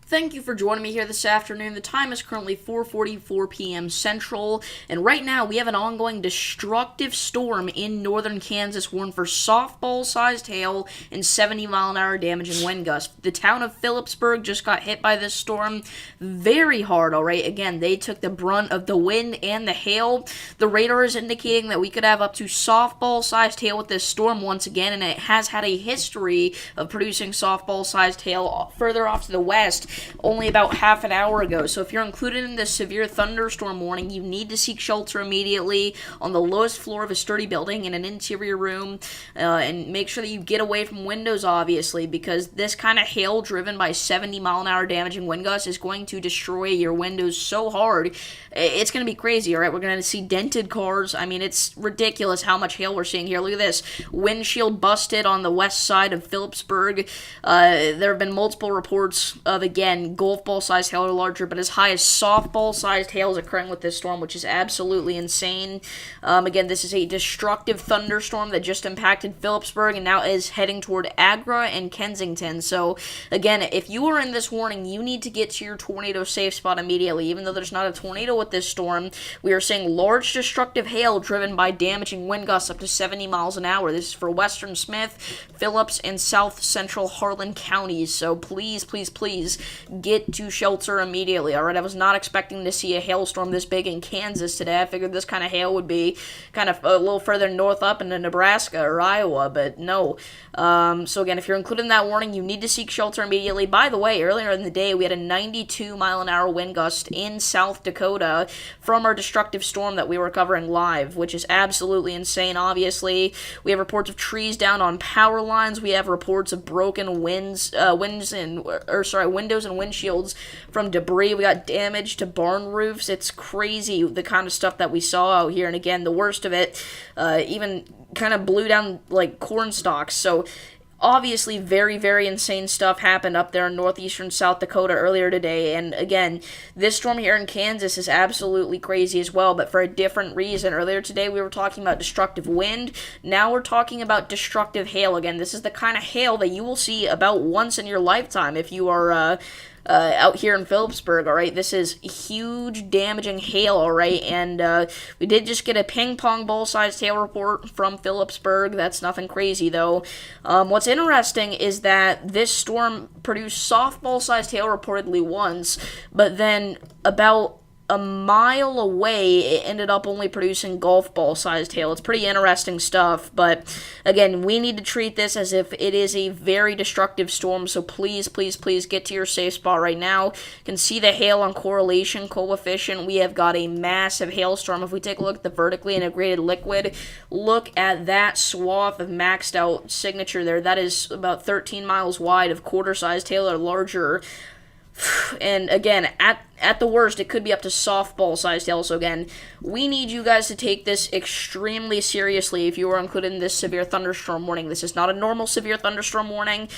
Thank you for joining me here this afternoon. The time is currently 4:44 p.m. Central, and right now we have an ongoing destructive storm in northern Kansas warned for softball-sized hail and 70-mile-an-hour damaging wind gusts. The town of Phillipsburg just got hit by this storm very hard, all right? Again, they took the brunt of the wind and the hail. The radar is indicating that we could have up to softball-sized hail with this storm once again, and it has had a history of producing softball-sized hail further off to the west only about half an hour ago. So if you're included in this severe thunderstorm warning, you need to seek shelter immediately on the lowest floor of a sturdy building in an interior room, and make sure that you get away from windows, obviously, because this kind of hail driven by 70-mile-an-hour damaging wind gusts is going to destroy your windows so hard. It's going to be crazy, all right? We're going to see dented cars. I mean, it's ridiculous how much hail we're seeing here. Look at this. Windshield busted on the west side of Phillipsburg. There have been multiple reports of, again, golf ball-sized hail or larger, but as high as softball-sized hail is occurring with this storm, which is absolutely insane. Again, this is a destructive thunderstorm that just impacted Phillipsburg and now is heading toward Agra and Kensington. So, again, if you are in this warning, you need to get to your tornado safe spot immediately. Even though there's not a tornado with this storm, we are seeing large destructive hail driven by damaging wind gusts up to 70 miles an hour. This is for western Smith, Phillips, and south central Harlan counties. So please, please, please get to shelter immediately. All right, I was not expecting to see a hailstorm this big in Kansas today. I figured this kind of hail would be kind of a little further north up into Nebraska or Iowa, but no. So again, if you're included in that warning, you need to seek shelter immediately. By the way, earlier in the day, we had a 92-mile-an-hour wind gust in South Dakota from our destructive storm that we were covering live, which is absolutely insane. Obviously, we have reports of trees down on power lines. We have reports of broken windows and windshields from debris. We got damage to barn roofs. It's crazy the kind of stuff that we saw out here. And again, the worst of it, even kind of blew down like corn stalks. So obviously, very, very insane stuff happened up there in northeastern South Dakota earlier today. And again, this storm here in Kansas is absolutely crazy as well, but for a different reason. Earlier today, we were talking about destructive wind. Now we're talking about destructive hail. Again, this is the kind of hail that you will see about once in your lifetime if you are out here in Phillipsburg, all right? This is huge, damaging hail, all right? And we did just get a ping-pong ball-sized hail report from Phillipsburg. That's nothing crazy, though. What's interesting is that this storm produced softball-sized hail reportedly once, but then about a mile away, it ended up only producing golf ball-sized hail. It's pretty interesting stuff, but again, we need to treat this as if it is a very destructive storm, so please, please, please get to your safe spot right now. You can see the hail on correlation coefficient. We have got a massive hailstorm. If we take a look at the vertically integrated liquid, look at that swath of maxed out signature there. That is about 13 miles wide of quarter-sized hail or larger. And again, at the worst, it could be up to softball-sized hail. So again, we need you guys to take this extremely seriously if you are included in this severe thunderstorm warning. This is not a normal severe thunderstorm warning.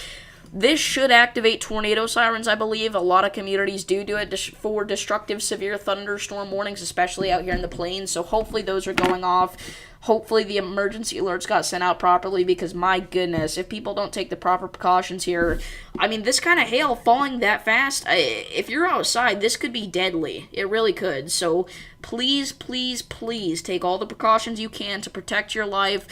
This should activate tornado sirens, I believe. A lot of communities do it for destructive severe thunderstorm warnings, especially out here in the plains. So hopefully those are going off. Hopefully the emergency alerts got sent out properly, because my goodness, if people don't take the proper precautions here, I mean, this kind of hail falling that fast, if you're outside, this could be deadly. It really could. So please, please, please take all the precautions you can to protect your life.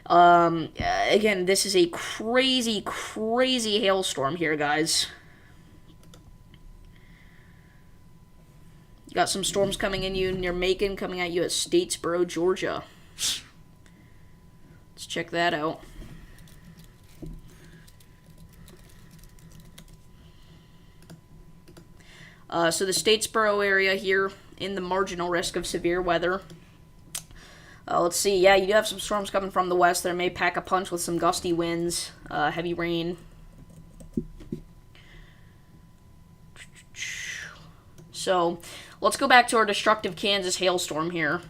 Again, this is a crazy, crazy hailstorm here, guys. You got some storms coming in you near Macon, coming at you at Statesboro, Georgia. Let's check that out. So the Statesboro area here in the marginal risk of severe weather. Let's see. Yeah, you do have some storms coming from the west. There may pack a punch with some gusty winds, heavy rain. So let's go back to our destructive Kansas hailstorm here.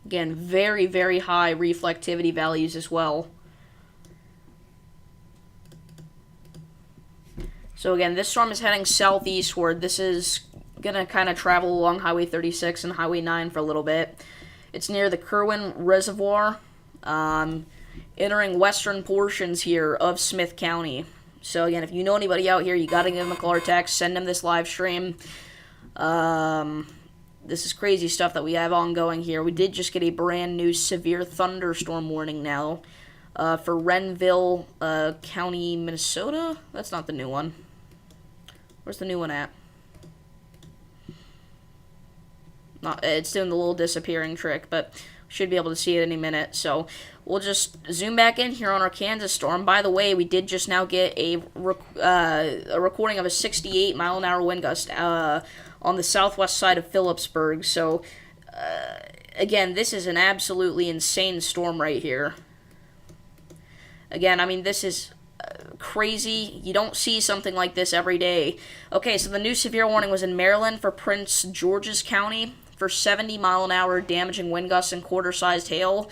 Again, very, very high reflectivity values as well. So again, this storm is heading southeastward. This is going to kind of travel along Highway 36 and Highway 9 for a little bit. It's near the Kerwin Reservoir, entering western portions here of Smith County. So again, if you know anybody out here, you gotta give them a call or text, send them this live stream. This is crazy stuff that we have ongoing here. We did just get a brand new severe thunderstorm warning now for Renville County, Minnesota. That's not the new one. Where's the new one at? It's doing the little disappearing trick, but should be able to see it any minute. So we'll just zoom back in here on our Kansas storm. By the way, we did just now get a recording of a 68-mile-an-hour wind gust on the southwest side of Phillipsburg. So again, this is an absolutely insane storm right here. Again, I mean, this is crazy. You don't see something like this every day. Okay, so the new severe warning was in Maryland for Prince George's County for 70-mile-an-hour damaging wind gusts and quarter-sized hail.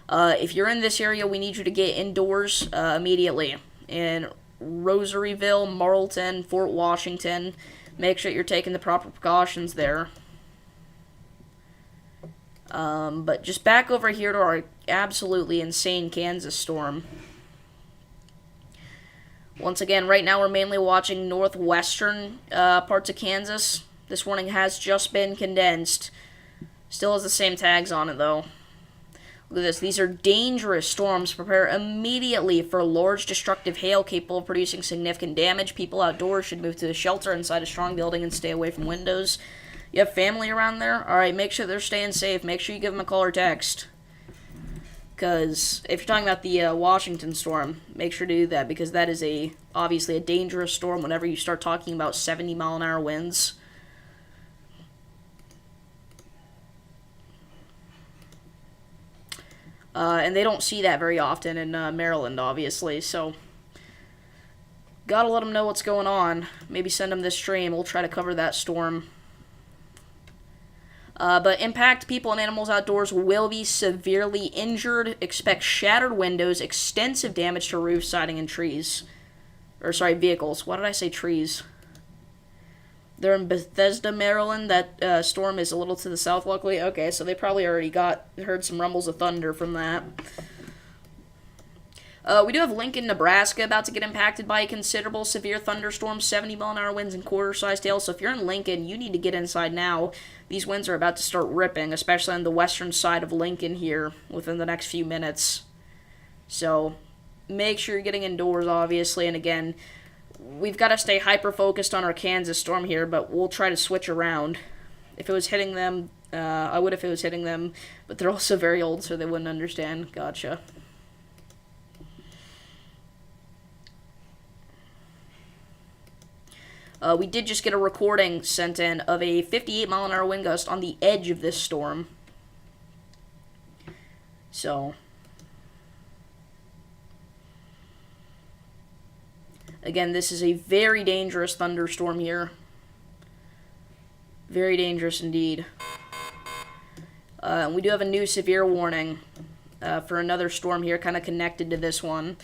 If you're in this area, we need you to get indoors immediately. In Rosaryville, Marlton, Fort Washington, make sure you're taking the proper precautions there. But just back over here to our absolutely insane Kansas storm. Once again, right now we're mainly watching northwestern parts of Kansas. This warning has just been condensed. Still has the same tags on it, though. Look at this. These are dangerous storms. Prepare immediately for large destructive hail capable of producing significant damage. People outdoors should move to a shelter inside a strong building and stay away from windows. You have family around there? Alright, make sure they're staying safe. Make sure you give them a call or text. Because if you're talking about the Washington storm, make sure to do that, because that is obviously a dangerous storm whenever you start talking about 70-mile-an-hour winds. And they don't see that very often in Maryland, obviously, so gotta let them know what's going on. Maybe send them this stream. We'll try to cover that storm. But impact people and animals outdoors will be severely injured. Expect shattered windows, extensive damage to roof, siding, and trees. Or, sorry, vehicles. Why did I say trees? They're in Bethesda, Maryland. That storm is a little to the south, luckily. Okay, so they probably already heard some rumbles of thunder from that. We do have Lincoln, Nebraska about to get impacted by a considerable severe thunderstorm, 70-mile-an-hour winds and quarter-sized hail. So if you're in Lincoln, you need to get inside now. These winds are about to start ripping, especially on the western side of Lincoln here within the next few minutes. So make sure you're getting indoors, obviously. And again, we've got to stay hyper-focused on our Kansas storm here, but we'll try to switch around. If it was hitting them, I would if it was hitting them, but they're also very old, so they wouldn't understand. Gotcha. We did just get a recording sent in of a 58-mile-an-hour wind gust on the edge of this storm. So, again, this is a very dangerous thunderstorm here. Very dangerous indeed. We do have a new severe warning for another storm here, kind of connected to this one.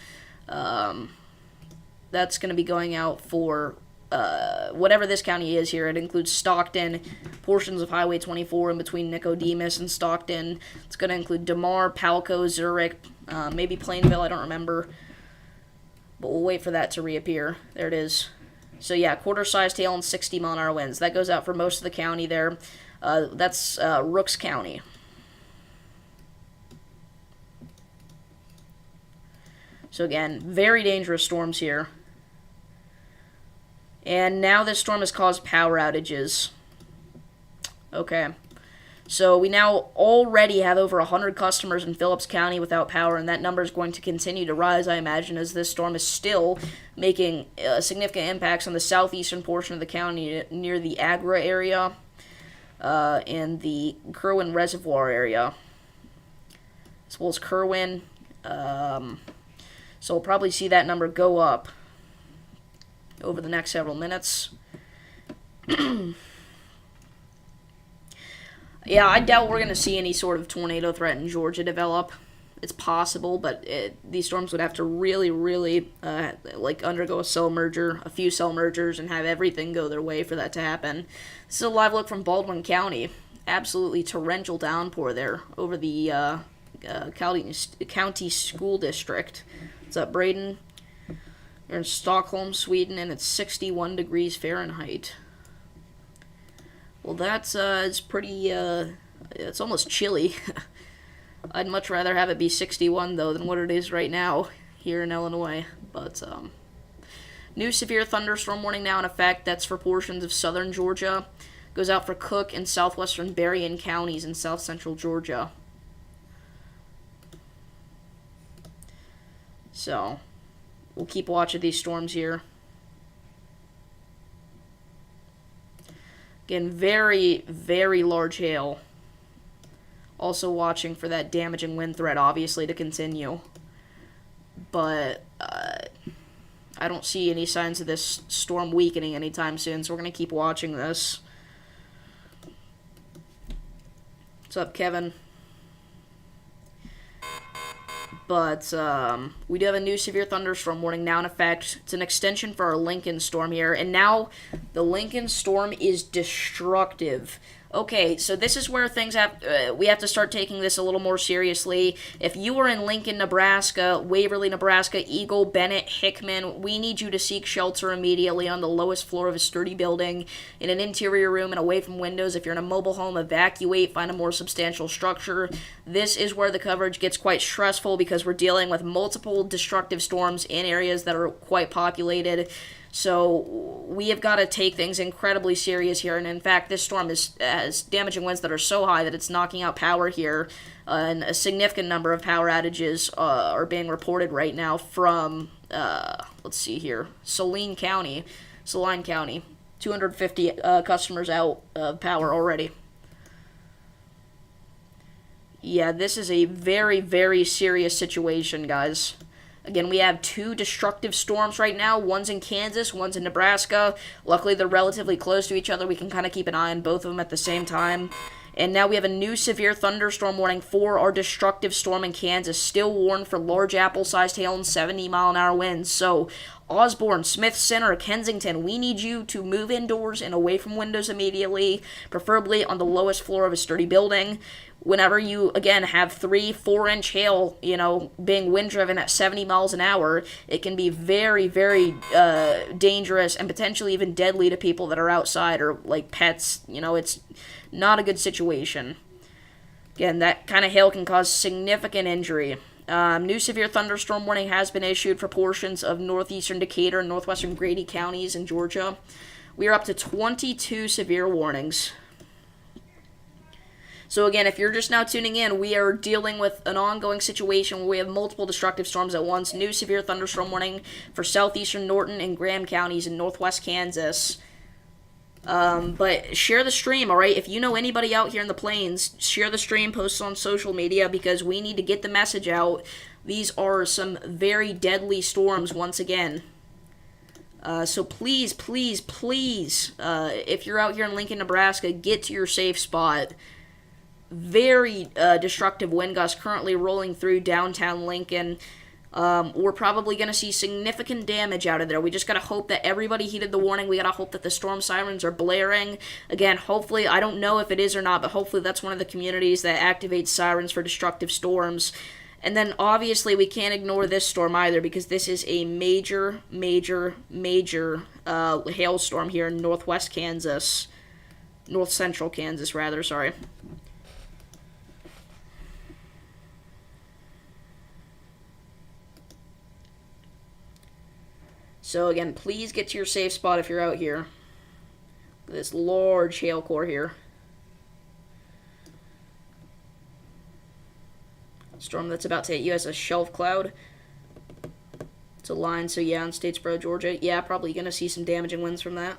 That's going to be going out for whatever this county is here. It includes Stockton, portions of Highway 24 in between Nicodemus and Stockton. It's going to include DeMar, Palco, Zurich, maybe Plainville, I don't remember. But we'll wait for that to reappear. There it is. So yeah, quarter-sized hail and 60-mile-an-hour winds. That goes out for most of the county there. That's Rooks County. So again, very dangerous storms here. And now this storm has caused power outages. Okay. So we now already have over 100 customers in Phillips County without power, and that number is going to continue to rise, I imagine, as this storm is still making significant impacts on the southeastern portion of the county near the Agra area and the Kerwin Reservoir area, as well as Kerwin. So we'll probably see that number go up over the next several minutes. Yeah, I doubt we're going to see any sort of tornado threat in Georgia develop. It's possible, but these storms would have to really, really undergo a few cell mergers, and have everything go their way for that to happen. This is a live look from Baldwin County. Absolutely torrential downpour there over the county school district. What's up, Braden? Here in Stockholm, Sweden, and it's 61 degrees Fahrenheit. Well, that's it's pretty it's almost chilly. I'd much rather have it be 61 though than what it is right now here in Illinois. But new severe thunderstorm warning now in effect. That's for portions of southern Georgia. Goes out for Cook and southwestern Berrien counties in south central Georgia. So we'll keep watching these storms here. Again, very, very large hail. Also watching for that damaging wind threat, obviously, to continue. But I don't see any signs of this storm weakening anytime soon, so we're going to keep watching this. What's up, Kevin? But we do have a new severe thunderstorm warning now in effect. It's an extension for our Lincoln storm here. And now the Lincoln storm is destructive. Okay, so this is where things we have to start taking this a little more seriously. If you are in Lincoln, Nebraska, Waverly, Nebraska, Eagle, Bennett, Hickman, we need you to seek shelter immediately on the lowest floor of a sturdy building, in an interior room and away from windows. If you're in a mobile home, evacuate, find a more substantial structure. This is where the coverage gets quite stressful because we're dealing with multiple destructive storms in areas that are quite populated. So we have got to take things incredibly serious here, and in fact, this storm has damaging winds that are so high that it's knocking out power here, and a significant number of power outages are being reported right now from, let's see here, Saline County, 250 customers out of power already. Yeah, this is a very, very serious situation, guys. Again, we have two destructive storms right now. One's in Kansas, one's in Nebraska. Luckily, they're relatively close to each other. We can kind of keep an eye on both of them at the same time. And now we have a new severe thunderstorm warning for our destructive storm in Kansas. Still warned for large apple-sized hail and 70-mile-an-hour winds. So, Osborne, Smith Center, Kensington, we need you to move indoors and away from windows immediately, preferably on the lowest floor of a sturdy building. Whenever you, again, have 3-4-inch hail, being wind-driven at 70 miles an hour, it can be very, very dangerous and potentially even deadly to people that are outside or, like, pets. It's not a good situation. Again, that kind of hail can cause significant injury. New severe thunderstorm warning has been issued for portions of northeastern Decatur and northwestern Grady counties in Georgia. We are up to 22 severe warnings. So again, if you're just now tuning in, we are dealing with an ongoing situation where we have multiple destructive storms at once. New severe thunderstorm warning for southeastern Norton and Graham counties in northwest Kansas. But share the stream, alright? If you know anybody out here in the plains, share the stream, post it on social media, because we need to get the message out. These are some very deadly storms once again. So please, please, please, if you're out here in Lincoln, Nebraska, get to your safe spot. Very destructive wind gusts currently rolling through downtown Lincoln. We're probably going to see significant damage out of there. We just got to hope that everybody heeded the warning. We got to hope that the storm sirens are blaring. Again, hopefully, I don't know if it is or not, but hopefully that's one of the communities that activates sirens for destructive storms. And then, obviously, we can't ignore this storm either, because this is a major, major, major hailstorm here in northwest Kansas. North central Kansas, rather, sorry. So again, please get to your safe spot if you're out here. This large hail core here. Storm that's about to hit you as a shelf cloud. It's a line, so yeah, in Statesboro, Georgia. Yeah, probably going to see some damaging winds from that.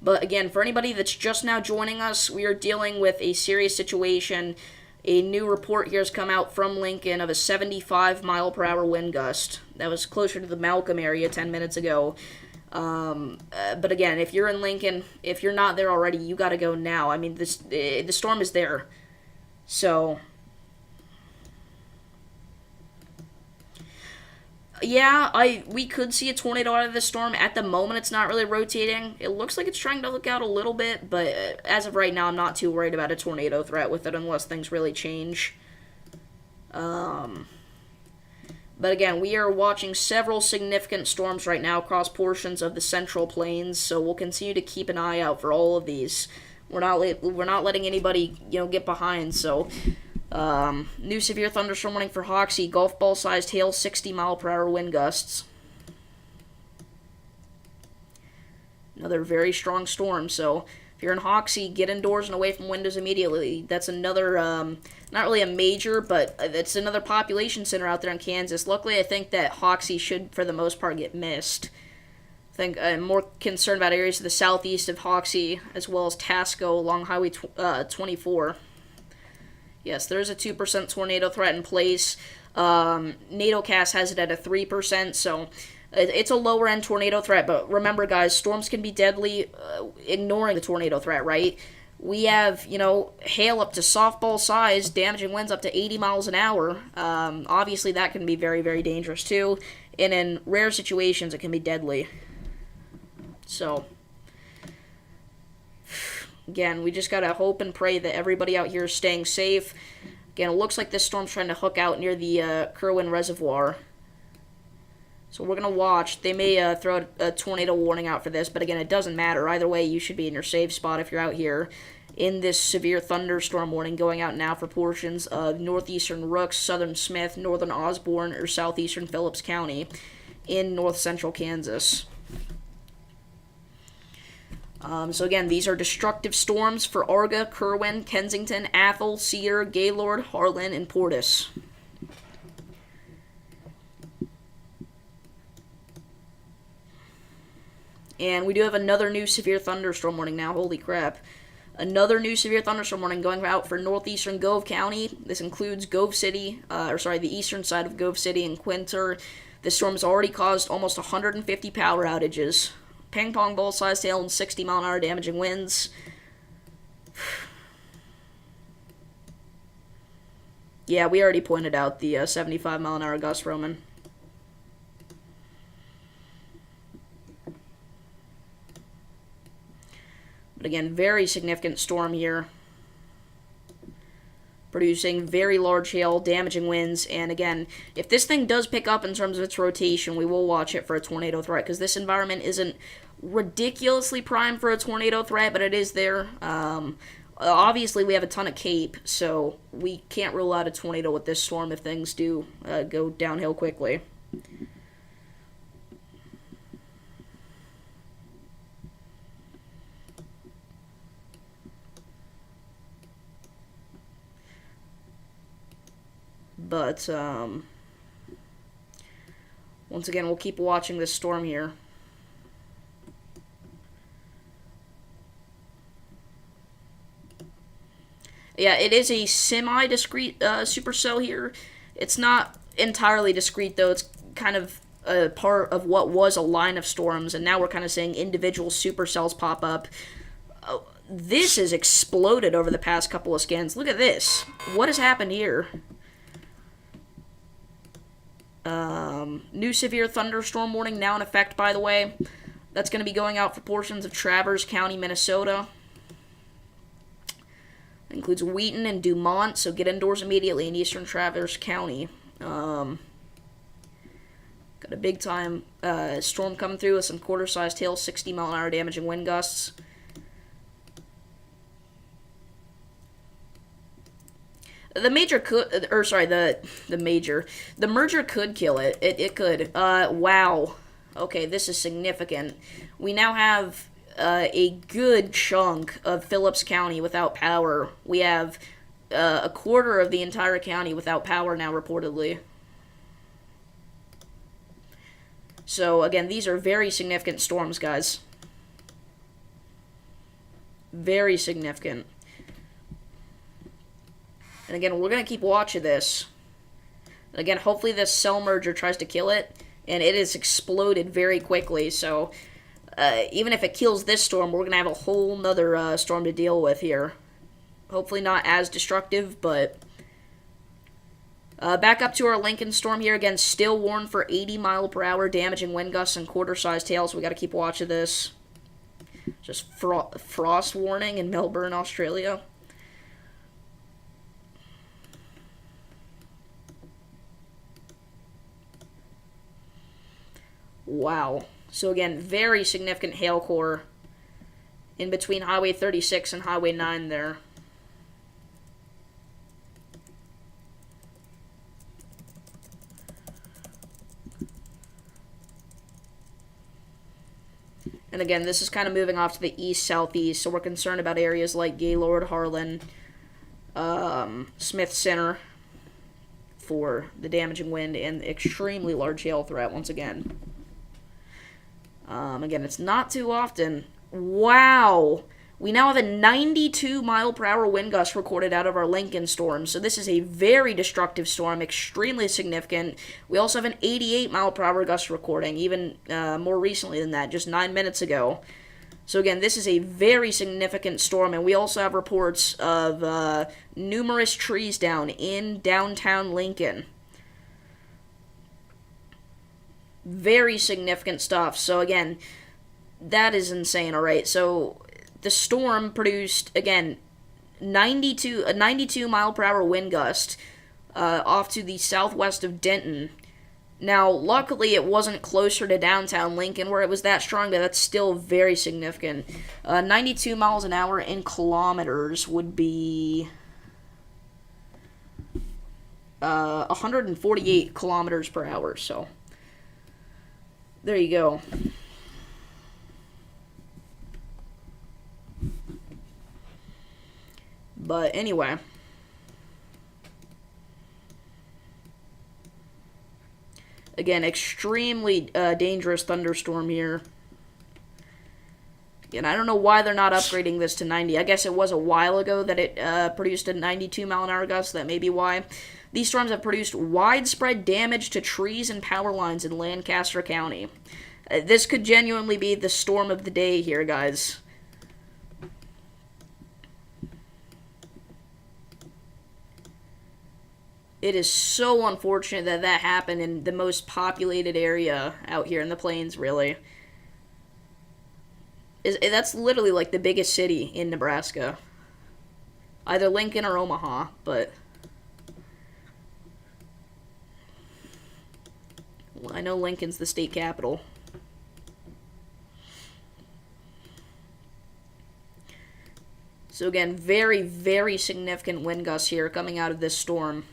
But again, for anybody that's just now joining us, we are dealing with a serious situation. A new report here has come out from Lincoln of a 75-mile-per-hour wind gust. That was closer to the Malcolm area 10 minutes ago. But again, if you're in Lincoln, if you're not there already, you got to go now. I mean, the storm is there. So, yeah, we could see a tornado out of this storm. At the moment, it's not really rotating. It looks like it's trying to look out a little bit, but as of right now, I'm not too worried about a tornado threat with it unless things really change. But again, we are watching several significant storms right now across portions of the Central Plains, so we'll continue to keep an eye out for all of these. We're not letting anybody get behind. So, new severe thunderstorm warning for Hoxie, golf ball sized hail, 60-mile-per-hour wind gusts. Another very strong storm. So, if you're in Hoxie, get indoors and away from windows immediately. That's another, not really a major, but it's another population center out there in Kansas. Luckily, I think that Hoxie should, for the most part, get missed. I think I'm more concerned about areas to the southeast of Hoxie, as well as Tasco along Highway 24. Yes, there is a 2% tornado threat in place. NATOcast has it at a 3%, so it's a lower-end tornado threat, but remember, guys, storms can be deadly ignoring the tornado threat, right? We have, hail up to softball size, damaging winds up to 80 miles an hour. Obviously, that can be very, very dangerous, too. And in rare situations, it can be deadly. So, again, we just gotta hope and pray that everybody out here is staying safe. Again, it looks like this storm's trying to hook out near the Kerwin Reservoir. So we're going to watch. They may throw a tornado warning out for this, but again, it doesn't matter. Either way, you should be in your safe spot if you're out here in this severe thunderstorm warning going out now for portions of northeastern Rooks, southern Smith, northern Osborne, or southeastern Phillips County in north-central Kansas. So again, these are destructive storms for Arga, Kerwin, Kensington, Athol, Cedar, Gaylord, Harlan, and Portis. And we do have another new severe thunderstorm warning now. Holy crap. Another new severe thunderstorm warning going out for northeastern Gove County. This includes Gove City, the eastern side of Gove City and Quinter. This storm has already caused almost 150 power outages. Ping pong ball sized hail and 60-mile-an-hour damaging winds. Yeah, we already pointed out the 75-mile-an-hour gust, Roman. But again, very significant storm here. Producing very large hail, damaging winds, and again, if this thing does pick up in terms of its rotation, we will watch it for a tornado threat, because this environment isn't ridiculously primed for a tornado threat, but it is there. Obviously, we have a ton of cape, so we can't rule out a tornado with this storm if things do go downhill quickly. But, once again, we'll keep watching this storm here. Yeah, it is a semi-discrete supercell here. It's not entirely discrete, though. It's kind of a part of what was a line of storms, and now we're kind of seeing individual supercells pop up. This has exploded over the past couple of scans. Look at this. What has happened here? New severe thunderstorm warning now in effect, by the way. That's going to be going out for portions of Traverse County, Minnesota. It includes Wheaton and Dumont, so get indoors immediately in eastern Traverse County. Got a big-time storm coming through with some quarter-sized hail, 60-mile-an-hour damaging wind gusts. The major could, or sorry, the merger could kill it. It could. Wow. Okay, this is significant. We now have a good chunk of Phillips County without power. We have a quarter of the entire county without power now, reportedly. So, again, these are very significant storms, guys. Very significant. And again, we're going to keep watching this. And again, hopefully this cell merger tries to kill it. And it has exploded very quickly. So, even if it kills this storm, we're going to have a whole nother storm to deal with here. Hopefully not as destructive, but... back up to our Lincoln storm here. Again, still warned for 80-mile-per-hour damaging wind gusts and quarter-sized hail. So we got to keep watching this. Just frost warning in Melbourne, Australia. Wow. So again, very significant hail core in between Highway 36 and Highway 9 there. And again, this is kind of moving off to the east-southeast, so we're concerned about areas like Gaylord, Harlan, Smith Center for the damaging wind and extremely large hail threat once again. Again, it's not too often. Wow! We now have a 92 mile per hour wind gust recorded out of our Lincoln storm. So this is a very destructive storm, extremely significant. We also have an 88 mile per hour gust recording, even more recently than that, just 9 minutes ago. So again, this is a very significant storm, and we also have reports of numerous trees down in downtown Lincoln. Very significant stuff. So again, that is insane, alright? So the storm produced, again, a 92 mile per hour wind gust off to the southwest of Denton. Now, luckily, it wasn't closer to downtown Lincoln where it was that strong, but that's still very significant. 92 miles an hour in kilometers would be 148 kilometers per hour, so there you go. But anyway, again, extremely dangerous thunderstorm here. And I don't know why they're not upgrading this to 90. I guess it was a while ago that it produced a 92 mile an hour gust. That may be why. These storms have produced widespread damage to trees and power lines in Lancaster County. This could genuinely be the storm of the day here, guys. It is so unfortunate that that happened in the most populated area out here in the plains, really. That's literally like the biggest city in Nebraska. Either Lincoln or Omaha, but well, I know Lincoln's the state capital. So again, very, very significant wind gusts here coming out of this storm.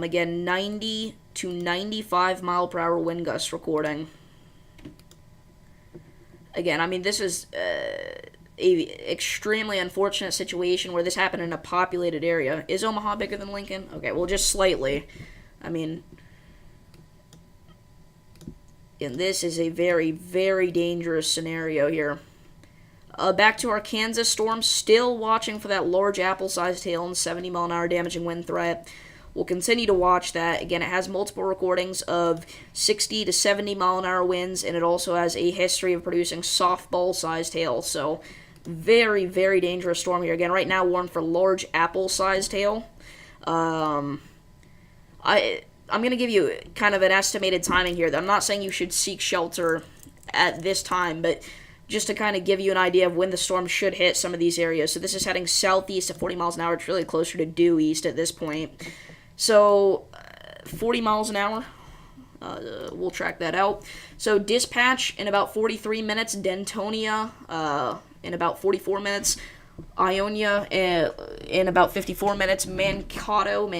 Again, 90 to 95 mile per hour wind gusts recording. Again, I mean, this is a extremely unfortunate situation where this happened in a populated area. Is Omaha bigger than Lincoln? Okay, well, just slightly. I mean, and this is a very, very dangerous scenario here. Back to our Kansas storm, still watching for that large apple-sized hail and 70 mile an hour damaging wind threat. We'll continue to watch that. Again, it has multiple recordings of 60 to 70 mile an hour winds, and it also has a history of producing softball-sized hail. So, very, very dangerous storm here. Again, right now, warned for large apple-sized hail. I'm going to give you kind of an estimated timing here. I'm not saying you should seek shelter at this time, but just to kind of give you an idea of when the storm should hit some of these areas. So this is heading southeast at 40 miles an hour. It's really closer to due east at this point. So 40 miles an hour. We'll track that out. So dispatch in about 43 minutes. Dentonia in about 44 minutes. Ionia in about 54 minutes, Mankato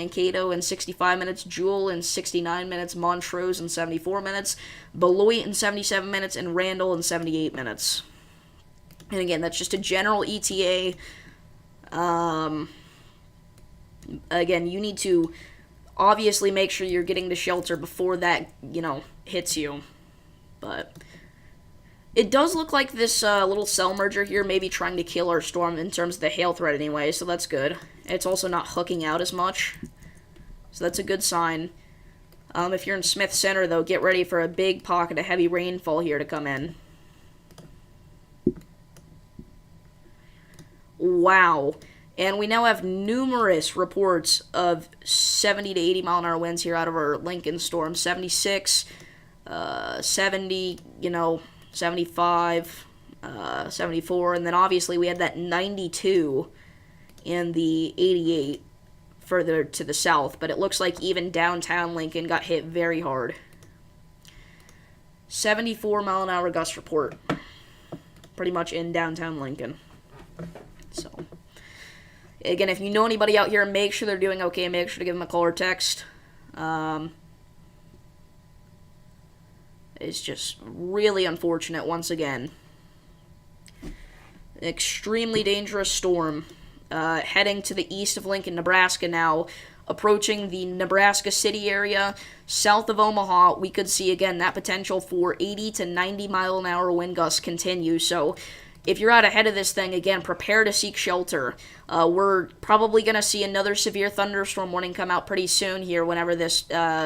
in 65 minutes, Jewell in 69 minutes, Montrose in 74 minutes, Beloit in 77 minutes, and Randall in 78 minutes. And again, that's just a general ETA. Again, you need to obviously make sure you're getting to shelter before that, hits you. But it does look like this little cell merger here may be trying to kill our storm in terms of the hail threat anyway, so that's good. It's also not hooking out as much, so that's a good sign. If you're in Smith Center, though, get ready for a big pocket of heavy rainfall here to come in. Wow. And we now have numerous reports of 70 to 80 mile an hour winds here out of our Lincoln storm. 76, 70, 75, 74, and then obviously we had that 92 and the 88 further to the south, but it looks like even downtown Lincoln got hit very hard. 74-mile-an-hour gust report. Pretty much in downtown Lincoln. So, again, if you know anybody out here, make sure they're doing okay. Make sure to give them a call or text. It's just really unfortunate once again. An extremely dangerous storm heading to the east of Lincoln, Nebraska now, approaching the Nebraska City area. South of Omaha, we could see, again, that potential for 80 to 90 mile an hour wind gusts continue. So if you're out ahead of this thing, again, prepare to seek shelter. We're probably going to see another severe thunderstorm warning come out pretty soon here whenever this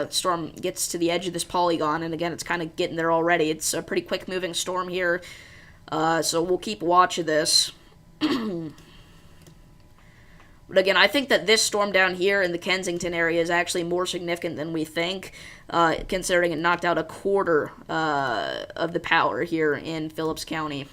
storm gets to the edge of this polygon. And again, it's kind of getting there already. It's a pretty quick-moving storm here. So we'll keep watch of this. But again, I think that this storm down here in the Kensington area is actually more significant than we think, considering it knocked out a quarter of the power here in Phillips County.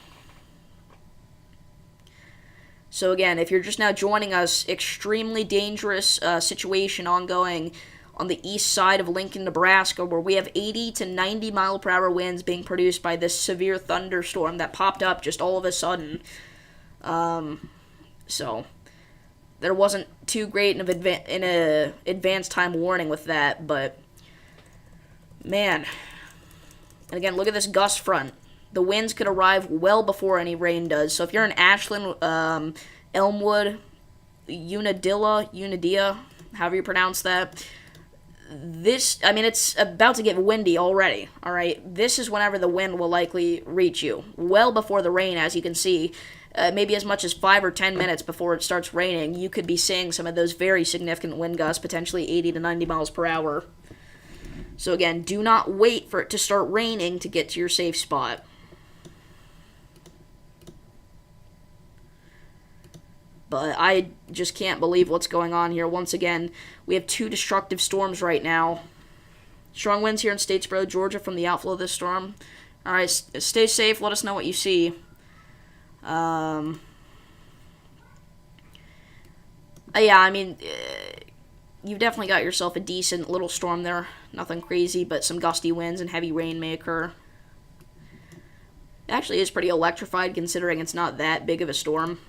So again, if you're just now joining us, extremely dangerous situation ongoing on the east side of Lincoln, Nebraska, where we have 80 to 90 mile per hour winds being produced by this severe thunderstorm that popped up just all of a sudden. So there wasn't too great in a advanced time warning with that, but man. And again, look at this gust front. The winds could arrive well before any rain does. So if you're in Ashland, Elmwood, Unadilla, however you pronounce that, it's about to get windy already, all right? This is whenever the wind will likely reach you, well before the rain, as you can see. Maybe as much as 5 or 10 minutes before it starts raining, you could be seeing some of those very significant wind gusts, potentially 80 to 90 miles per hour. So again, do not wait for it to start raining to get to your safe spot. But I just can't believe what's going on here. Once again, we have 2 destructive storms right now. Strong winds here in Statesboro, Georgia from the outflow of this storm. All right, stay safe. Let us know what you see. You've definitely got yourself a decent little storm there. Nothing crazy, but some gusty winds and heavy rain may occur. It actually is pretty electrified considering it's not that big of a storm.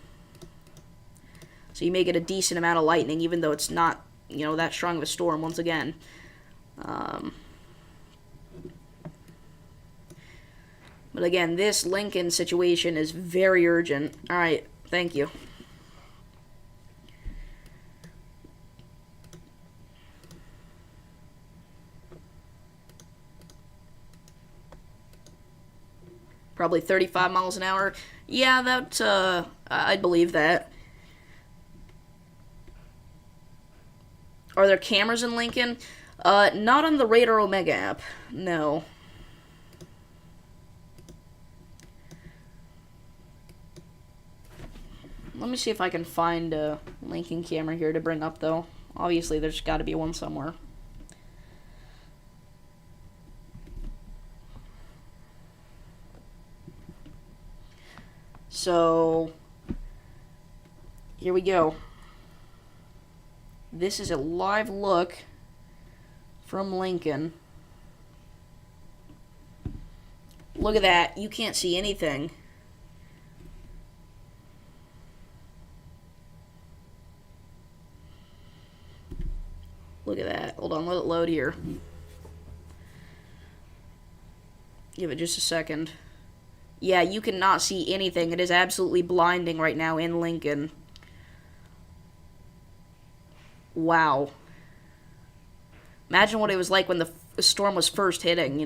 So you may get a decent amount of lightning, even though it's not, that strong of a storm, once again. But again, this Lincoln situation is very urgent. Alright, thank you. Probably 35 miles an hour. Yeah, I'd believe that. Are there cameras in Lincoln? Not on the Radar Omega app. No. Let me see if I can find a Lincoln camera here to bring up, though. Obviously, there's got to be one somewhere. So, here we go. This is a live look from Lincoln. Look at that. You can't see anything. Look at that. Hold on, let it load here. Give it just a second. Yeah, you cannot see anything. It is absolutely blinding right now in Lincoln. Wow. Imagine what it was like when the storm was first hitting,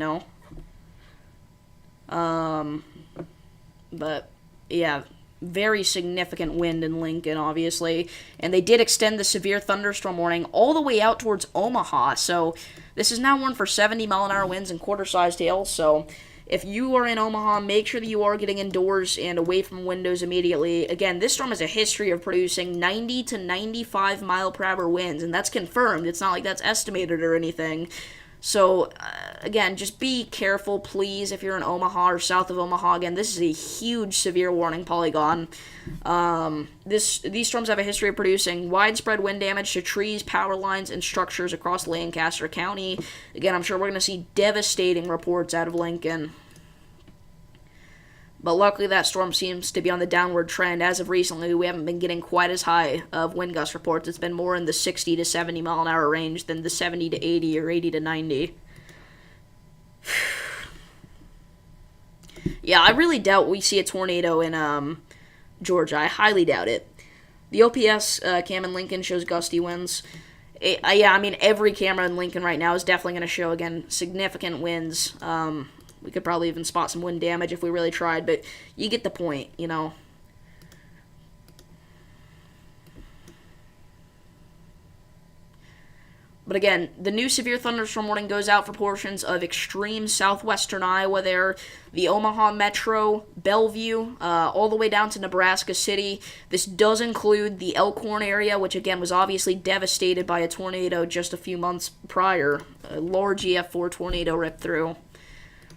But, yeah, very significant wind in Lincoln, obviously. And they did extend the severe thunderstorm warning all the way out towards Omaha. So this is now warned for 70-mile-an-hour winds and quarter-sized hail. So if you are in Omaha, make sure that you are getting indoors and away from windows immediately. Again, this storm has a history of producing 90 to 95 mile per hour winds, and that's confirmed. It's not like that's estimated or anything. So, again, just be careful, please, if you're in Omaha or south of Omaha. Again, this is a huge severe warning polygon. These storms have a history of producing widespread wind damage to trees, power lines, and structures across Lancaster County. Again, I'm sure we're going to see devastating reports out of Lincoln. But luckily, that storm seems to be on the downward trend. As of recently, we haven't been getting quite as high of wind gust reports. It's been more in the 60 to 70 mile an hour range than the 70 to 80 or 80 to 90. Yeah, I really doubt we see a tornado in Georgia. I highly doubt it. The OPS cam in Lincoln shows gusty winds. I mean, every camera in Lincoln right now is definitely going to show, again, significant winds. We could probably even spot some wind damage if we really tried, but you get the point, you know. But again, the new severe thunderstorm warning goes out for portions of extreme southwestern Iowa there, the Omaha Metro, Bellevue, all the way down to Nebraska City. This does include the Elkhorn area, which again was obviously devastated by a tornado just a few months prior. A large EF4 tornado ripped through.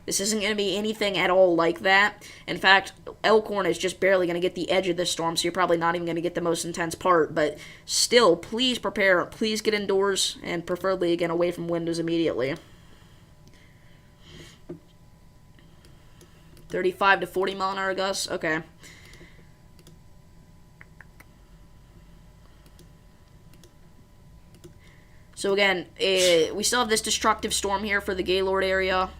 This isn't going to be anything at all like that. In fact, Elkhorn is just barely going to get the edge of this storm, so you're probably not even going to get the most intense part. But still, please prepare. Please get indoors, and preferably, again, away from windows immediately. 35 to 40 mile an hour gusts? Okay. So again, we still have this destructive storm here for the Gaylord area.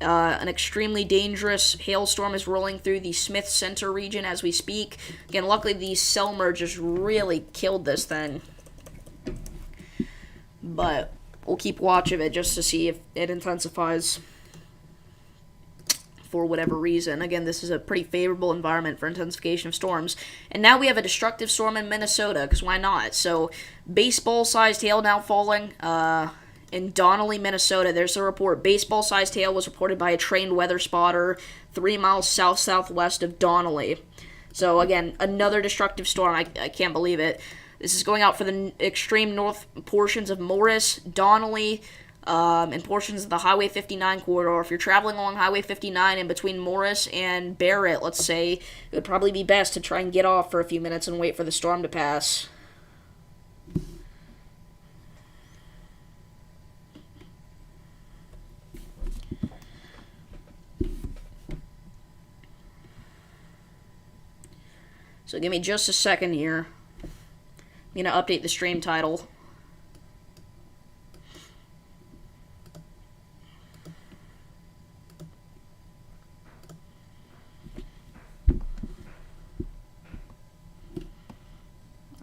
An extremely dangerous hailstorm is rolling through the Smith Center region as we speak. Again, luckily these cell mergers really killed this thing. But we'll keep watch of it just to see if it intensifies for whatever reason. Again, this is a pretty favorable environment for intensification of storms. And now we have a destructive storm in Minnesota, because why not? So, baseball-sized hail now falling. In Donnelly, Minnesota, there's a report. Baseball-sized hail was reported by a trained weather spotter 3 miles south-southwest of Donnelly. So, again, another destructive storm. I can't believe it. This is going out for the extreme north portions of Morris, Donnelly, and portions of the Highway 59 corridor. If you're traveling along Highway 59 in between Morris and Barrett, let's say, it would probably be best to try and get off for a few minutes and wait for the storm to pass. So give me just a second here. I'm going to update the stream title.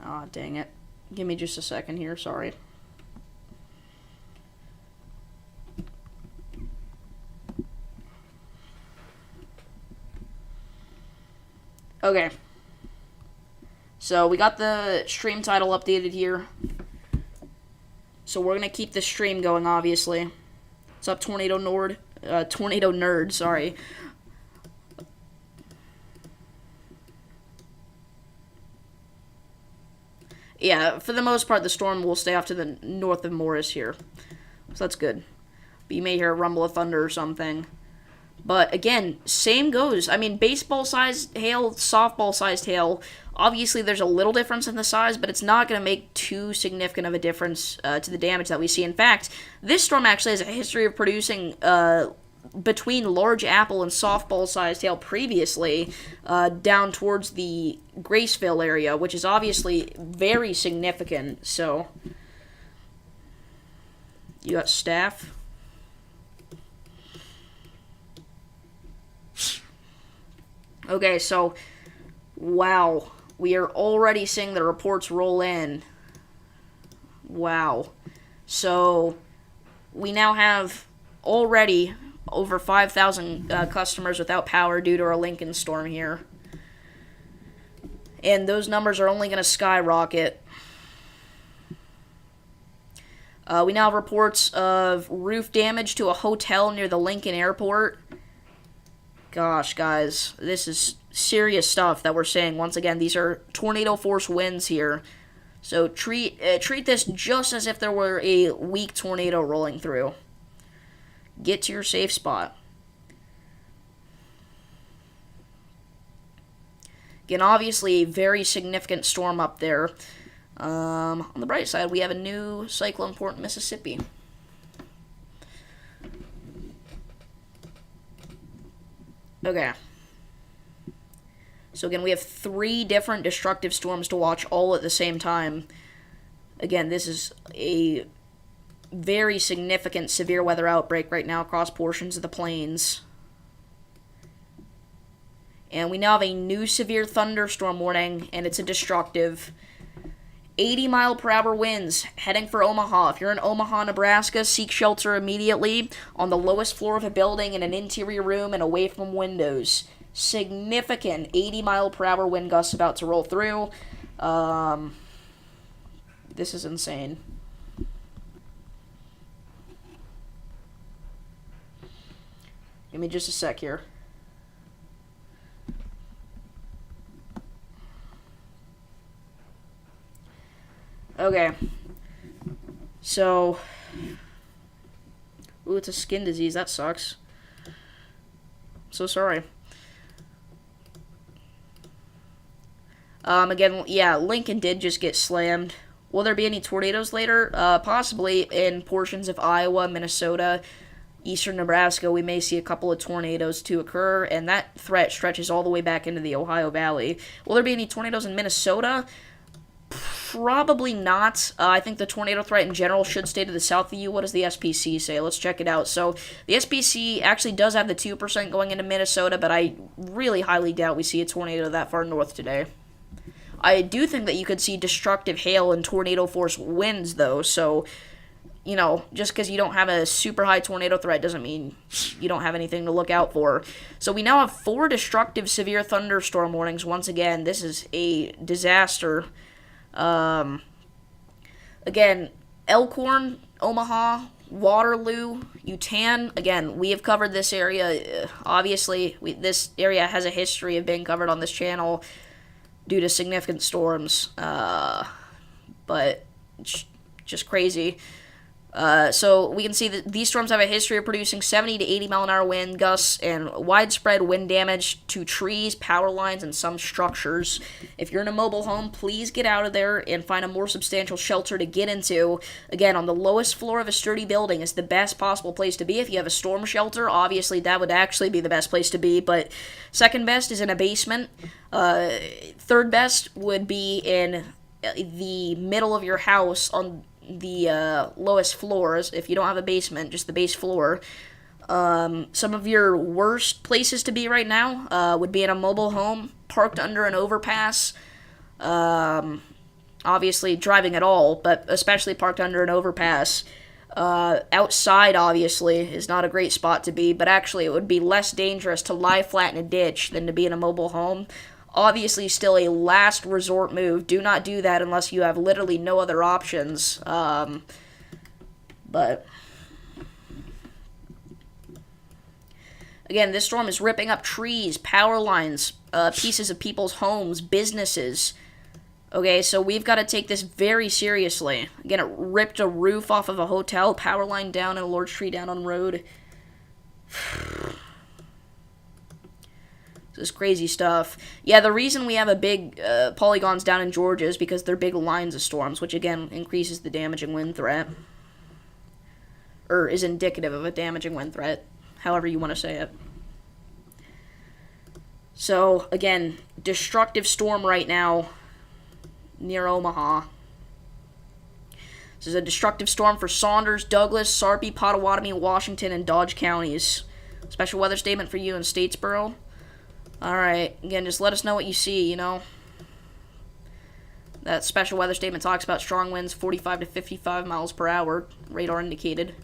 Aw, dang it. Give me just a second here, sorry. Okay. So we got the stream title updated here. So we're going to keep the stream going, obviously. What's up, Tornado Nerd, sorry. Yeah, for the most part, the storm will stay off to the north of Morris here. So that's good. But you may hear a rumble of thunder or something. But again, same goes. I mean, baseball-sized hail, softball-sized hail. Obviously, there's a little difference in the size, but it's not going to make too significant of a difference to the damage that we see. In fact, this storm actually has a history of producing between large apple and softball-sized hail previously down towards the Graceville area, which is obviously very significant. So, you got staff. Okay, so, wow, we are already seeing the reports roll in. Wow. So, we now have already over 5,000 customers without power due to our Lincoln storm here. And those numbers are only going to skyrocket. We now have reports of roof damage to a hotel near the Lincoln airport. Gosh, guys, this is serious stuff that we're seeing. Once again, these are tornado force winds here. So treat this just as if there were a weak tornado rolling through. Get to your safe spot. Again, obviously a very significant storm up there. On the bright side, we have a new cyclone port in Mississippi. Okay. So again, we have 3 different destructive storms to watch all at the same time. Again, this is a very significant severe weather outbreak right now across portions of the plains. And we now have a new severe thunderstorm warning, and it's a destructive 80-mile-per-hour winds heading for Omaha. If you're in Omaha, Nebraska, seek shelter immediately on the lowest floor of a building in an interior room and away from windows. Significant 80-mile-per-hour wind gusts about to roll through. This is insane. Give me just a sec here. Okay. So. Ooh, it's a skin disease. That sucks. So sorry. Again, yeah, Lincoln did just get slammed. Will there be any tornadoes later? Possibly in portions of Iowa, Minnesota, eastern Nebraska. We may see a couple of tornadoes to occur, and that threat stretches all the way back into the Ohio Valley. Will there be any tornadoes in Minnesota? Probably not. I think the tornado threat in general should stay to the south of you. What does the SPC say? Let's check it out. So the SPC actually does have the 2% going into Minnesota, but I really highly doubt we see a tornado that far north today. I do think that you could see destructive hail and tornado force winds, though, so, you know, just because you don't have a super high tornado threat doesn't mean you don't have anything to look out for. So we now have 4 destructive severe thunderstorm warnings. Once again, this is a disaster. Again, Elkhorn, Omaha, Waterloo, Utan. Again, we have covered this area. Obviously, this area has a history of being covered on this channel due to significant storms. But just crazy. So we can see that these storms have a history of producing 70 to 80 mile an hour wind gusts and widespread wind damage to trees, power lines, and some structures. If you're in a mobile home, please get out of there and find a more substantial shelter to get into. Again, on the lowest floor of a sturdy building is the best possible place to be. If you have a storm shelter, obviously that would actually be the best place to be, but second best is in a basement. Third best would be in the middle of your house on the lowest floors. If you don't have a basement, just the base floor. Some of your worst places to be right now would be in a mobile home, parked under an overpass, obviously driving at all, but especially parked under an overpass. Outside, obviously, is not a great spot to be, but actually it would be less dangerous to lie flat in a ditch than to be in a mobile home. Obviously, still a last resort move. Do not do that unless you have literally no other options. But again, this storm is ripping up trees, power lines, pieces of people's homes, businesses. Okay, so we've got to take this very seriously. Again, it ripped a roof off of a hotel, power line down, and a large tree down on the road. This is crazy stuff. Yeah, the reason we have a big polygons down in Georgia is because they're big lines of storms, which again increases the damaging wind threat. Or is indicative of a damaging wind threat, however you want to say it. So, again, destructive storm right now near Omaha. This is a destructive storm for Saunders, Douglas, Sarpy, Pottawatomie, Washington, and Dodge counties. Special weather statement for you in Statesboro. Alright, again, just let us know what you see, you know. That special weather statement talks about strong winds, 45 to 55 miles per hour, radar indicated.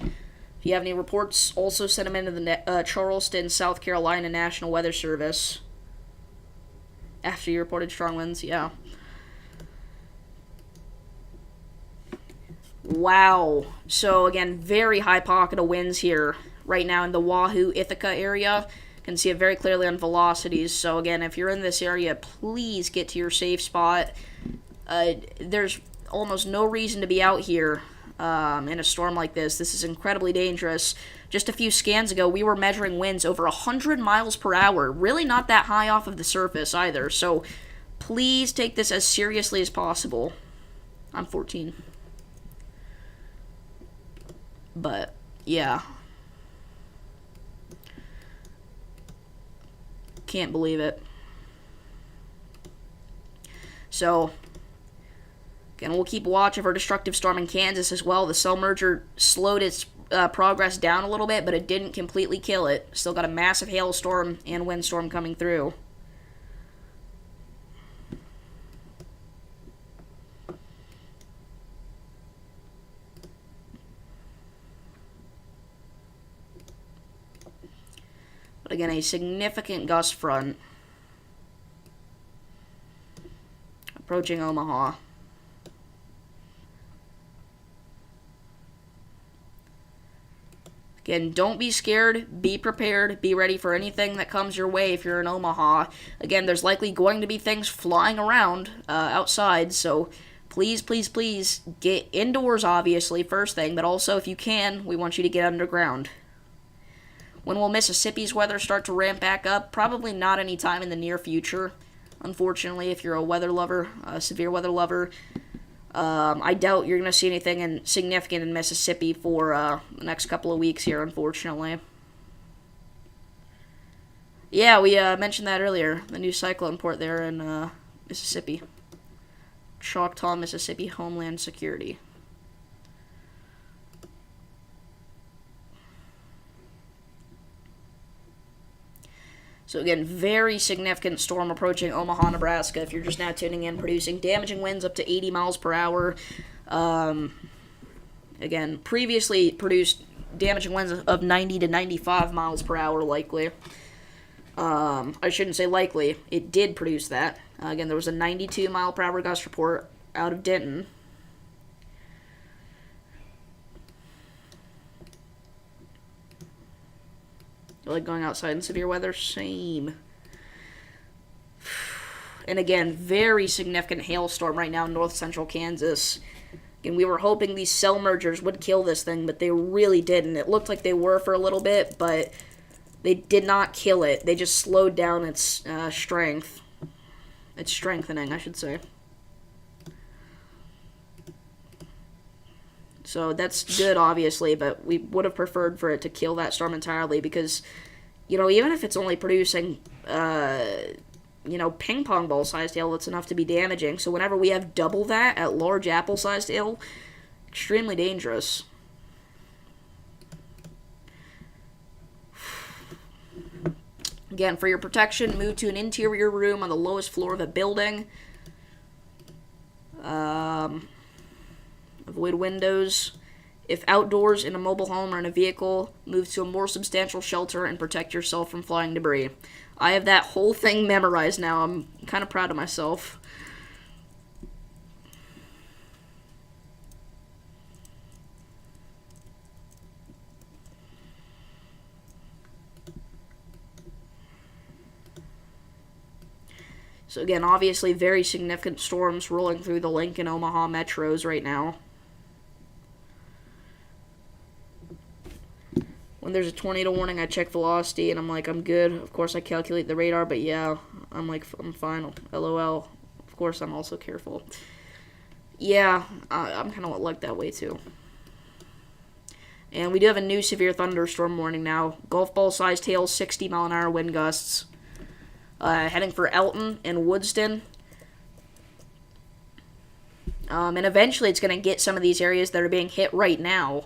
If you have any reports, also send them into the Charleston, South Carolina National Weather Service. After you reported strong winds, yeah. Wow. So, again, very high pocket of winds here right now in the Wahoo, Ithaca area. Can see it very clearly on velocities. So again, if you're in this area, please get to your safe spot. There's almost no reason to be out here in a storm like this. This is incredibly dangerous. Just a few scans ago, we were measuring winds over 100 miles per hour. Really not that high off of the surface either. So please take this as seriously as possible. I'm 14. But, yeah. Can't believe it. So, again, we'll keep watch of our destructive storm in Kansas as well. The cell merger slowed its progress down a little bit, but it didn't completely kill it. Still got a massive hailstorm and windstorm coming through. But again, a significant gust front approaching Omaha. Again, don't be scared, be prepared, be ready for anything that comes your way if you're in Omaha. Again, there's likely going to be things flying around outside, so please, please, please get indoors, obviously, first thing, but also, if you can, we want you to get underground. When will Mississippi's weather start to ramp back up? Probably not any time in the near future, unfortunately, if you're a weather lover, a severe weather lover. I doubt you're going to see anything significant in Mississippi for the next couple of weeks here, unfortunately. Yeah, we mentioned that earlier. The new cyclone port there in Mississippi. Choctaw, Mississippi, Homeland Security. So again, very significant storm approaching Omaha, Nebraska. If you're just now tuning in, producing damaging winds up to 80 miles per hour. Again, previously produced damaging winds of 90 to 95 miles per hour likely. I shouldn't say likely. It did produce that. Again, there was a 92 mile per hour gust report out of Denton. Like going outside in severe weather? Same. And again, very significant hailstorm right now in north central Kansas. And we were hoping these cell mergers would kill this thing, but they really didn't. It looked like they were for a little bit, but they did not kill it. They just slowed down its strength. It's strengthening, I should say. So that's good, obviously, but we would have preferred for it to kill that storm entirely because, even if it's only producing, ping pong ball sized hail, that's enough to be damaging. So whenever we have double that at large apple sized hail, extremely dangerous. Again, for your protection, move to an interior room on the lowest floor of a building. Avoid windows. If outdoors, in a mobile home or in a vehicle, move to a more substantial shelter and protect yourself from flying debris. I have that whole thing memorized now. I'm kind of proud of myself. So again, obviously very significant storms rolling through the Lincoln-Omaha metros right now. When there's a tornado warning, I check velocity, and I'm like, I'm good. Of course, I calculate the radar, but yeah, I'm fine. LOL. Of course, I'm also careful. Yeah, I'm kind of like that way, too. And we do have a new severe thunderstorm warning now. Golf ball-sized hail, 60-mile-an-hour wind gusts. Heading for Elton and Woodston. And eventually it's going to get some of these areas that are being hit right now.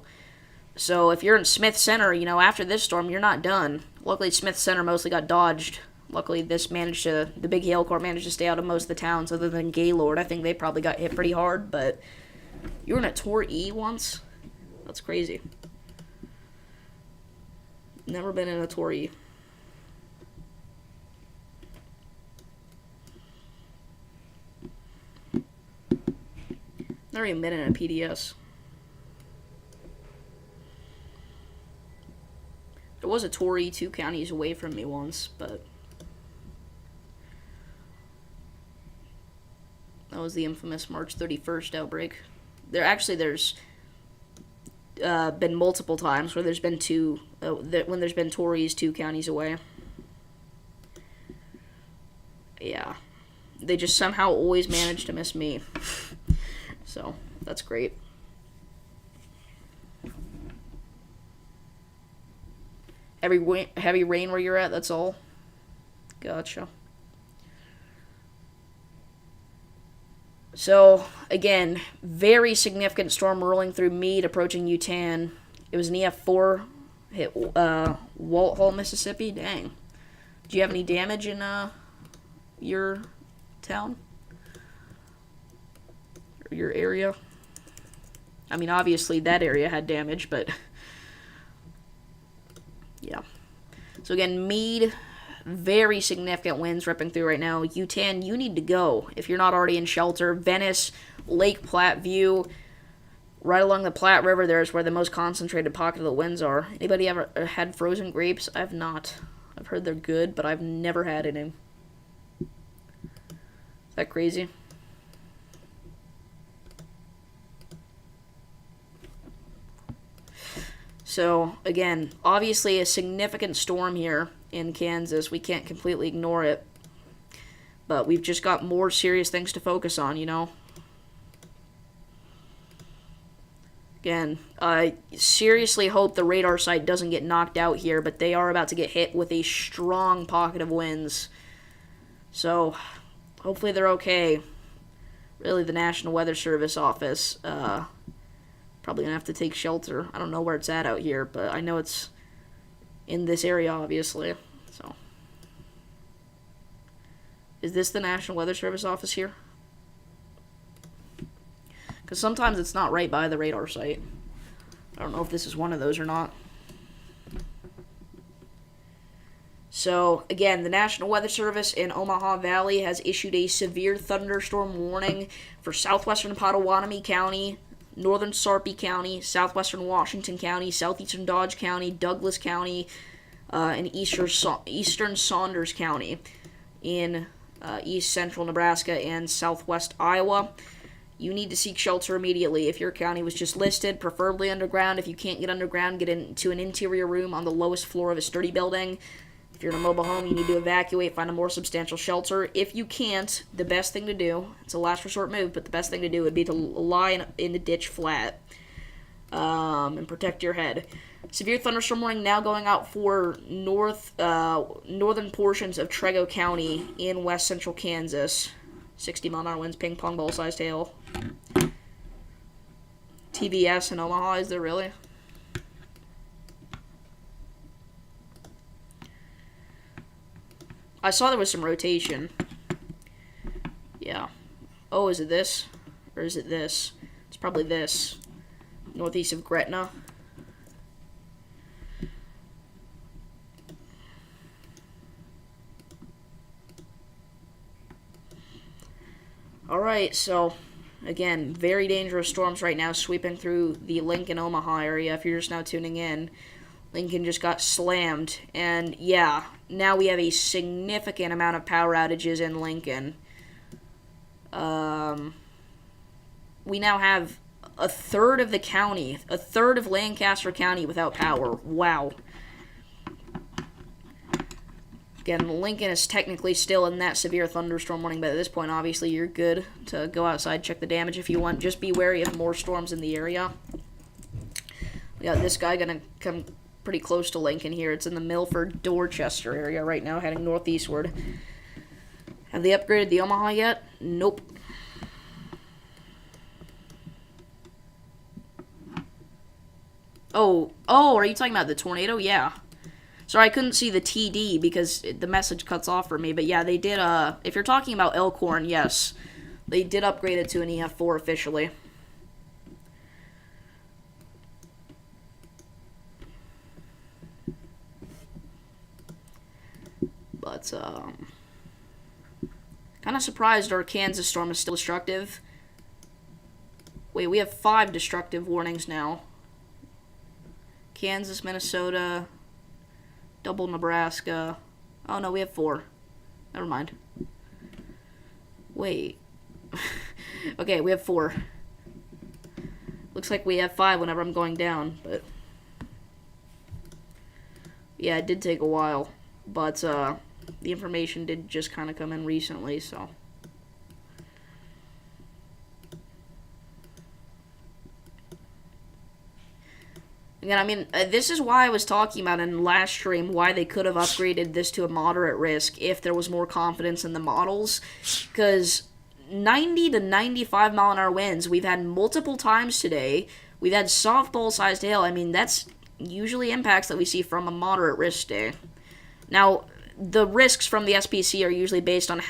So if you're in Smith Center, after this storm, you're not done. Luckily, Smith Center mostly got dodged. Luckily, the big hail core managed to stay out of most of the towns other than Gaylord. I think they probably got hit pretty hard, but you were in a Tor E once? That's crazy. Never been in a Tor E. Never even been in a PDS. There was a Tory 2 counties away from me once, but That was the infamous March 31st outbreak. There's been multiple times where there's been when there's been Tories 2 counties away. Yeah. They just somehow always manage to miss me. So, that's great. Heavy rain where you're at, that's all? Gotcha. So, again, very significant storm rolling through Meade, approaching Utan. It was an EF4, hit Walthall, Mississippi. Dang. Do you have any damage in your town? Or your area? I mean, obviously that area had damage, but... yeah. So again, Meade, very significant winds ripping through right now. Utan, you need to go if you're not already in shelter. Venice, Lake Platte View, right along the Platte River there is where the most concentrated pocket of the winds are. Anybody ever had frozen grapes? I've not. I've heard they're good, but I've never had any. Is that crazy? So, again, obviously a significant storm here in Kansas. We can't completely ignore it. But we've just got more serious things to focus on, you know? Again, I seriously hope the radar site doesn't get knocked out here, but they are about to get hit with a strong pocket of winds. So, hopefully they're okay. Really, the National Weather Service office, probably gonna have to take shelter. I don't know where it's at out here, but I know it's in this area, obviously. So, is this the National Weather Service office here? Because sometimes it's not right by the radar site. I don't know if this is one of those or not. So, again, the National Weather Service in Omaha Valley has issued a severe thunderstorm warning for southwestern Potawatomi County, northern Sarpy County, southwestern Washington County, southeastern Dodge County, Douglas County, and eastern Saunders County in east central Nebraska and southwest Iowa. You need to seek shelter immediately. If your county was just listed, preferably underground. If you can't get underground, get into an interior room on the lowest floor of a sturdy building. If you're in a mobile home, you need to evacuate, find a more substantial shelter. If you can't, the best thing to do, it's a last resort move, but the best thing to do would be to lie in the ditch flat and protect your head. Severe thunderstorm warning now going out for northern portions of Trego County in west central Kansas. 60-mile-an-hour winds, ping pong ball-sized hail. TVS in Omaha, is there really? I saw there was some rotation. Yeah. Oh, is it this? Or is it this? It's probably this. Northeast of Gretna. Alright, so, again, very dangerous storms right now sweeping through the Lincoln-Omaha area. If you're just now tuning in, Lincoln just got slammed. And, yeah, now we have a significant amount of power outages in Lincoln. We now have a third of the county, a third of Lancaster County without power. Wow. Again, Lincoln is technically still in that severe thunderstorm warning, but at this point, obviously, you're good to go outside, check the damage if you want. Just be wary of more storms in the area. We got this guy going to come pretty close to Lincoln here. It's in the Milford-Dorchester area right now, heading northeastward. Have they upgraded the Omaha yet? Nope. Oh, are you talking about the tornado? Yeah. Sorry, I couldn't see the TD because the message cuts off for me. But yeah, they did, if you're talking about Elkhorn, yes. They did upgrade it to an EF4 officially. But, kind of surprised our Kansas storm is still destructive. Wait, we have 5 destructive warnings now. Kansas, Minnesota... Double Nebraska. Oh, no, we have 4. Never mind. Wait. Okay, we have 4. Looks like we have 5 whenever I'm going down, but... Yeah, it did take a while, but the information did just kind of come in recently, so... Again, I mean, this is why I was talking about in last stream why they could have upgraded this to a moderate risk if there was more confidence in the models. Because 90 to 95 mile an hour winds, we've had multiple times today. We've had softball-sized hail. I mean, that's usually impacts that we see from a moderate risk day. Now, the risks from the SPC are usually based on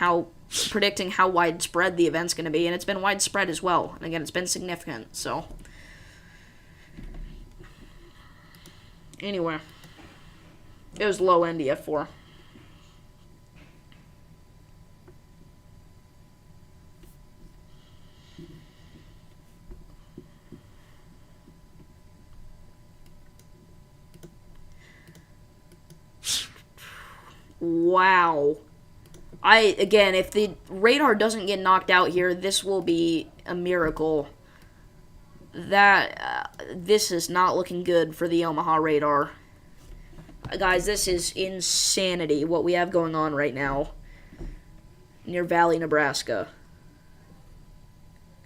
predicting how widespread the event's going to be, and it's been widespread as well. And again, it's been significant, so... Anyway, it was low NDF4. Wow. Again, if the radar doesn't get knocked out here, this will be a miracle. This is not looking good for the Omaha radar. Guys, this is insanity what we have going on right now near Valley, Nebraska.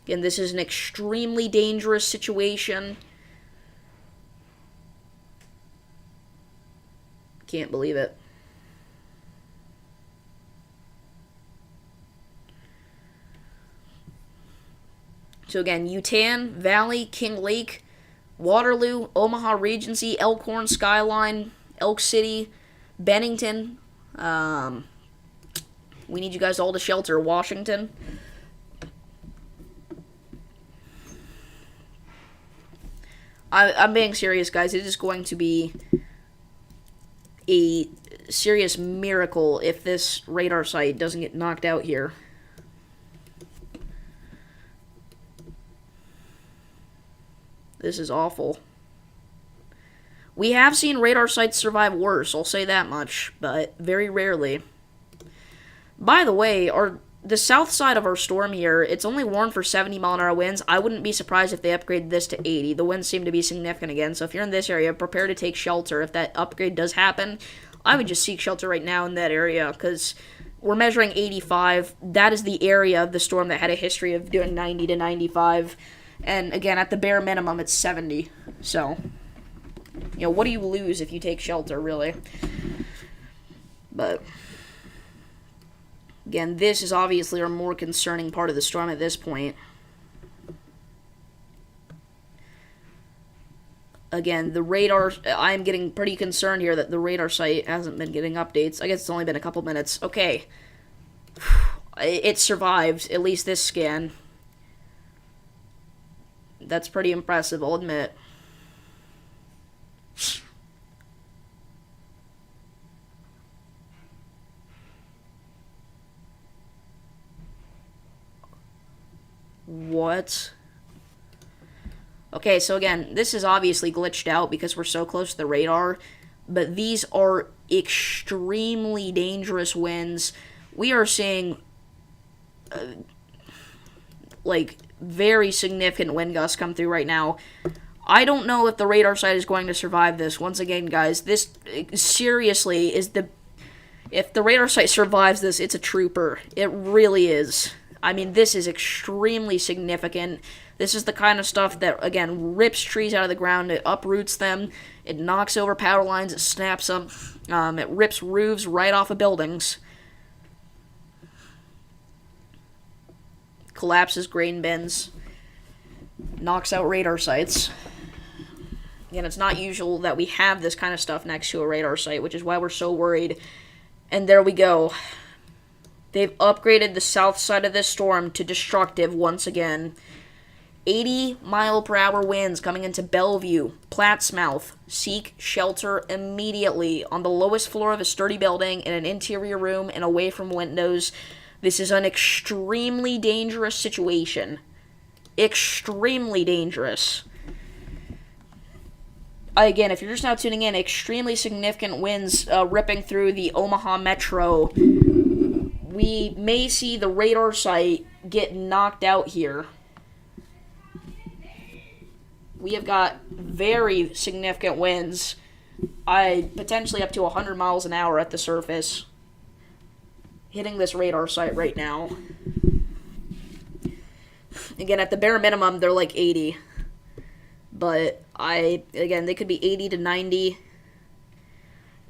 Again, this is an extremely dangerous situation. Can't believe it. So again, Utan, Valley, King Lake, Waterloo, Omaha Regency, Elkhorn, Skyline, Elk City, Bennington. We need you guys all to shelter. Washington. I'm being serious, guys. It is going to be a serious miracle if this radar site doesn't get knocked out here. This is awful. We have seen radar sites survive worse, I'll say that much, but very rarely. By the way, the south side of our storm here, it's only warned for 70 mile an hour winds. I wouldn't be surprised if they upgraded this to 80. The winds seem to be significant again, so if you're in this area, prepare to take shelter. If that upgrade does happen, I would just seek shelter right now in that area, because we're measuring 85. That is the area of the storm that had a history of doing 90 to 95. And again, at the bare minimum, it's 70. So, you know, what do you lose if you take shelter, really? But, again, this is obviously our more concerning part of the storm at this point. Again, the radar, I'm getting pretty concerned here that the radar site hasn't been getting updates. I guess it's only been a couple minutes. Okay. It survived, at least this scan. That's pretty impressive, I'll admit. What? Okay, so again, this is obviously glitched out because we're so close to the radar, but these are extremely dangerous winds. We are seeing, very significant wind gusts come through right now. I don't know if the radar site is going to survive this. Once again, guys, this seriously is if the radar site survives this, it's a trooper. It really is. I mean, this is extremely significant. This is the kind of stuff that, again, rips trees out of the ground. It uproots them. It knocks over power lines. It snaps them. It rips roofs right off of buildings. Collapses grain bins, knocks out radar sites. Again, it's not usual that we have this kind of stuff next to a radar site, which is why we're so worried. And there we go. They've upgraded the south side of this storm to destructive once again. 80 mile per hour winds coming into Bellevue, Plattsmouth. Seek shelter immediately on the lowest floor of a sturdy building, in an interior room, and away from windows. This is an extremely dangerous situation. Extremely dangerous. Again, if you're just now tuning in, extremely significant winds ripping through the Omaha metro. We may see the radar site get knocked out here, we have got very significant winds. Potentially up to 100 miles an hour at the surface, hitting this radar site right now. Again, at the bare minimum, they're like 80. But they could be 80 to 90.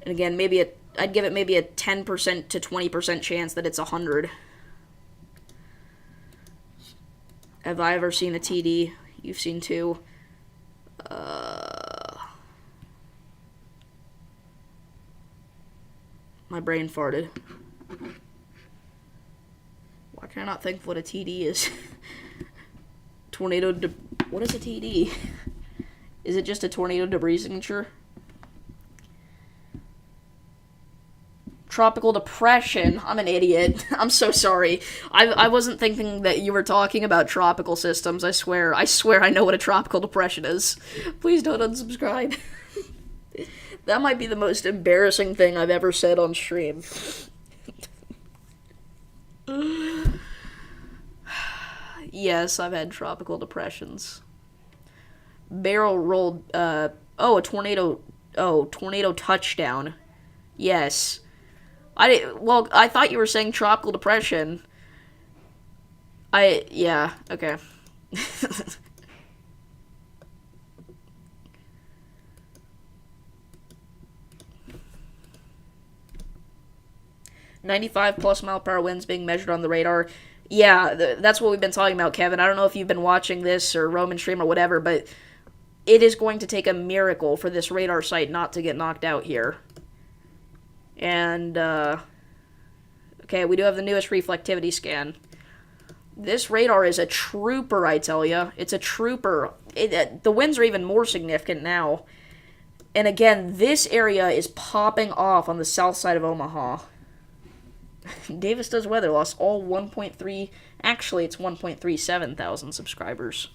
And again, I'd give it maybe a 10% to 20% chance that it's 100. Have I ever seen a TD? You've seen two. My brain farted. Why can I not think of what a TD is? What is a TD? Is it just a tornado debris signature? Tropical depression. I'm an idiot. I'm so sorry. I wasn't thinking that you were talking about tropical systems. I swear I know what a tropical depression is. Please don't unsubscribe. That might be the most embarrassing thing I've ever said on stream. Yes, I've had tropical depressions. Barrel rolled, a tornado, tornado touchdown. Yes. I thought you were saying tropical depression. Yeah, okay. 95+ mile per hour winds being measured on the radar. Yeah, that's what we've been talking about, Kevin. I don't know if you've been watching this or Roman stream or whatever, but it is going to take a miracle for this radar site not to get knocked out here. And, okay, we do have the newest reflectivity scan. This radar is a trooper, I tell ya. It's a trooper. The winds are even more significant now. And again, this area is popping off on the south side of Omaha. Davis does weather loss, all 1.3, actually it's 1.37 thousand subscribers.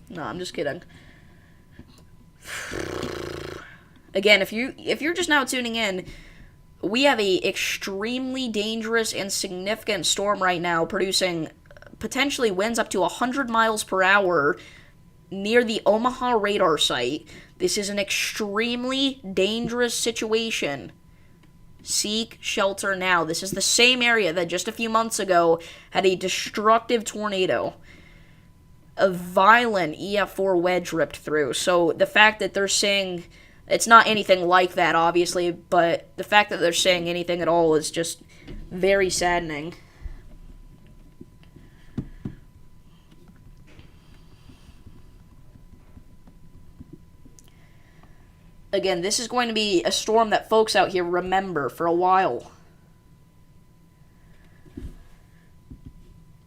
No, I'm just kidding. Again, if you're just now tuning in, we have a extremely dangerous and significant storm right now producing potentially winds up to 100 miles per hour near the Omaha radar site. This is an extremely dangerous situation. Seek shelter now. This is the same area that just a few months ago had a destructive tornado. A violent EF4 wedge ripped through. So the fact that they're saying it's not anything like that, obviously, but the fact that they're saying anything at all is just very saddening. Again, this is going to be a storm that folks out here remember for a while.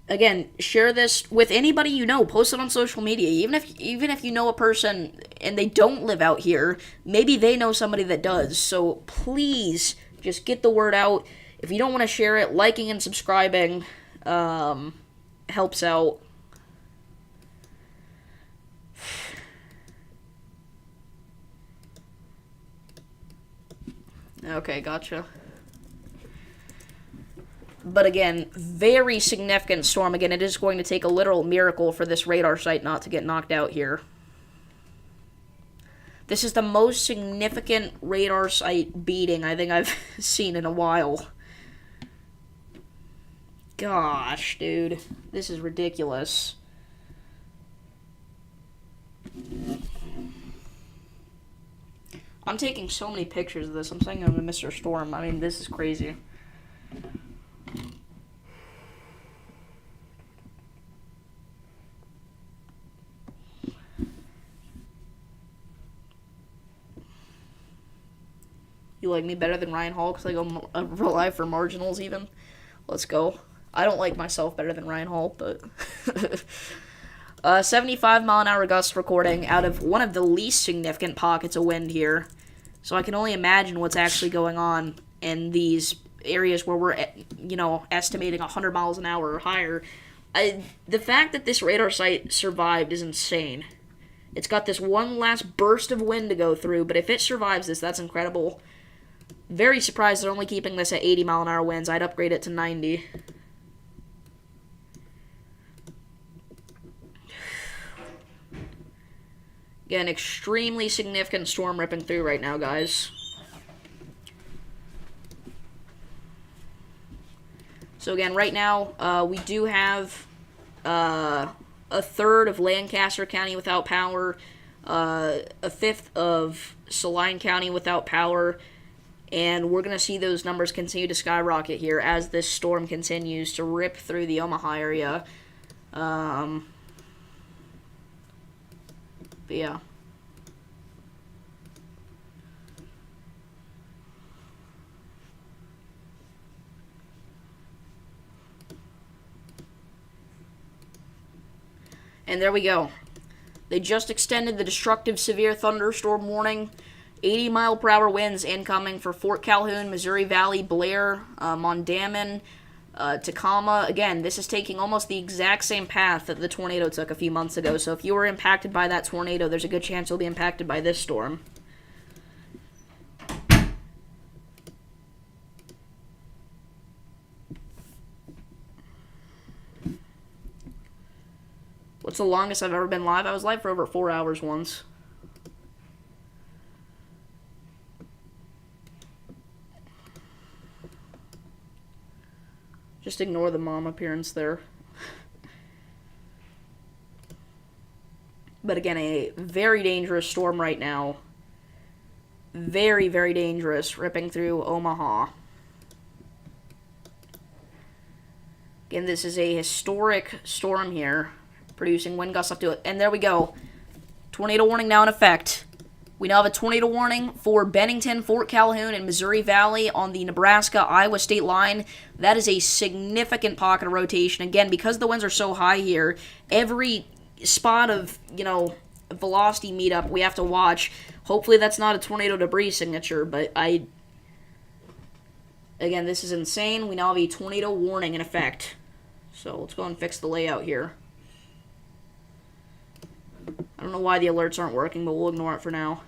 Again, share this with anybody you know. Post it on social media. Even if you know a person and they don't live out here, maybe they know somebody that does. So please, just get the word out. If you don't want to share it, liking and subscribing helps out. Okay, gotcha. But again, very significant storm. Again, it is going to take a literal miracle for this radar site not to get knocked out here. This is the most significant radar site beating I think I've seen in a while. Gosh, dude. This is ridiculous. I'm taking so many pictures of this. I'm saying I'm a Mr. Storm. I mean, this is crazy. You like me better than Ryan Hall because I go rely for marginals even? Let's go. I don't like myself better than Ryan Hall, but... 75 mile an hour gusts recording out of one of the least significant pockets of wind here. So I can only imagine what's actually going on in these areas where we're, estimating 100 miles an hour or higher. The fact that this radar site survived is insane. It's got this one last burst of wind to go through, but if it survives this, that's incredible. Very surprised they're only keeping this at 80-mile-an-hour winds. I'd upgrade it to 90. Again, extremely significant storm ripping through right now, guys. So again, right now, we do have a third of Lancaster County without power, a fifth of Saline County without power, and we're going to see those numbers continue to skyrocket here as this storm continues to rip through the Omaha area. But yeah. And there we go. They just extended the destructive severe thunderstorm warning. 80-mile-per-hour winds incoming for Fort Calhoun, Missouri Valley, Blair, Mondamin, Tacoma. Again, this is taking almost the exact same path that the tornado took a few months ago. So if you were impacted by that tornado, there's a good chance you'll be impacted by this storm. What's the longest I've ever been live? I was live for over 4 hours once. Just ignore the mom appearance there. But again, a very dangerous storm right now. Very, very dangerous, ripping through Omaha. Again, this is a historic storm here, producing wind gusts up to it. And there we go. Tornado warning now in effect. We now have a tornado warning for Bennington, Fort Calhoun, and Missouri Valley on the Nebraska-Iowa state line. That is a significant pocket of rotation. Again, because the winds are so high here, every spot of, velocity meetup we have to watch. Hopefully that's not a tornado debris signature, but again, this is insane. We now have a tornado warning in effect. So let's go and fix the layout here. I don't know why the alerts aren't working, but we'll ignore it for now.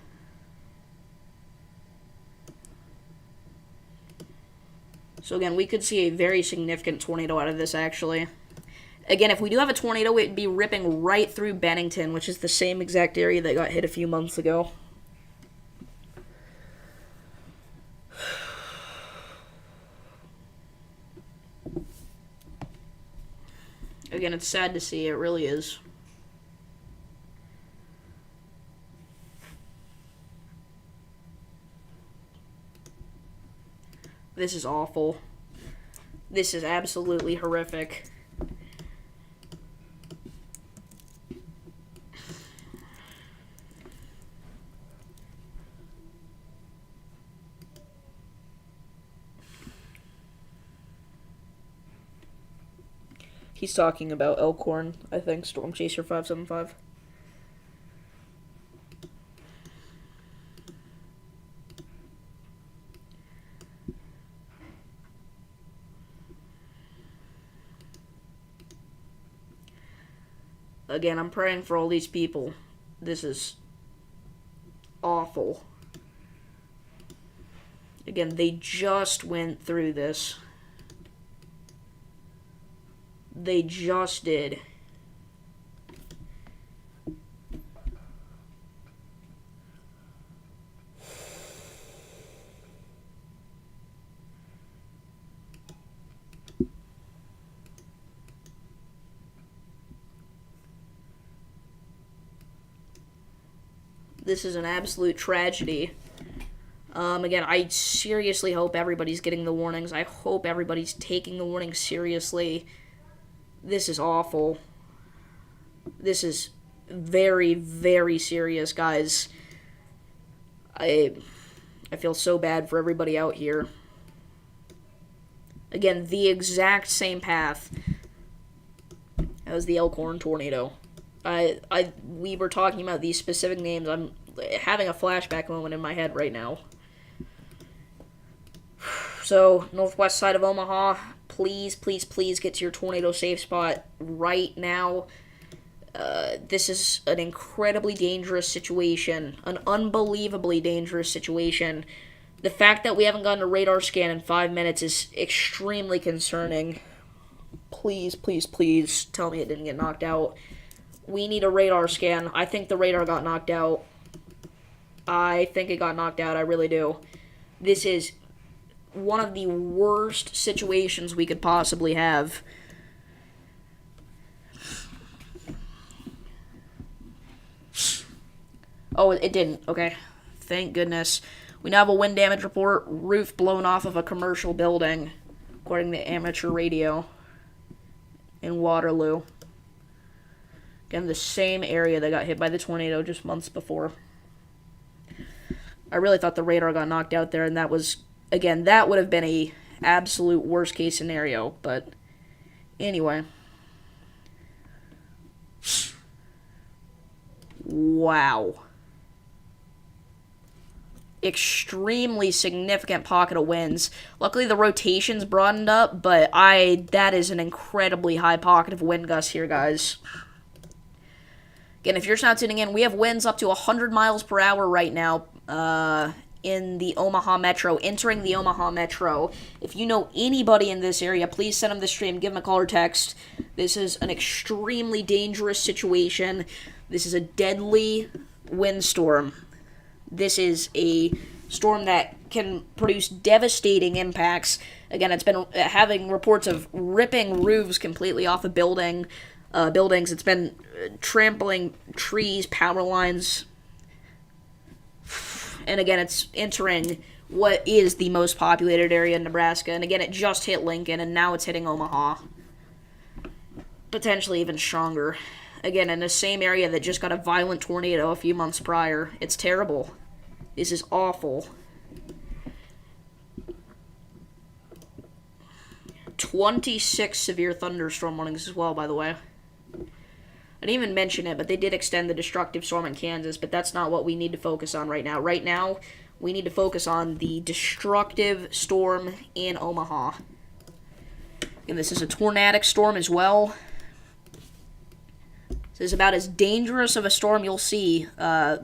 So again, we could see a very significant tornado out of this, actually. Again, if we do have a tornado, it'd be ripping right through Bennington, which is the same exact area that got hit a few months ago. Again, it's sad to see. It really is. This is awful. This is absolutely horrific. He's talking about Elkhorn, I think, Storm Chaser 575. Again, I'm praying for all these people. This is awful. Again, they just went through this. They just did. This is an absolute tragedy. Again, I seriously hope everybody's getting the warnings. I hope everybody's taking the warnings seriously. This is awful. This is very, very serious, guys. I feel so bad for everybody out here. Again, the exact same path as the Elkhorn tornado. We were talking about these specific names. I'm having a flashback moment in my head right now. So, northwest side of Omaha, please, please, please get to your tornado safe spot right now. This is an incredibly dangerous situation, an unbelievably dangerous situation. The fact that we haven't gotten a radar scan in 5 minutes is extremely concerning. Please, please, please tell me it didn't get knocked out. We need a radar scan. I think the radar got knocked out. I think it got knocked out. I really do. This is one of the worst situations we could possibly have. Oh, it didn't. Okay. Thank goodness. We now have a wind damage report. Roof blown off of a commercial building, according to amateur radio in Waterloo. Again, the same area that got hit by the tornado just months before. I really thought the radar got knocked out there, and that was, again, that would have been a absolute worst case scenario, but anyway. Wow. Extremely significant pocket of winds. Luckily the rotation's broadened up, but that is an incredibly high pocket of wind gusts here, guys. Again, if you're just not tuning in, we have winds up to 100 miles per hour right now in the Omaha Metro, entering the Omaha Metro. If you know anybody in this area, please send them the stream, give them a call or text. This is an extremely dangerous situation. This is a deadly windstorm. This is a storm that can produce devastating impacts. Again, it's been having reports of ripping roofs completely off of buildings. It's been trampling trees, power lines. And again, it's entering what is the most populated area in Nebraska. And again, it just hit Lincoln, and now it's hitting Omaha. Potentially even stronger. Again, in the same area that just got a violent tornado a few months prior. It's terrible. This is awful. 26 severe thunderstorm warnings as well, by the way. I didn't even mention it, but they did extend the destructive storm in Kansas, but that's not what we need to focus on right now. Right now, we need to focus on the destructive storm in Omaha. And this is a tornadic storm as well. This is about as dangerous of a storm you'll see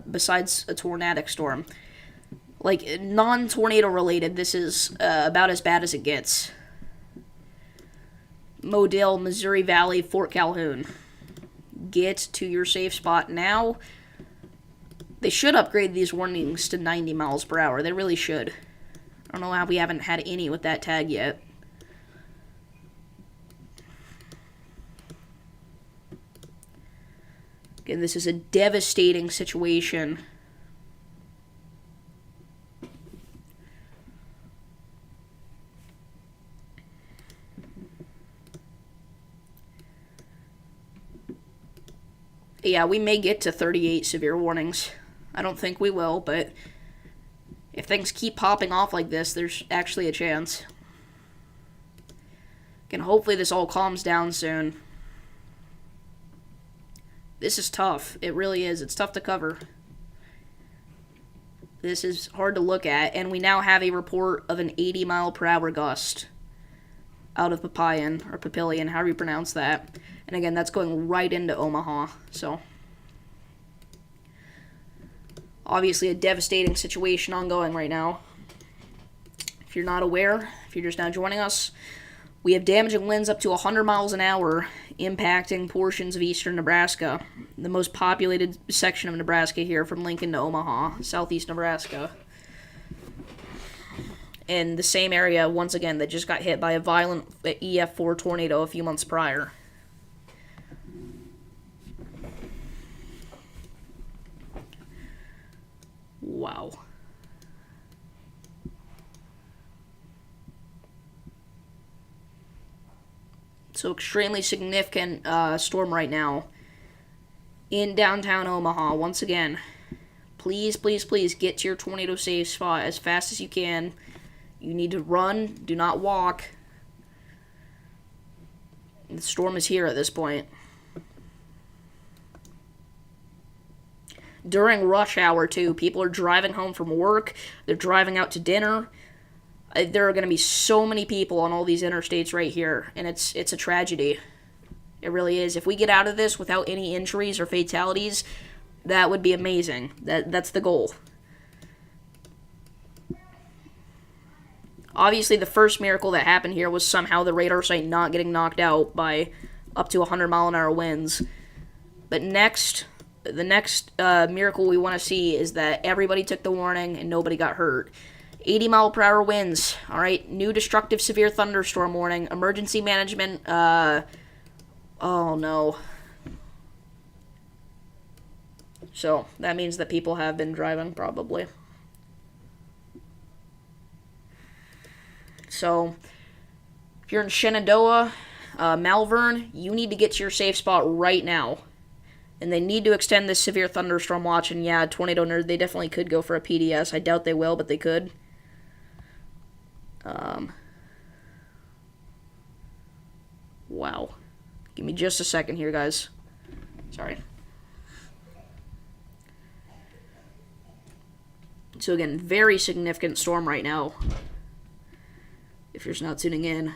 besides a tornadic storm. Like, non-tornado related, this is about as bad as it gets. Modell, Missouri Valley, Fort Calhoun. Get to your safe spot now. They should upgrade these warnings to 90 miles per hour. They really should. I don't know how we haven't had any with that tag yet. Again, this is a devastating situation. Yeah, we may get to 38 severe warnings. I don't think we will, but if things keep popping off like this, there's actually a chance. And hopefully this all calms down soon. This is tough. It really is. It's tough to cover. This is hard to look at, and we now have a report of an 80 mile per hour gust out of Papillion, or Papillion, however you pronounce that. And again, that's going right into Omaha, so obviously a devastating situation ongoing right now. If you're not aware, if you're just now joining us, we have damaging winds up to 100 miles an hour impacting portions of eastern Nebraska, the most populated section of Nebraska here from Lincoln to Omaha, southeast Nebraska. In the same area, once again, that just got hit by a violent EF4 tornado a few months prior. Wow. So extremely significant storm right now in downtown Omaha. Once again, please, please, please get to your tornado safe spot as fast as you can. You need to run, do not walk. The storm is here at this point. During rush hour, too, people are driving home from work. They're driving out to dinner. There are going to be so many people on all these interstates right here, and it's a tragedy. It really is. If we get out of this without any injuries or fatalities, that would be amazing. That's the goal. Obviously, the first miracle that happened here was somehow the radar site not getting knocked out by up to 100-mile-an-hour winds. But the next miracle we want to see is that everybody took the warning and nobody got hurt. 80-mile-per-hour winds. All right, new destructive severe thunderstorm warning. Emergency management. Oh no. So that means that people have been driving, probably. So if you're in Shenandoah, Malvern, you need to get to your safe spot right now. And they need to extend this severe thunderstorm watch. And yeah, Tornado Nerd, they definitely could go for a PDS. I doubt they will, but they could. Wow. Give me just a second here, guys. Sorry. So again, very significant storm right now. If you're just not tuning in.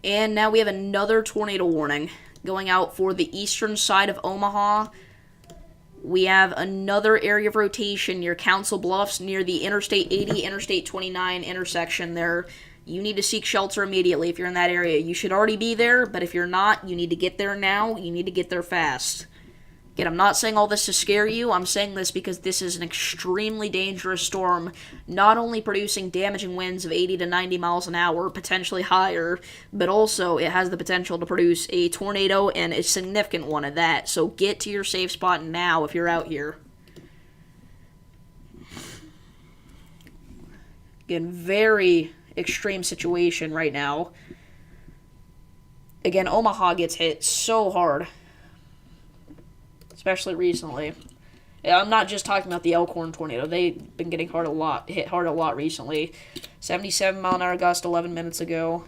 And now we have another tornado warning going out for the eastern side of Omaha. We have another area of rotation near Council Bluffs, near the Interstate 80, Interstate 29 intersection there. You need to seek shelter immediately if you're in that area. You should already be there, but if you're not, you need to get there now. You need to get there fast. Again, I'm not saying all this to scare you. I'm saying this because this is an extremely dangerous storm, not only producing damaging winds of 80 to 90 miles an hour, potentially higher, but also it has the potential to produce a tornado, and a significant one at that. So get to your safe spot now if you're out here. Again, very extreme situation right now. Again, Omaha gets hit so hard. Especially recently. I'm not just talking about the Elkhorn tornado. They've been getting hit hard a lot recently. 77-mile-an-hour gust 11 minutes ago.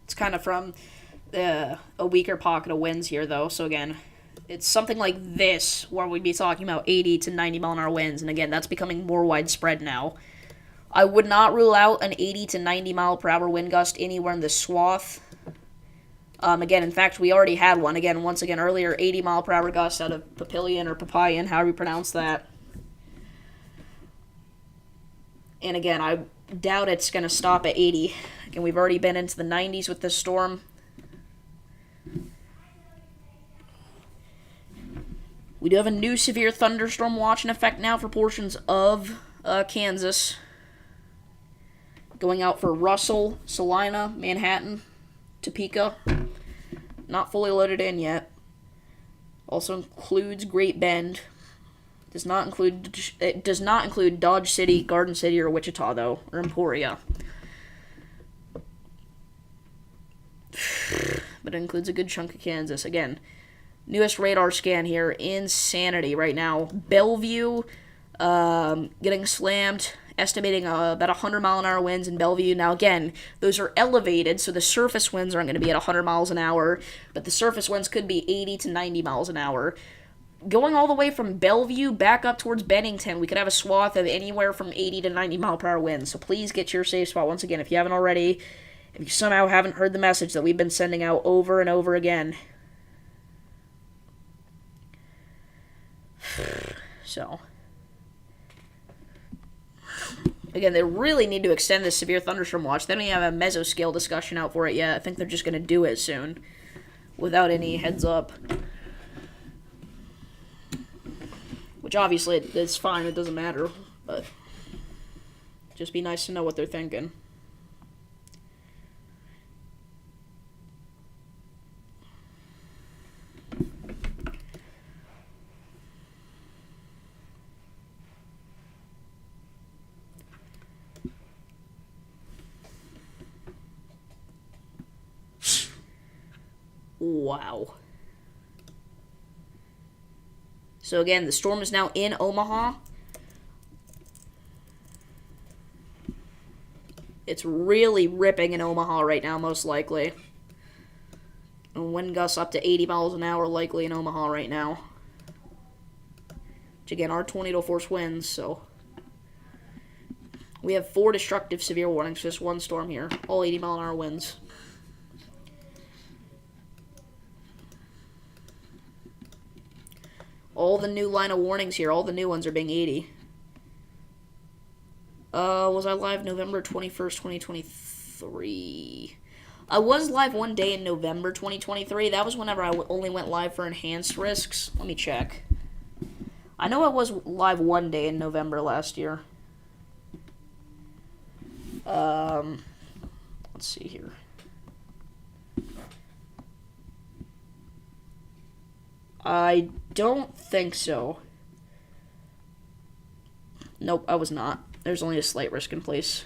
It's kind of from a weaker pocket of winds here, though. So again, it's something like this where we'd be talking about 80 to 90-mile-an-hour winds. And again, that's becoming more widespread now. I would not rule out an 80 to 90-mile-per-hour wind gust anywhere in this swath. Again, in fact, we already had one. Again, once again, earlier, 80-mile-per-hour gust out of Papillion or Papayan, however you pronounce that. And again, I doubt it's going to stop at 80. Again, we've already been into the 90s with this storm. We do have a new severe thunderstorm watch in effect now for portions of Kansas. Going out for Russell, Salina, Manhattan, Topeka. Not fully loaded in yet. Also includes Great Bend. It does not include Dodge City, Garden City, or Wichita, though, or Emporia. But it includes a good chunk of Kansas. Again, newest radar scan here. Insanity right now. Bellevue getting slammed. Estimating about 100-mile-an-hour winds in Bellevue. Now, again, those are elevated, so the surface winds aren't going to be at 100 miles an hour, but the surface winds could be 80 to 90 miles an hour. Going all the way from Bellevue back up towards Bennington, we could have a swath of anywhere from 80 to 90-mile-per-hour winds, so please get to your safe spot. Once again, if you haven't already, if you somehow haven't heard the message that we've been sending out over and over again. So... Again, they really need to extend this severe thunderstorm watch. They don't even have a mesoscale discussion out for it yet. I think they're just going to do it soon without any heads up. Which obviously is fine. It doesn't matter. But just be nice to know what they're thinking. Wow. So again, the storm is now in Omaha. It's really ripping in Omaha right now, most likely. And wind gusts up to 80 miles an hour likely in Omaha right now. Which again are tornado force winds, so We have 4 destructive severe warnings for this one storm here. All 80-mile-an-hour winds. All the new line of warnings here, all the new ones are being 80. Was I live November 21st, 2023? I was live one day in November 2023. That was whenever I only went live for enhanced risks. Let me check. I know I was live one day in November last year. Let's see here. I don't think so. Nope, I was not. There's only a slight risk in place.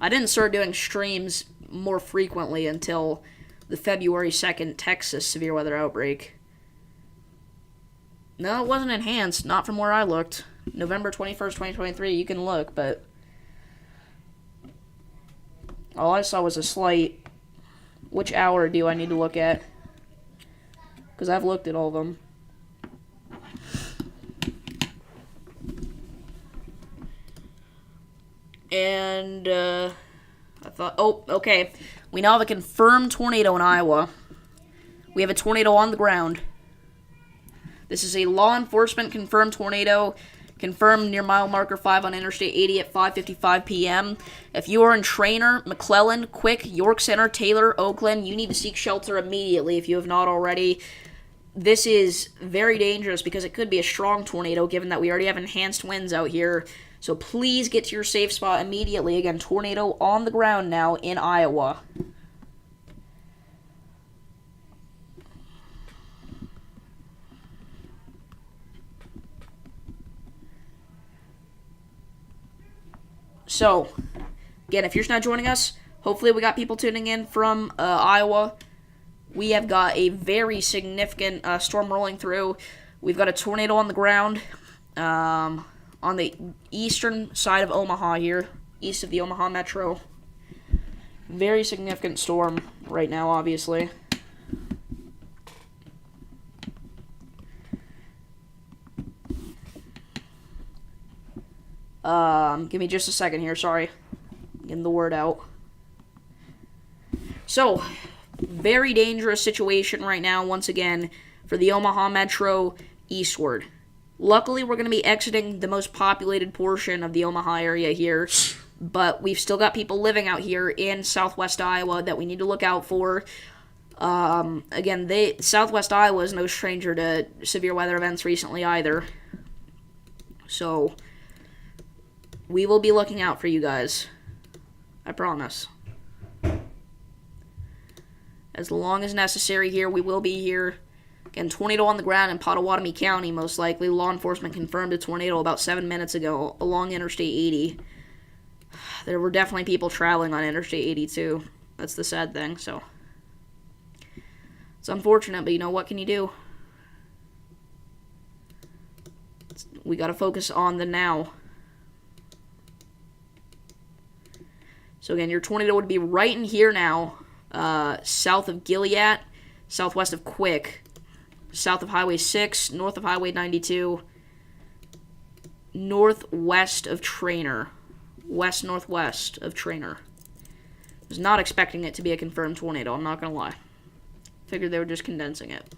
I didn't start doing streams more frequently until the February 2nd Texas severe weather outbreak. No, it wasn't enhanced. Not from where I looked. November 21st, 2023. You can look, but all I saw was a slight. Which hour do I need to look at? Because I've looked at all of them. And, I thought, oh, okay. We now have a confirmed tornado in Iowa. We have a tornado on the ground. This is a law enforcement confirmed tornado, confirmed near mile marker 5 on Interstate 80 at 5:55 p.m. If you are in Trainer, McClellan, Quick, York Center, Taylor, Oakland, you need to seek shelter immediately if you have not already. This is very dangerous because it could be a strong tornado given that we already have enhanced winds out here. So please get to your safe spot immediately. Again, tornado on the ground now in Iowa. So, again, if you're not joining us, hopefully we got people tuning in from Iowa. We have got a very significant storm rolling through. We've got a tornado on the ground on the eastern side of Omaha here, east of the Omaha Metro. Very significant storm right now, obviously. Give me just a second here, sorry. Getting the word out. So, very dangerous situation right now, once again, for the Omaha Metro eastward. Luckily, we're going to be exiting the most populated portion of the Omaha area here, but we've still got people living out here in southwest Iowa that we need to look out for. Again, southwest Iowa is no stranger to severe weather events recently either. So, we will be looking out for you guys. I promise. As long as necessary here, we will be here. Again, tornado on the ground in Pottawatomie County, most likely. Law enforcement confirmed a tornado about 7 minutes ago along Interstate 80. There were definitely people traveling on Interstate 82. That's the sad thing, so. It's unfortunate, but you know, what can you do? We gotta focus on the now. So again, your tornado would be right in here now, south of Gilead, southwest of Quick, south of Highway 6, north of Highway 92, northwest of Trainer, west-northwest of Trainer. Was not expecting it to be a confirmed tornado, I'm not going to lie. Figured they were just condensing it.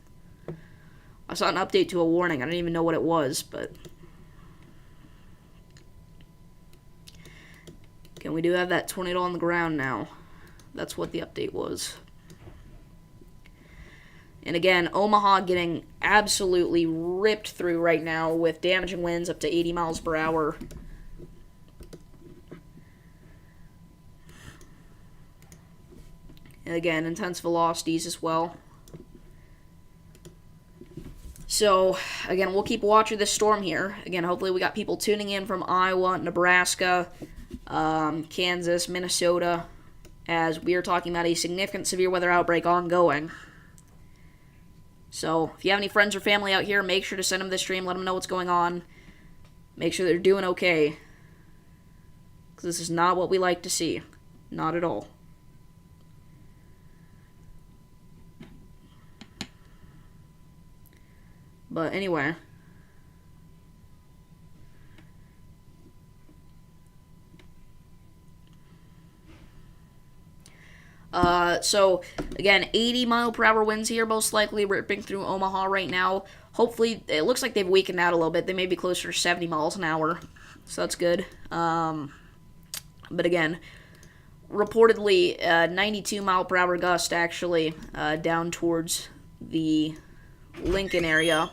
I saw an update to a warning, I didn't even know what it was, but again, we do have that tornado on the ground now. That's what the update was. And again, Omaha getting absolutely ripped through right now with damaging winds up to 80 miles per hour. And again, intense velocities as well. So, again, we'll keep watching this storm here. Again, hopefully we got people tuning in from Iowa, Nebraska, Kansas, Minnesota, as we are talking about a significant severe weather outbreak ongoing. So, if you have any friends or family out here, make sure to send them this stream, let them know what's going on. Make sure they're doing okay. Because this is not what we like to see. Not at all. But anyway. So, again, 80-mile-per-hour winds here, most likely ripping through Omaha right now. Hopefully, it looks like they've weakened out a little bit. They may be closer to 70 miles an hour, so that's good. But again, reportedly, 92-mile-per-hour gust, actually, down towards the Lincoln area,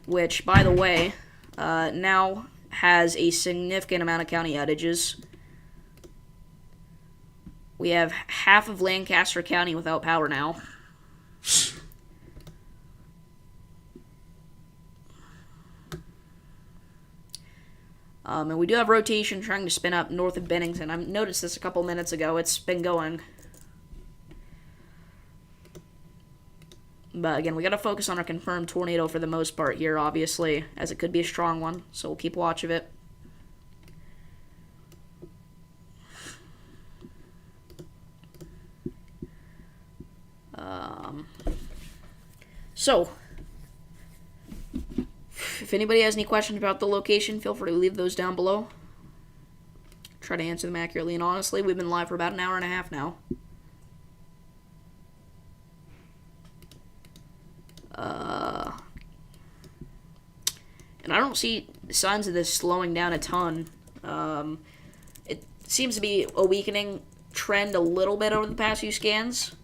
which, by the way, now has a significant amount of county outages. We have half of Lancaster County without power now. And we do have rotation trying to spin up north of Bennington. I noticed this a couple minutes ago. It's been going. But again, we got to focus on our confirmed tornado for the most part here, obviously, as it could be a strong one. So we'll keep watch of it. So, if anybody has any questions about the location, feel free to leave those down below. Try to answer them accurately and honestly. We've been live for about an hour and a half now. And I don't see signs of this slowing down a ton. It seems to be a weakening trend a little bit over the past few scans.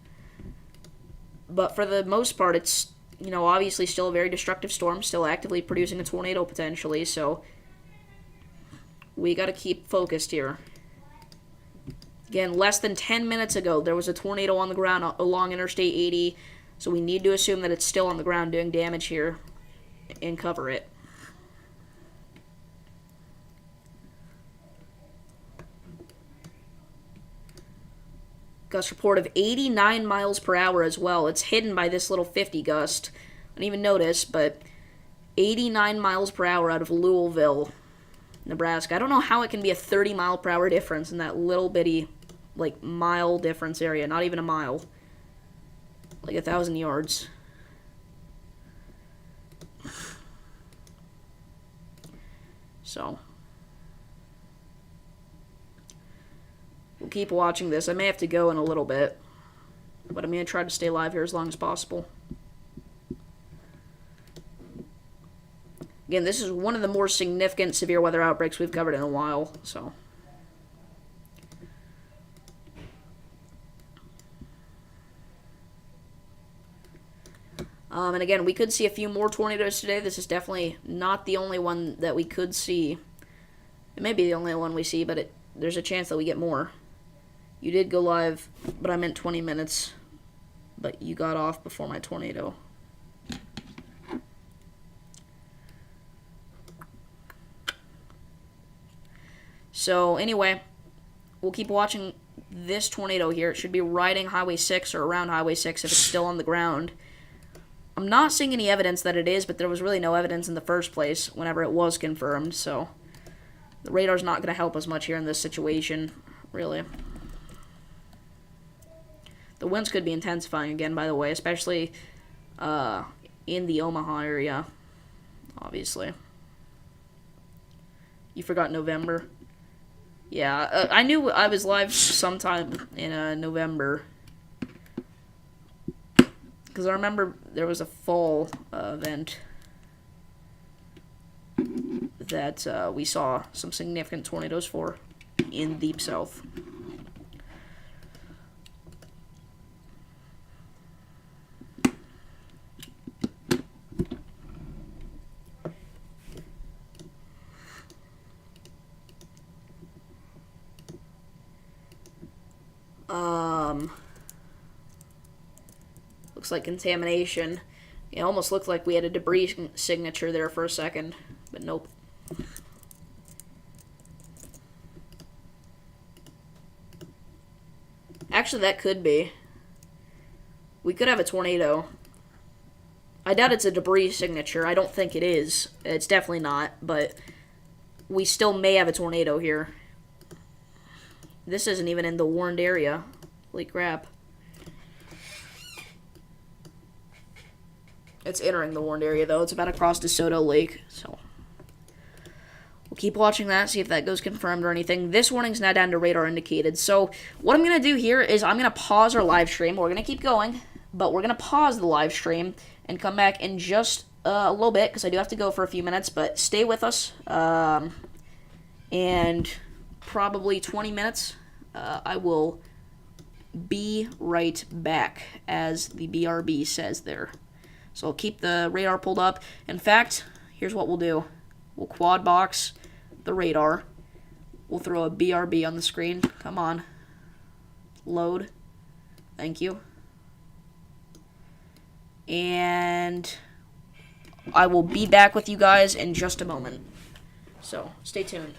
But for the most part, it's, obviously still a very destructive storm, still actively producing a tornado potentially, so we got to keep focused here. Again, less than 10 minutes ago, there was a tornado on the ground along Interstate 80, so we need to assume that it's still on the ground doing damage here and cover it. Gust report of 89 miles per hour as well. It's hidden by this little 50 gust. I didn't even notice, but 89 miles per hour out of Louisville, Nebraska. I don't know how it can be a 30 mile per hour difference in that little bitty, mile difference area. Not even a mile. 1,000 yards. So, we'll keep watching this. I may have to go in a little bit, but I'm going to try to stay live here as long as possible. Again, this is one of the more significant severe weather outbreaks we've covered in a while, so. And again, we could see a few more tornadoes today. This is definitely not the only one that we could see. It may be the only one we see, but there's a chance that we get more. You did go live, but I meant 20 minutes. But you got off before my tornado. So, anyway, we'll keep watching this tornado here. It should be riding Highway 6 or around Highway 6 if it's still on the ground. I'm not seeing any evidence that it is, but there was really no evidence in the first place whenever it was confirmed, so the radar's not going to help us much here in this situation, really. The winds could be intensifying again, by the way, especially in the Omaha area, obviously. You forgot November. Yeah, I knew I was live sometime in November. Because I remember there was a fall event that we saw some significant tornadoes for in Deep South. Looks like contamination. It almost looked like we had a debris signature there for a second, but nope. Actually, that could be. We could have a tornado. I doubt it's a debris signature. I don't think it is. It's definitely not, but we still may have a tornado here. This isn't even in the warned area. Holy crap. It's entering the warned area, though. It's about across DeSoto Lake, so keep watching that, see if that goes confirmed or anything. This warning's now down to radar indicated. So what I'm going to do here is I'm going to pause our live stream. We're going to keep going, but we're going to pause the live stream and come back in just a little bit because I do have to go for a few minutes, but stay with us. And probably 20 minutes, I will be right back, as the BRB says there. So I'll keep the radar pulled up. In fact, here's what we'll do. We'll quad box the radar. We'll throw a BRB on the screen. Come on. Load. Thank you. And I will be back with you guys in just a moment. So stay tuned.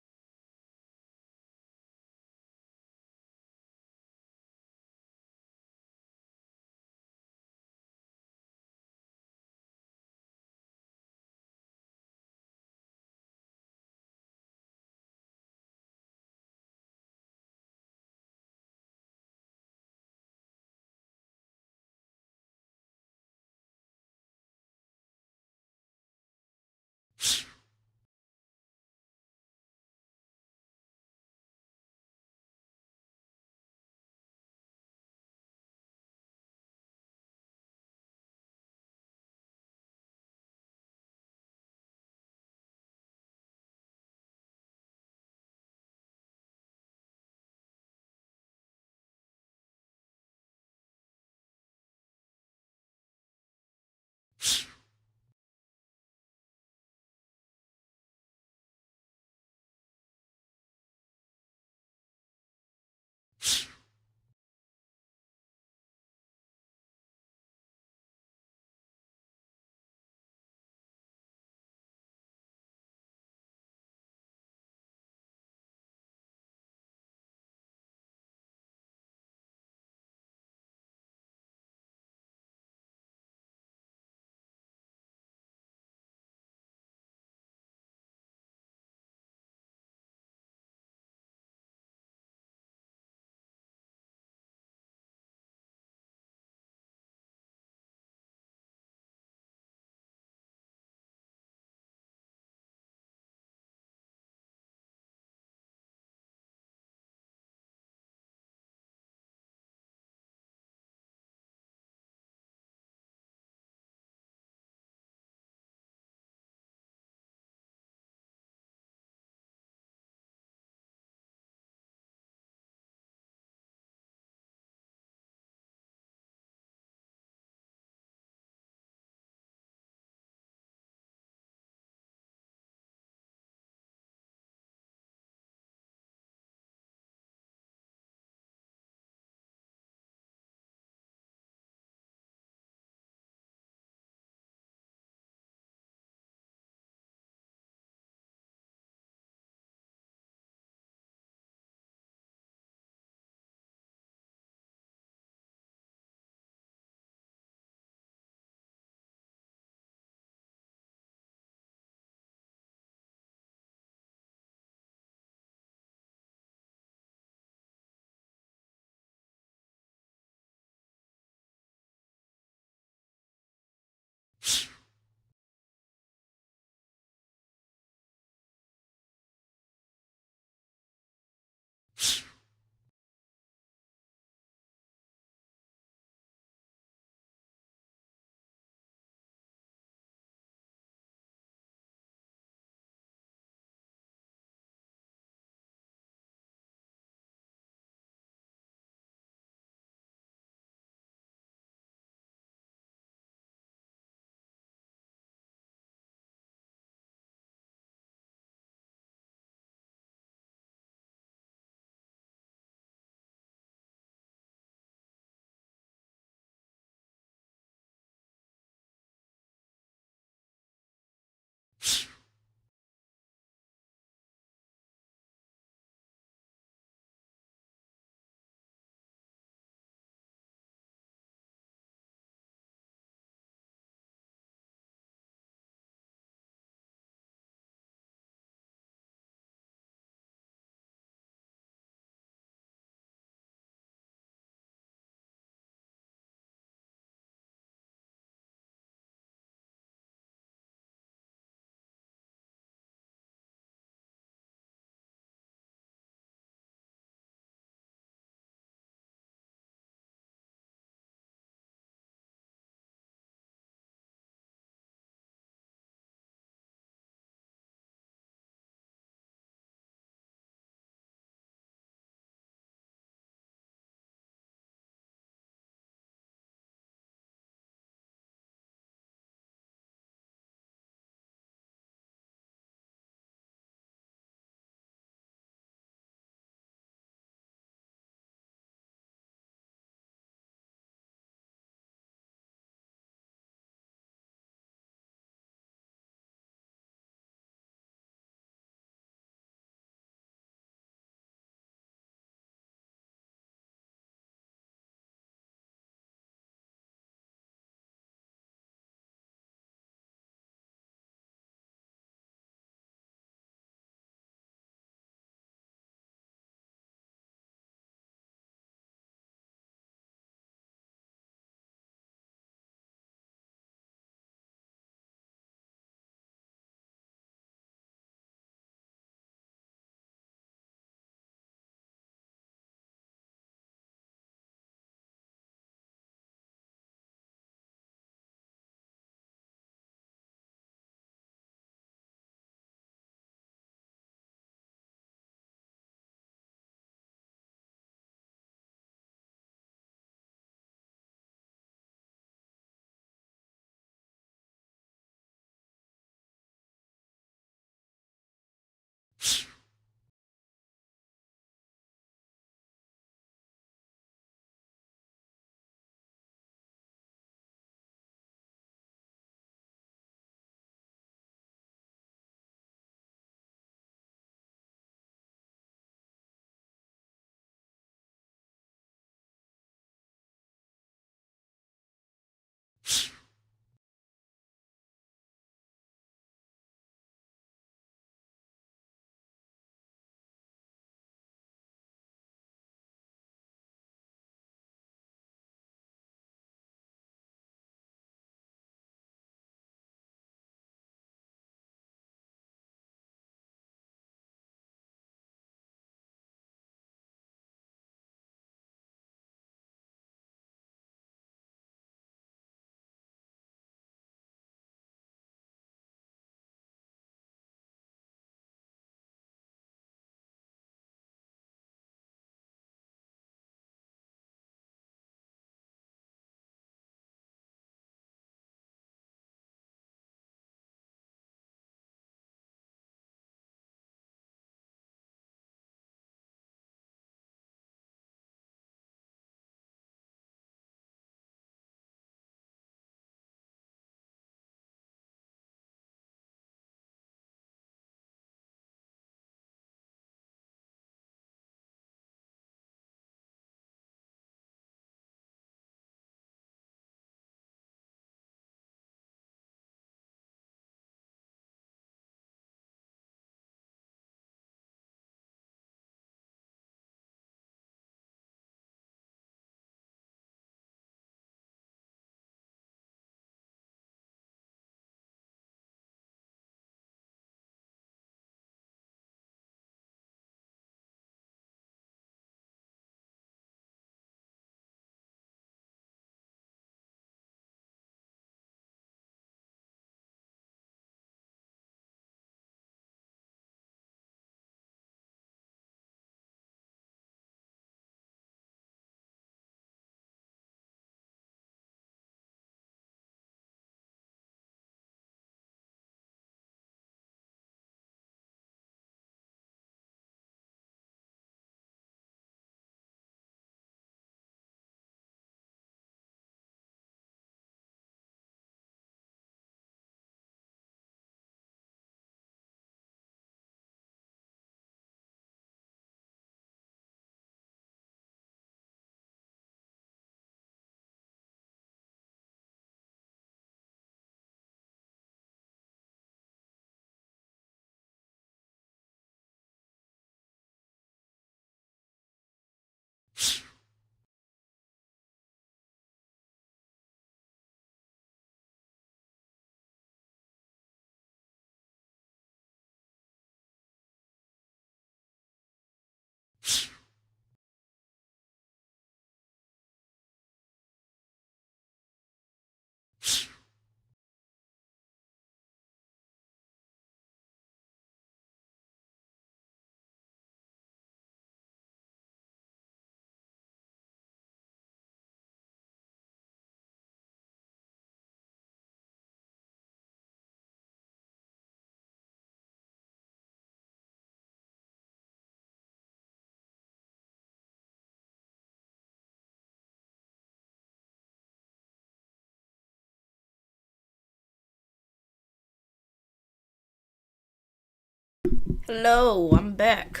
Hello, I'm back.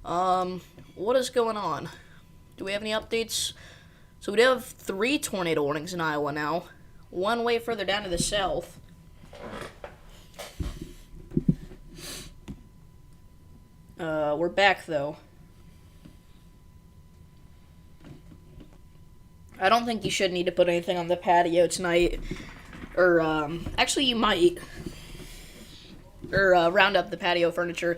What is going on? Do we have any updates? So we do have 3 tornado warnings in Iowa now. One way further down to the south. We're back though. I don't think you should need to put anything on the patio tonight. Or, actually you might. Or, round up the patio furniture.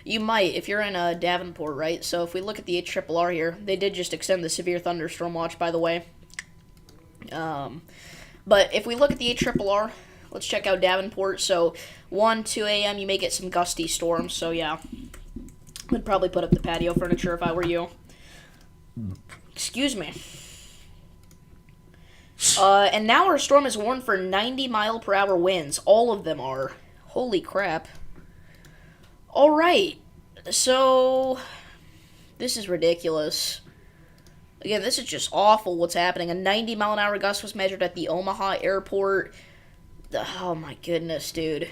You might, if you're in Davenport, right? So if we look at the HRRR here, they did just extend the severe thunderstorm watch, by the way. But if we look at the HRRR, let's check out Davenport. So 1, 2 a.m., you may get some gusty storms. So yeah, I'd probably put up the patio furniture if I were you. Excuse me. And now our storm is warned for 90-mile-per-hour winds. All of them are. Holy crap. Alright, so this is ridiculous. Again, this is just awful what's happening. A 90-mile-an-hour gust was measured at the Omaha airport. Oh my goodness, dude.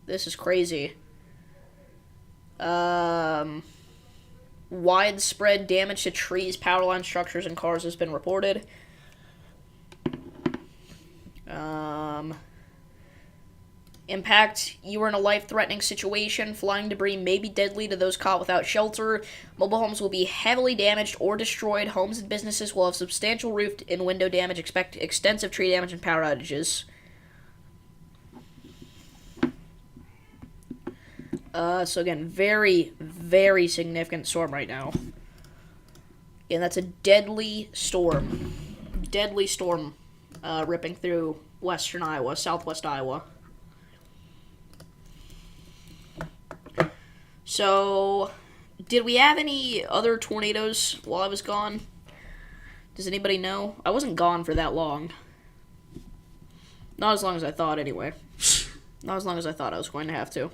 This is crazy. Widespread damage to trees, power line structures, and cars has been reported. Impact, you are in a life-threatening situation. Flying debris may be deadly to those caught without shelter. Mobile homes will be heavily damaged or destroyed. Homes and businesses will have substantial roof and window damage. Expect extensive tree damage and power outages. So again, very, very significant storm right now. And that's a deadly storm. Deadly storm ripping through western Iowa, southwest Iowa. So, did we have any other tornadoes while I was gone? Does anybody know? I wasn't gone for that long. Not as long as I thought, anyway. Not as long as I thought I was going to have to.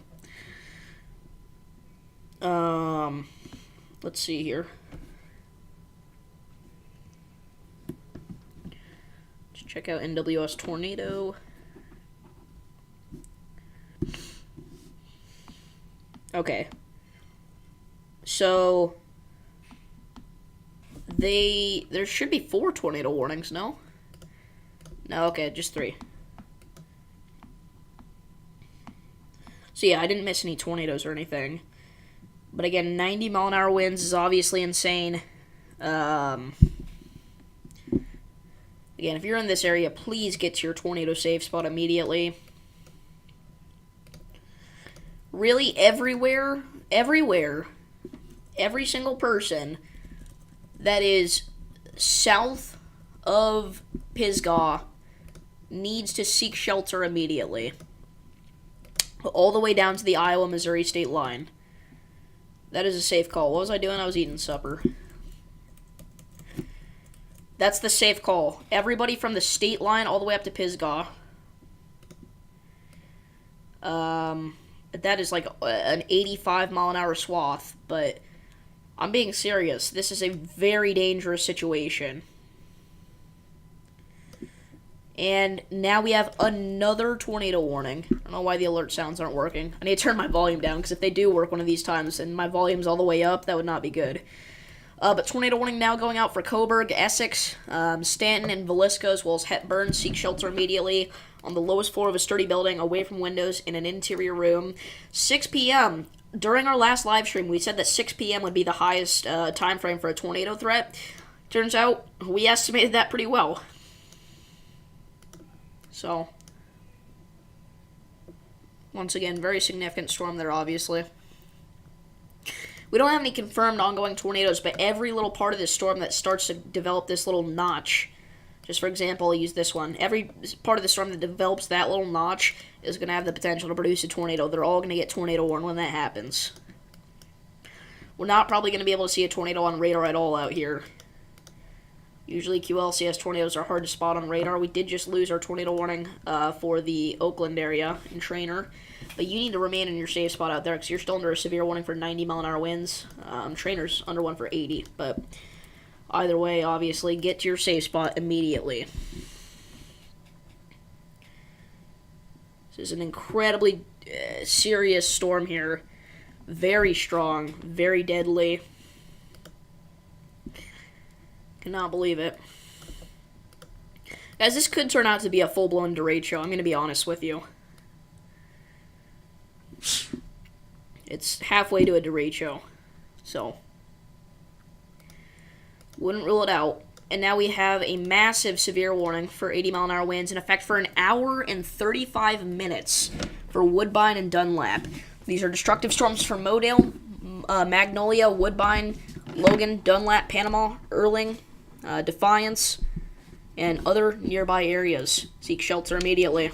Let's see here. Let's check out NWS Tornado. Okay. So, there should be 4 tornado warnings, no? No, okay, just 3. So yeah, I didn't miss any tornadoes or anything. But again, 90-mile-an-hour winds is obviously insane. Again, if you're in this area, please get to your tornado safe spot immediately. Really, everywhere, every single person that is south of Pisgah needs to seek shelter immediately. All the way down to the Iowa-Missouri state line. That is a safe call. What was I doing? I was eating supper. That's the safe call. Everybody from the state line all the way up to Pisgah. That is like an 85-mile-an-hour swath, but I'm being serious. This is a very dangerous situation. And now we have another tornado warning. I don't know why the alert sounds aren't working. I need to turn my volume down, because if they do work one of these times and my volume's all the way up, that would not be good. But tornado warning now going out for Coburg, Essex, Stanton, and Villisca, as well as Hepburn. Seek shelter immediately on the lowest floor of a sturdy building, away from windows, in an interior room. 6 p.m. During our last live stream, we said that 6 p.m. would be the highest time frame for a tornado threat. Turns out, we estimated that pretty well. So, once again, very significant storm there, obviously. We don't have any confirmed ongoing tornadoes, but every little part of this storm that starts to develop this little notch, just for example, I'll use this one. Every part of the storm that develops that little notch is going to have the potential to produce a tornado. They're all going to get tornado warned when that happens. We're not probably going to be able to see a tornado on radar at all out here. Usually QLCS tornadoes are hard to spot on radar. We did just lose our tornado warning for the Oakland area in Trainer. But you need to remain in your safe spot out there because you're still under a severe warning for 90-mile-an-hour winds. Trainer's under one for 80. But either way, obviously, get to your safe spot immediately. This is an incredibly serious storm here. Very strong, very deadly. Cannot believe it. Guys, this could turn out to be a full-blown derecho. I'm going to be honest with you. It's halfway to a derecho. So, wouldn't rule it out. And now we have a massive severe warning for 80-mile-an-hour winds in effect for an hour and 35 minutes for Woodbine and Dunlap. These are destructive storms for Modale, Magnolia, Woodbine, Logan, Dunlap, Panama, Erling, Defiance, and other nearby areas. Seek shelter immediately.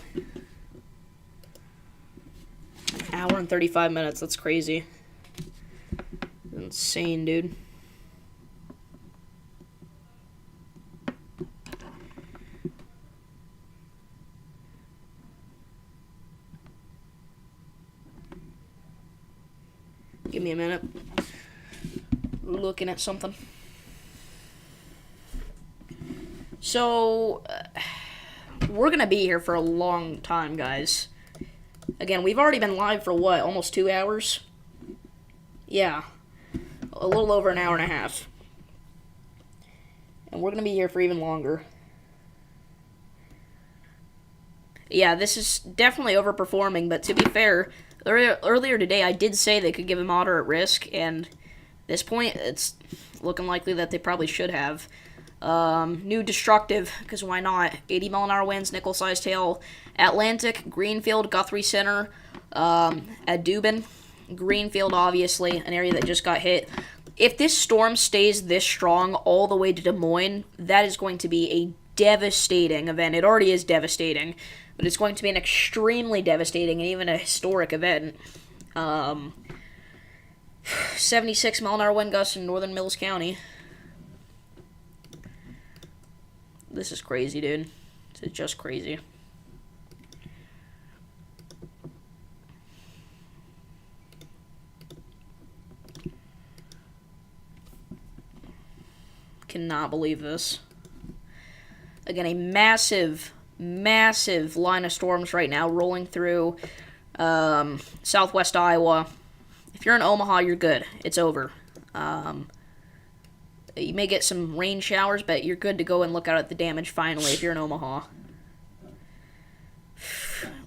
An hour and 35 minutes. That's crazy. Insane, dude. Give me a minute. Looking at something. So, we're going to be here for a long time, guys. Again, we've already been live for what, almost 2 hours? Yeah. A little over an hour and a half. And we're going to be here for even longer. Yeah, this is definitely overperforming, but to be fair, earlier today I did say they could give a moderate risk, and at this point, it's looking likely that they probably should have. New destructive, because why not? 80-mile-an-hour winds, nickel-sized hail. Atlantic, Greenfield, Guthrie Center, Audubon, Greenfield, obviously, an area that just got hit. If this storm stays this strong all the way to Des Moines, that is going to be a devastating event. It already is devastating, but it's going to be an extremely devastating and even a historic event. 76-mile-an-hour wind gusts in northern Mills County. This is crazy, dude. This is just crazy. Cannot believe this. Again, a massive, massive line of storms right now rolling through southwest Iowa. If you're in Omaha, you're good. It's over. You may get some rain showers, but you're good to go and look out at the damage finally if you're in Omaha.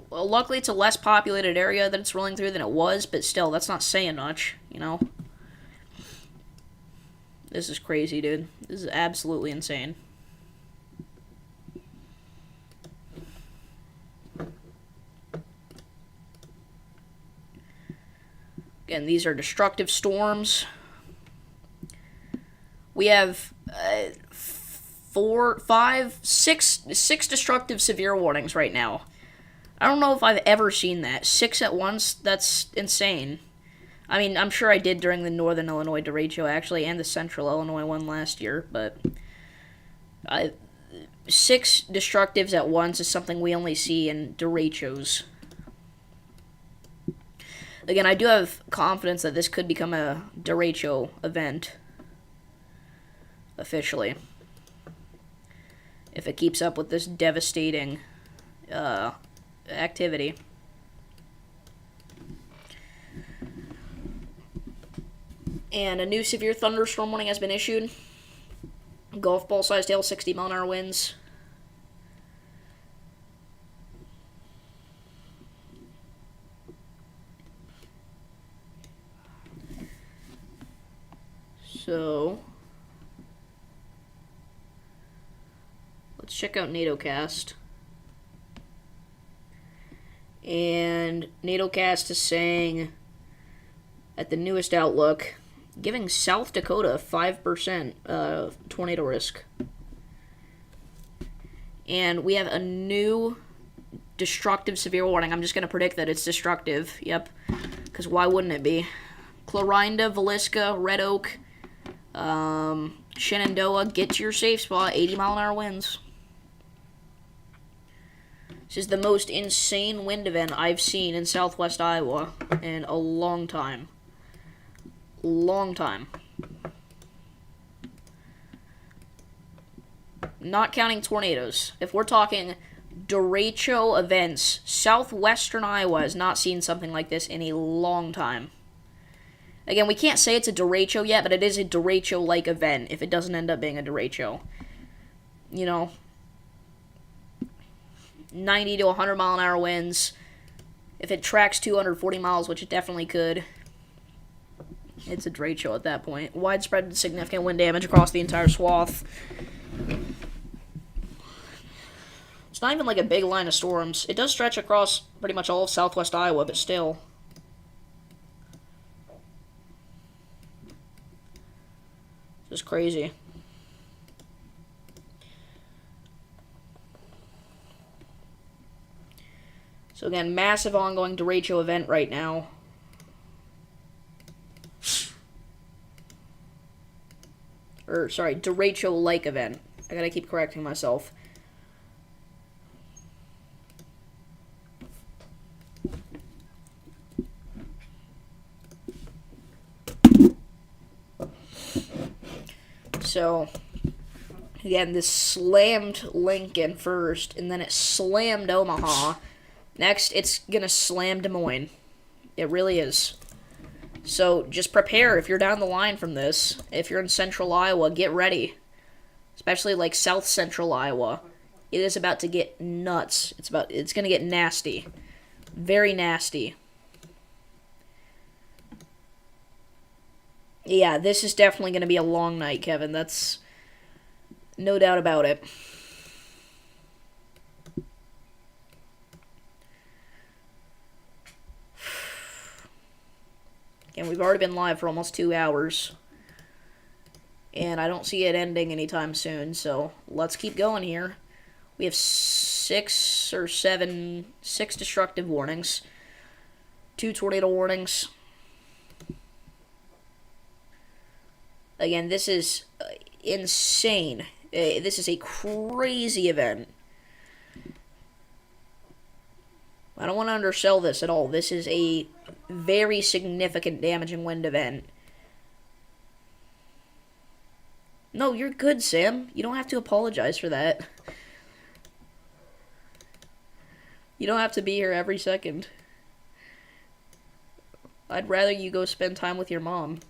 Well, luckily it's a less populated area that it's rolling through than it was, but still, that's not saying much, you know? This is crazy, dude. This is absolutely insane. Again, these are destructive storms. We have six destructive severe warnings right now. I don't know if I've ever seen that. 6 at once? That's insane. I mean, I'm sure I did during the Northern Illinois derecho, actually, and the Central Illinois one last year, but 6 destructives at once is something we only see in derechos. Again, I do have confidence that this could become a derecho event. Officially. If it keeps up with this devastating activity. And a new severe thunderstorm warning has been issued. Golf ball sized hail, 60-mile-an-hour winds. So, let's check out NATOcast. And NATOcast is saying, at the newest outlook, giving South Dakota 5% tornado risk. And we have a new destructive severe warning. I'm just going to predict that it's destructive. Yep. Because why wouldn't it be? Clarinda, Villisca, Red Oak, Shenandoah, get to your safe spot. 80-mile-an-hour winds. This is the most insane wind event I've seen in southwest Iowa in a long time. Long time. Not counting tornadoes. If we're talking derecho events. Southwestern Iowa has not seen something like this in a long time. Again, we can't say it's a derecho yet, but it is a derecho-like event if it doesn't end up being a derecho. You know, 90 to 100 mile an hour winds. If it tracks 240 miles, which it definitely could, it's a derecho at that point. Widespread significant wind damage across the entire swath. It's not even like a big line of storms. It does stretch across pretty much all of southwest Iowa, but still. Just crazy. So again, massive ongoing derecho event right now. Or, sorry, derecho-like event. I gotta keep correcting myself. So, again, this slammed Lincoln first, and then it slammed Omaha. Next, it's gonna slam Des Moines. It really is. So, just prepare if you're down the line from this. If you're in central Iowa, get ready. Especially, like, south central Iowa. It is about to get nuts. It's gonna get nasty. Very nasty. Yeah, this is definitely going to be a long night, Kevin. That's no doubt about it. Again, we've already been live for almost 2 hours. And I don't see it ending anytime soon, so let's keep going here. We have 6 destructive warnings. 2 tornado warnings. Again, this is insane. This is a crazy event. I don't want to undersell this at all. This is a very significant damaging wind event. No, you're good, Sam. You don't have to apologize for that. You don't have to be here every second. I'd rather you go spend time with your mom.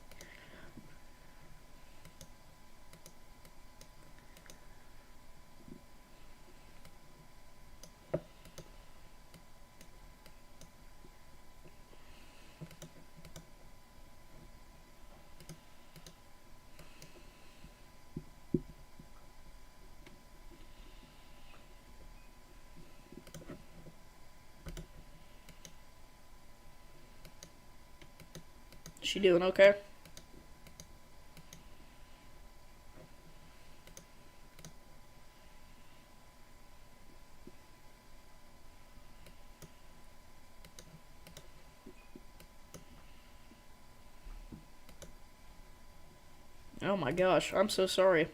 She doing okay? Oh my gosh, I'm so sorry.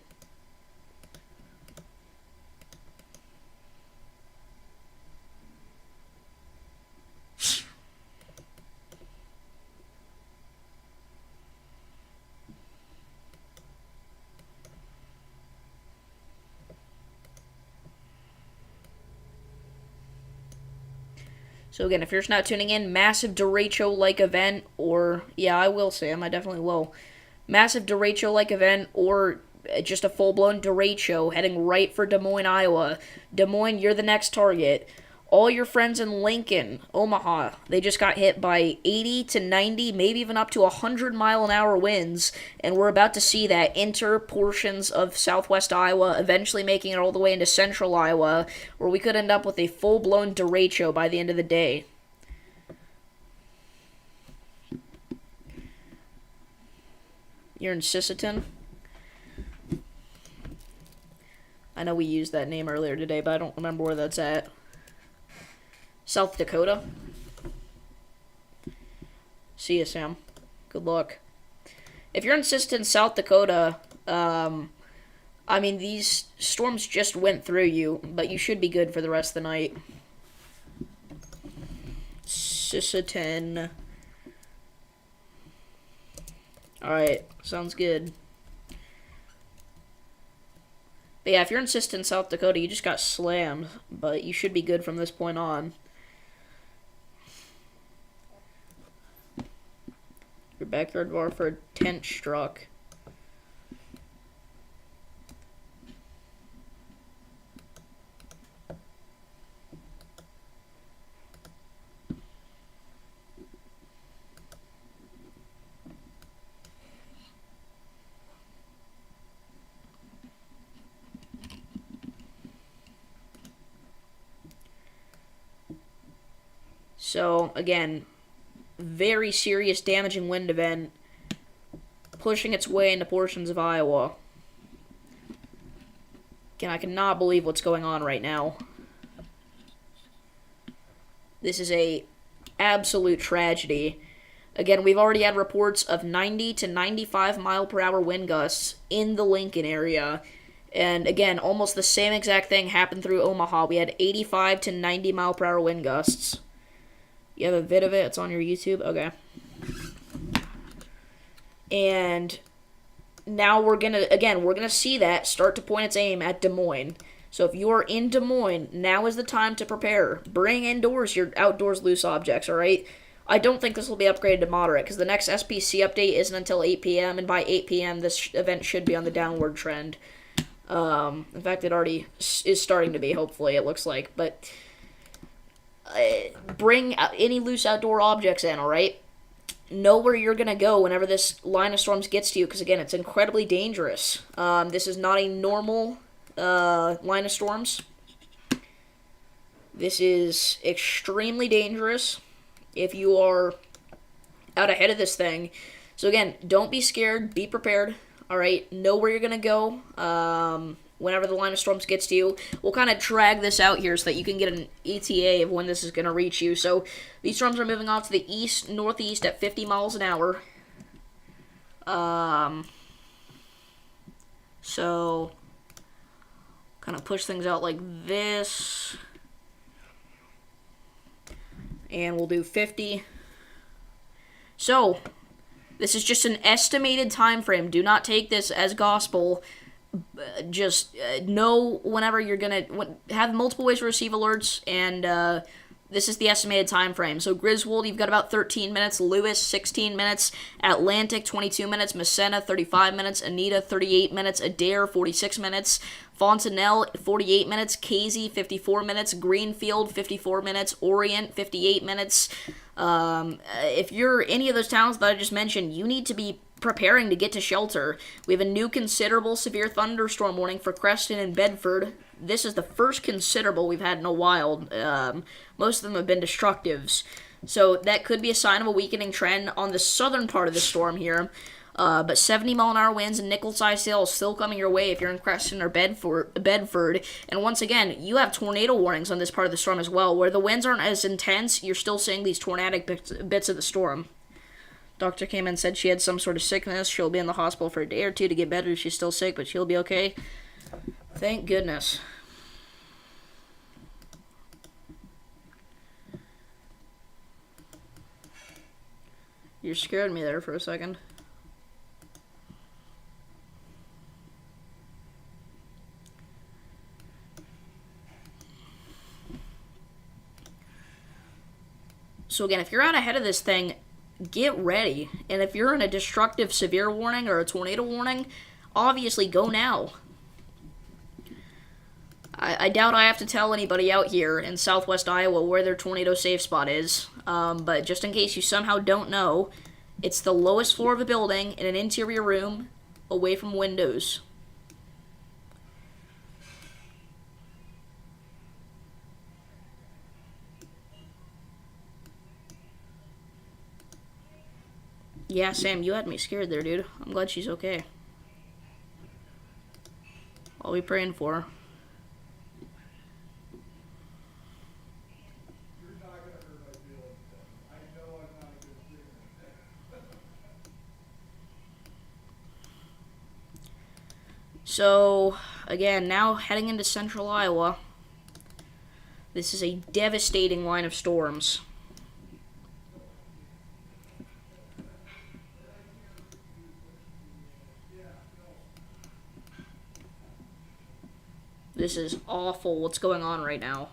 So again, if you're just now tuning in, massive derecho-like event, or, yeah, I will, Sam, I definitely will. Massive derecho-like event, or just a full-blown derecho heading right for Des Moines, Iowa. Des Moines, you're the next target. All your friends in Lincoln-Omaha, they just got hit by 80 to 90, maybe even up to 100 mile an hour winds, and we're about to see that enter portions of southwest Iowa, eventually making it all the way into central Iowa, where we could end up with a full-blown derecho by the end of the day. You're in Sisseton? I know we used that name earlier today, but I don't remember where that's at. South Dakota? See ya, Sam. Good luck. If you're in Sisseton, South Dakota, I mean, these storms just went through you, but you should be good for the rest of the night. Sisseton. Alright, sounds good. But yeah, if you're in South Dakota, you just got slammed, but you should be good from this point on. Your backyard Warfare tent struck. So, again, very serious damaging wind event pushing its way into portions of Iowa. Again, I cannot believe what's going on right now. This is a absolute tragedy. Again, we've already had reports of 90 to 95 mile per hour wind gusts in the Lincoln area. And again, almost the same exact thing happened through Omaha. We had 85 to 90 mile per hour wind gusts. You have a vid of it? It's on your YouTube? Okay. And now we're gonna see that start to point its aim at Des Moines. So if you are in Des Moines, now is the time to prepare. Bring indoors your outdoors loose objects, alright? I don't think this will be upgraded to moderate, because the next SPC update isn't until 8 p.m., and by 8 p.m. this event should be on the downward trend. In fact, it already is starting to be, hopefully, it looks like. But bring any loose outdoor objects in, alright? Know where you're going to go whenever this line of storms gets to you, because, again, it's incredibly dangerous. This is not a normal line of storms. This is extremely dangerous if you are out ahead of this thing. So, again, don't be scared. Be prepared. Alright? Know where you're going to go whenever the line of storms gets to you. We'll kind of drag this out here so that you can get an ETA of when this is going to reach you. So, these storms are moving off to the east-northeast at 50 miles an hour. So, kind of push things out like this. And we'll do 50. So, this is just an estimated time frame. Do not take this as gospel. Just know whenever you're going to have multiple ways to receive alerts, and this is the estimated time frame. So Griswold, you've got about 13 minutes, Lewis, 16 minutes, Atlantic, 22 minutes, Massena, 35 minutes, Anita, 38 minutes, Adair, 46 minutes, Fontanelle, 48 minutes, Casey, 54 minutes, Greenfield, 54 minutes, Orient, 58 minutes. If you're any of those towns that I just mentioned, you need to be preparing to get to shelter. We have a new considerable severe thunderstorm warning for Creston and Bedford. This is the first considerable we've had in a while. Most of them have been destructives. So that could be a sign of a weakening trend on the southern part of the storm here. But 70 mile an hour winds and nickel-sized hail is still coming your way if you're in Creston or Bedford. And once again, you have tornado warnings on this part of the storm as well. Where the winds aren't as intense, you're still seeing these tornadic bits of the storm. Doctor came in and said she had some sort of sickness. She'll be in the hospital for a day or two to get better. She's still sick, but she'll be okay. Thank goodness. You scared me there for a second. So again, if you're out ahead of this thing, get ready. And if you're in a destructive severe warning or a tornado warning, obviously go now. I doubt I have to tell anybody out here in southwest Iowa where their tornado safe spot is. But just in case you somehow don't know, it's the lowest floor of a building in an interior room away from windows. Yeah, Sam, you had me scared there, dude. I'm glad she's okay. I'll be praying for her. So, again, now heading into central Iowa. This is a devastating line of storms. This is awful. What's going on right now?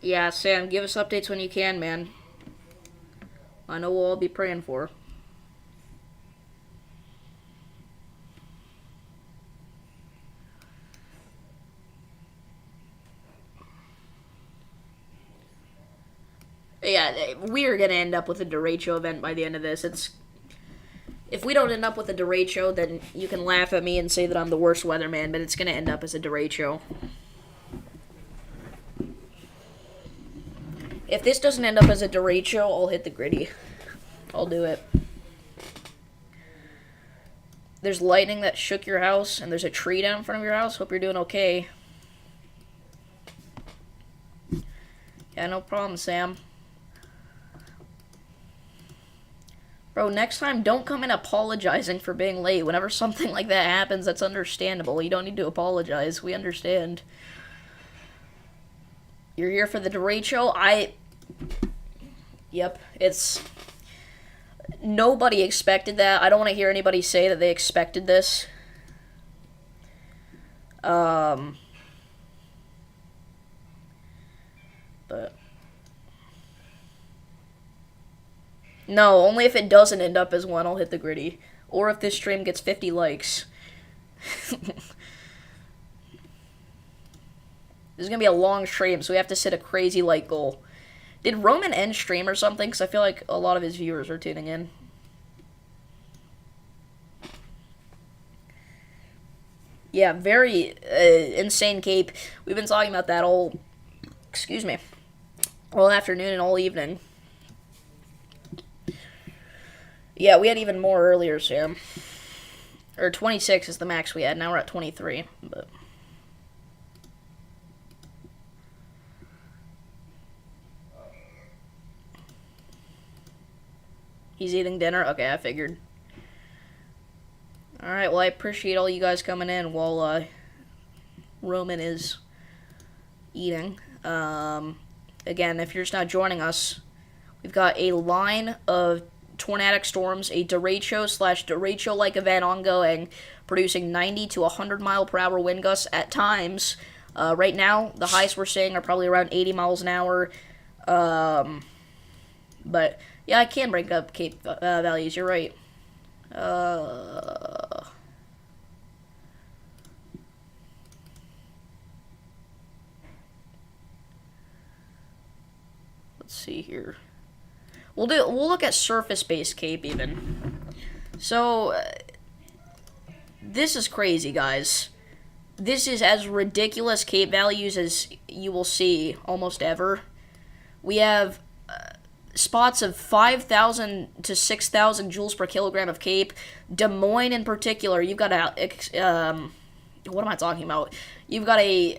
Yeah, Sam, give us updates when you can, man. I know we'll all be praying for. Yeah, we're gonna end up with a derecho event by the end of this. If we don't end up with a derecho, then you can laugh at me and say that I'm the worst weatherman, but it's gonna end up as a derecho. If this doesn't end up as a derecho, I'll hit the gritty. I'll do it. There's lightning that shook your house, and there's a tree down in front of your house. Hope you're doing okay. Yeah, no problem, Sam. Bro, next time, don't come in apologizing for being late. Whenever something like that happens, that's understandable. You don't need to apologize. We understand. You're here for the derecho? Yep, it's... Nobody expected that. I don't want to hear anybody say that they expected this. But... No, only if it doesn't end up as one, I'll hit the gritty. Or if this stream gets 50 likes. This is going to be a long stream, so we have to set a crazy like goal. Did Roman end stream or something? Because I feel like a lot of his viewers are tuning in. Yeah, very insane cape. We've been talking about that all... Excuse me. All afternoon and all evening. Yeah, we had even more earlier, Sam. Or 26 is the max we had. Now we're at 23. But he's eating dinner? Okay, I figured. Alright, well, I appreciate all you guys coming in while Roman is eating. Again, if you're just not joining us, we've got a line of tornadic storms, a derecho/derecho-like event ongoing, producing 90 to 100 mile per hour wind gusts at times. Right now, the highest we're seeing are probably around 80 miles an hour. But yeah, I can break up cape values. You're right. Let's see here. We'll look at surface-based cape even. So this is crazy, guys. This is as ridiculous cape values as you will see almost ever. We have spots of 5,000 to 6,000 joules per kilogram of cape. Des Moines in particular, you've got a what am I talking about? You've got a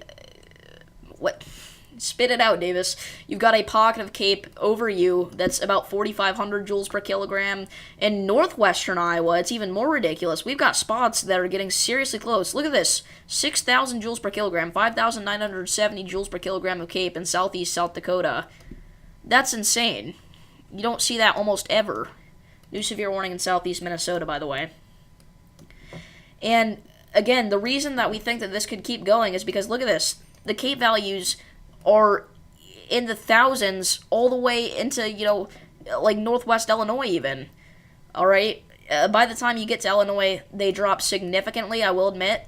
what? Spit it out, Davis. You've got a pocket of cape over you that's about 4,500 joules per kilogram. In northwestern Iowa, it's even more ridiculous. We've got spots that are getting seriously close. Look at this. 6,000 joules per kilogram, 5,970 joules per kilogram of cape in southeast South Dakota. That's insane. You don't see that almost ever. New severe warning in southeast Minnesota, by the way. And, again, the reason that we think that this could keep going is because, look at this. The cape values are in the thousands all the way into, like northwest Illinois even. Alright? By the time you get to Illinois, they drop significantly, I will admit.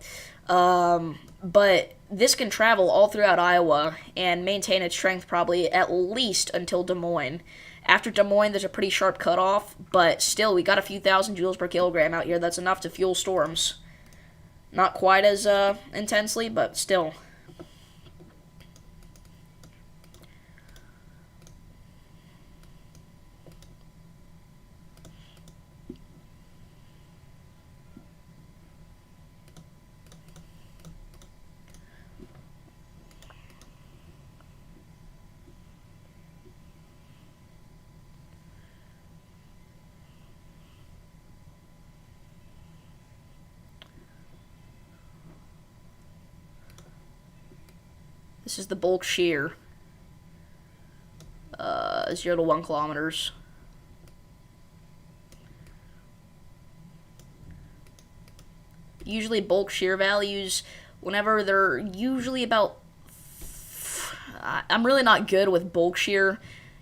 But this can travel all throughout Iowa and maintain its strength probably at least until Des Moines. After Des Moines, there's a pretty sharp cutoff, but still, we got a few thousand joules per kilogram out here. That's enough to fuel storms. Not quite as intensely, but still. This is the bulk shear. 0 to 1 kilometers. usually bulk shear values, whenever they're usually about, I'm really not good with bulk shear,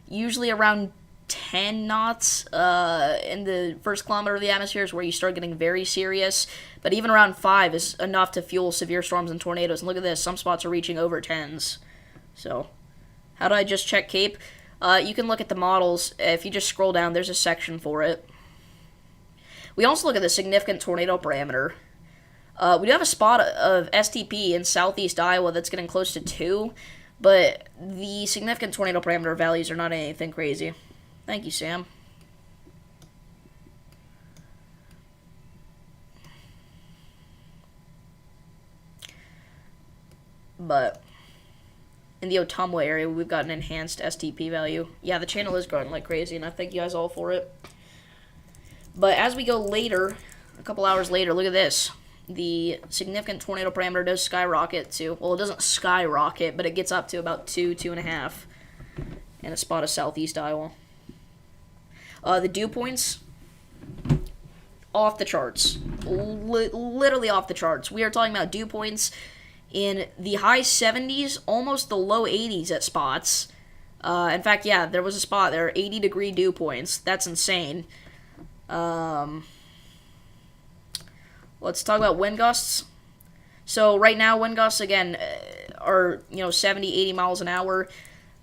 usually around 10 knots in the first kilometer of the atmosphere is where you start getting very serious. But even around 5 is enough to fuel severe storms and tornadoes. And look at this, some spots are reaching over 10s. So, how do I just check Cape? You can look at the models. If you just scroll down, there's a section for it. We also look at the significant tornado parameter. We do have a spot of STP in southeast Iowa that's getting close to 2, but the significant tornado parameter values are not anything crazy. Thank you, Sam. But in the Ottumwa area, we've got an enhanced STP value. Yeah, the channel is growing like crazy, and I thank you guys all for it. But as we go later, a couple hours later, look at this. The significant tornado parameter does skyrocket to, well, it doesn't skyrocket, but it gets up to about 2, 2.5 in a spot of southeast Iowa. The dew points, off the charts. Literally off the charts. We are talking about dew points in the high 70s, almost the low 80s at spots. In fact, yeah, there was a spot there, 80-degree dew points. That's insane. Let's talk about wind gusts. So right now, wind gusts, again, are, 70, 80 miles an hour.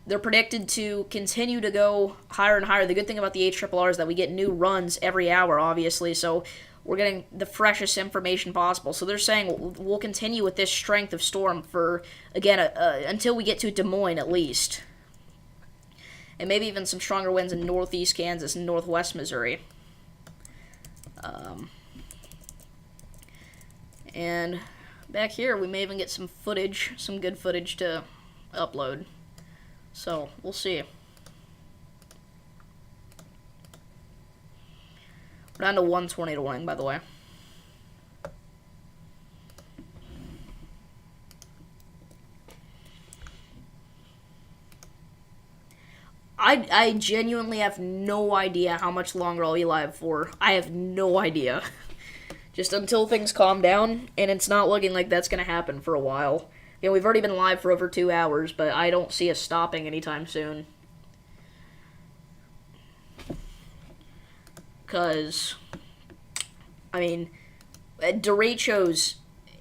They're predicted to continue to go higher and higher. The good thing about the HRRR is that we get new runs every hour, obviously, so we're getting the freshest information possible. So they're saying we'll continue with this strength of storm for, again, until we get to Des Moines at least. And maybe even some stronger winds in northeast Kansas and northwest Missouri. And back here, we may even get some footage, some good footage to upload. So, we'll see. We're down to 1 tornado warning, by the way. I genuinely have no idea how much longer I'll be live for. I have no idea. Just until things calm down, and it's not looking like that's going to happen for a while. We've already been live for over 2 hours, but I don't see us stopping anytime soon. Because, derechos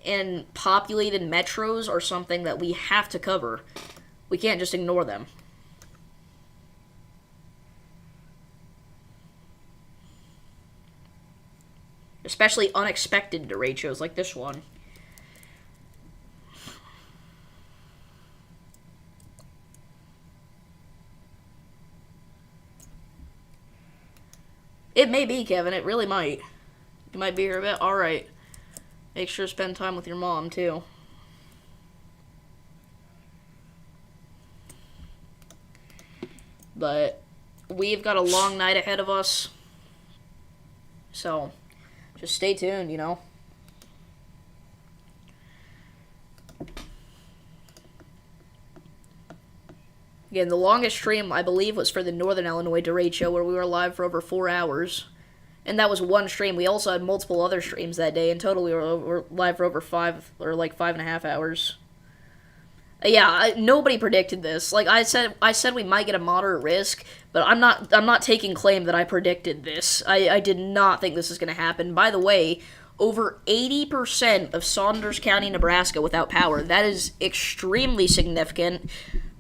in populated metros are something that we have to cover. We can't just ignore them. Especially unexpected derechos like this one. It may be, Kevin. It really might. You might be here a bit. Alright. Make sure to spend time with your mom, too. But we've got a long night ahead of us. So, just stay tuned, Again, the longest stream, I believe, was for the Northern Illinois derecho, where we were live for over 4 hours. And that was one stream. We also had multiple other streams that day. In total, we were live for over 5.5 hours. Yeah, nobody predicted this. Like I said we might get a moderate risk, but I'm not taking claim that I predicted this. I did not think this was going to happen. By the way, over 80% of Saunders County, Nebraska without power. That is extremely significant.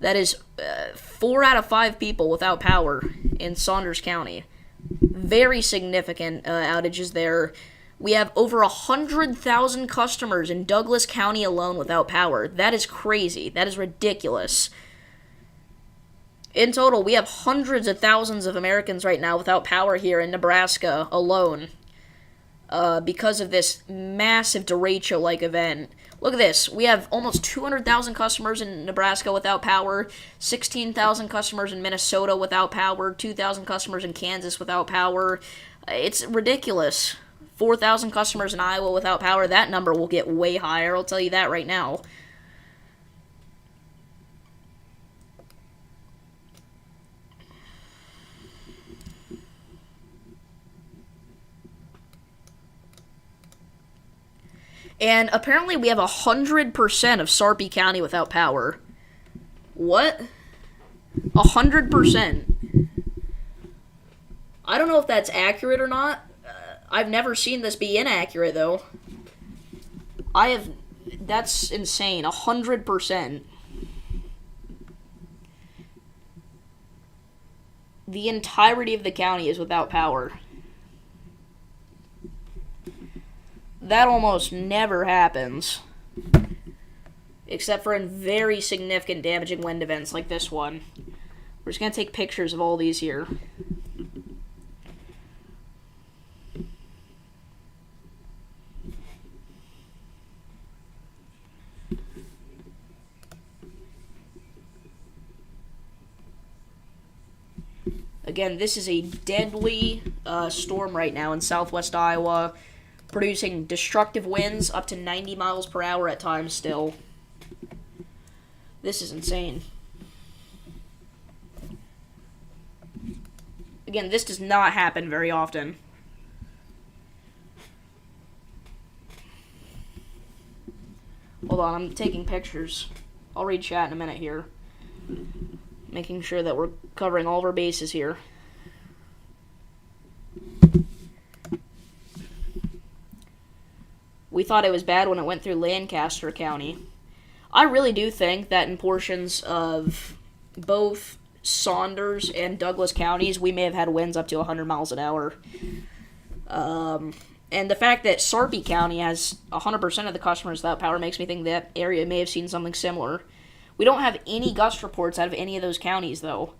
That is 4 out of 5 people without power in Saunders County. Very significant outages there. We have over 100,000 customers in Douglas County alone without power. That is crazy. That is ridiculous. In total, we have hundreds of thousands of Americans right now without power here in Nebraska alone because of this massive derecho-like event. Look at this. We have almost 200,000 customers in Nebraska without power, 16,000 customers in Minnesota without power, 2,000 customers in Kansas without power. It's ridiculous. 4,000 customers in Iowa without power. That number will get way higher. I'll tell you that right now. And apparently we have 100% of Sarpy County without power. What? 100%. I don't know if that's accurate or not. I've never seen this be inaccurate, though. That's insane. 100%. The entirety of the county is without power. That almost never happens. Except for in very significant damaging wind events like this one. We're just going to take pictures of all these here. Again, this is a deadly storm right now in southwest Iowa, producing destructive winds up to 90 miles per hour at times still. This is insane. Again, this does not happen very often. Hold on, I'm taking pictures. I'll read chat in a minute here. Making sure that we're covering all of our bases here. We thought it was bad when it went through Lancaster County. I really do think that in portions of both Saunders and Douglas counties, we may have had winds up to 100 miles an hour. And the fact that Sarpy County has 100% of the customers without power makes me think that area may have seen something similar. We don't have any gust reports out of any of those counties, though.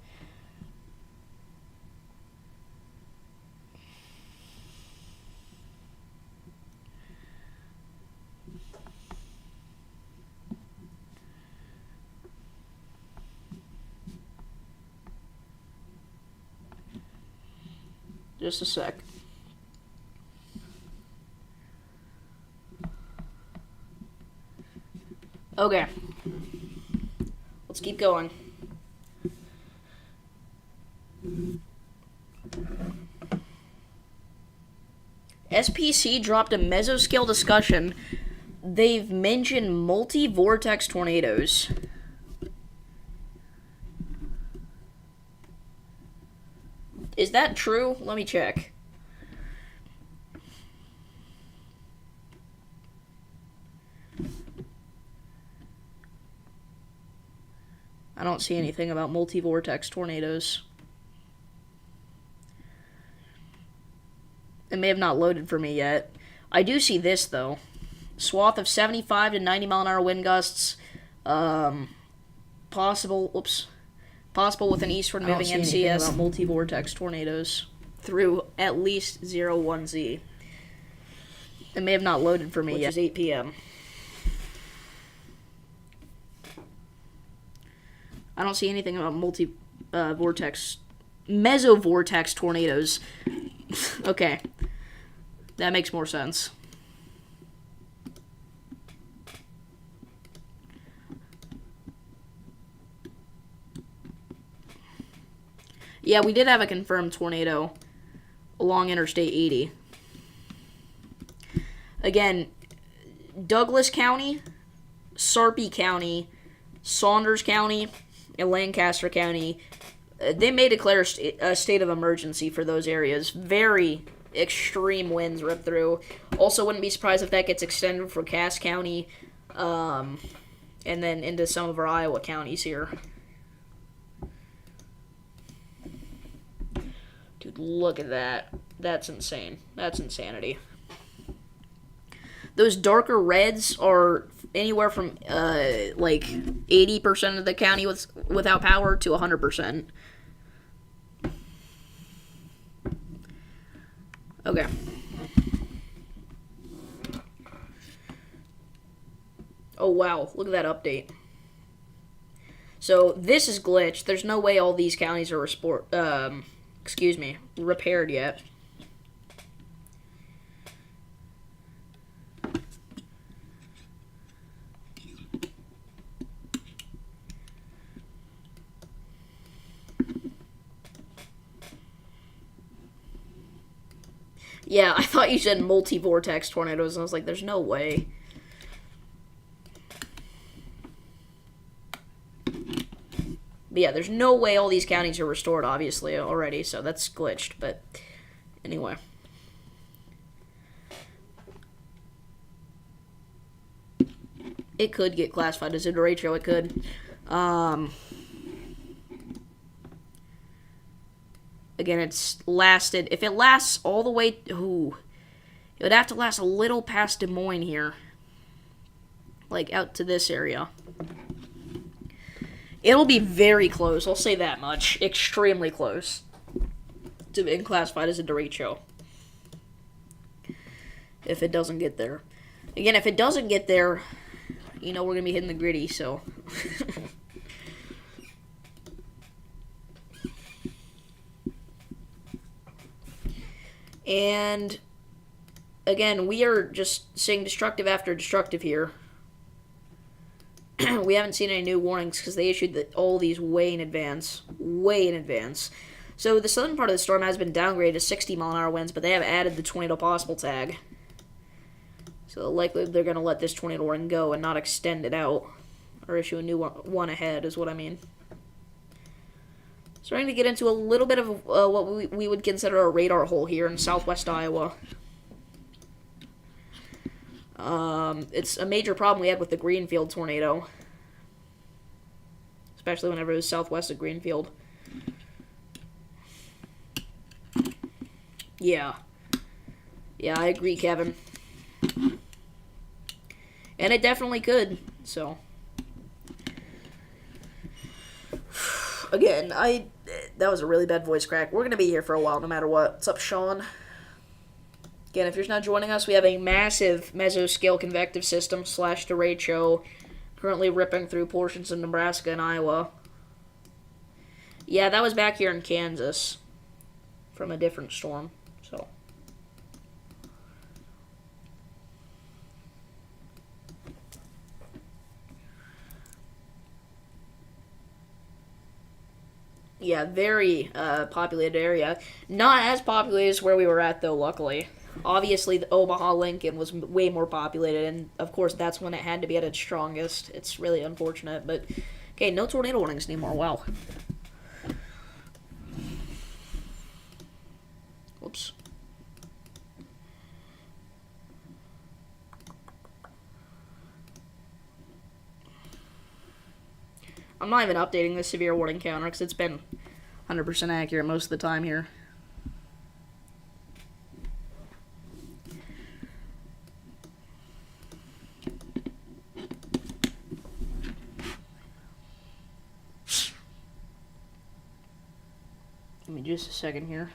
Just a sec. Okay. Let's keep going. SPC dropped a mesoscale discussion. They've mentioned multi-vortex tornadoes. Is that true? Let me check. I don't see anything about multi-vortex tornadoes. It may have not loaded for me yet. I do see this, though. Swath of 75 to 90 mile an hour wind gusts. Possible with an eastward moving MCS. About multi-vortex tornadoes through at least 01Z. It may have not loaded for me yet. Which is 8 p.m. I don't see anything about mesovortex tornadoes. Okay. That makes more sense. Yeah, we did have a confirmed tornado along Interstate 80. Again, Douglas County, Sarpy County, Saunders County, and Lancaster County, they may declare a state of emergency for those areas. Very extreme winds rip through. Also, wouldn't be surprised if that gets extended for Cass County, and then into some of our Iowa counties here. Dude, look at that. That's insane. That's insanity. Those darker reds are anywhere from like 80% of the county without power to 100%. Okay. Oh wow, look at that update. So this is glitched. There's no way all these counties are repaired yet. Yeah, I thought you said multi-vortex tornadoes, and I was like, there's no way. But yeah, there's no way all these counties are restored, obviously, already, so that's glitched. But anyway. It could get classified as a derecho, it could. Again, it's lasted. If it lasts all the way... Ooh. It would have to last a little past Des Moines here. Like, out to this area. It'll be very close, I'll say that much. Extremely close to being classified as a derecho. If it doesn't get there. Again, if it doesn't get there, you know we're going to be hitting the gritty, so... And, again, we are just seeing destructive after destructive here. We haven't seen any new warnings because they issued all these way in advance. Way in advance. So the southern part of the storm has been downgraded to 60-mile-an-hour winds, but they have added the tornado possible tag. So likely they're going to let this tornado warning go and not extend it out. Or issue a new one ahead, is what I mean. Starting to get into a little bit of what we would consider a radar hole here in southwest Iowa. It's a major problem we had with the Greenfield tornado. Especially whenever it was southwest of Greenfield. Yeah. Yeah, I agree, Kevin. And it definitely could, so... Again, that was a really bad voice crack. We're going to be here for a while no matter what. What's up, Sean? Again, if you're not joining us, we have a massive mesoscale convective system / derecho currently ripping through portions of Nebraska and Iowa. Yeah, that was back here in Kansas from a different storm, so... Yeah, very populated area. Not as populated as where we were at, though, luckily. Obviously, the Omaha, Lincoln was way more populated, and of course, that's when it had to be at its strongest. It's really unfortunate, but... Okay, no tornado warnings anymore, wow. Whoops. I'm not even updating the severe warning counter because it's been 100% accurate most of the time here. Give me just a second here.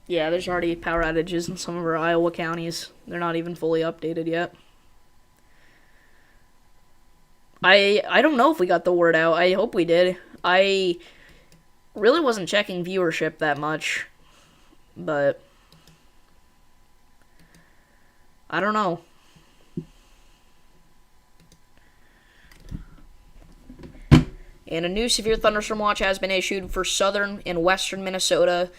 Yeah, there's already power outages in some of our Iowa counties. They're not even fully updated yet. I don't know if we got the word out. I hope we did. I really wasn't checking viewership that much, but I don't know. And a new severe thunderstorm watch has been issued for southern and western Minnesota,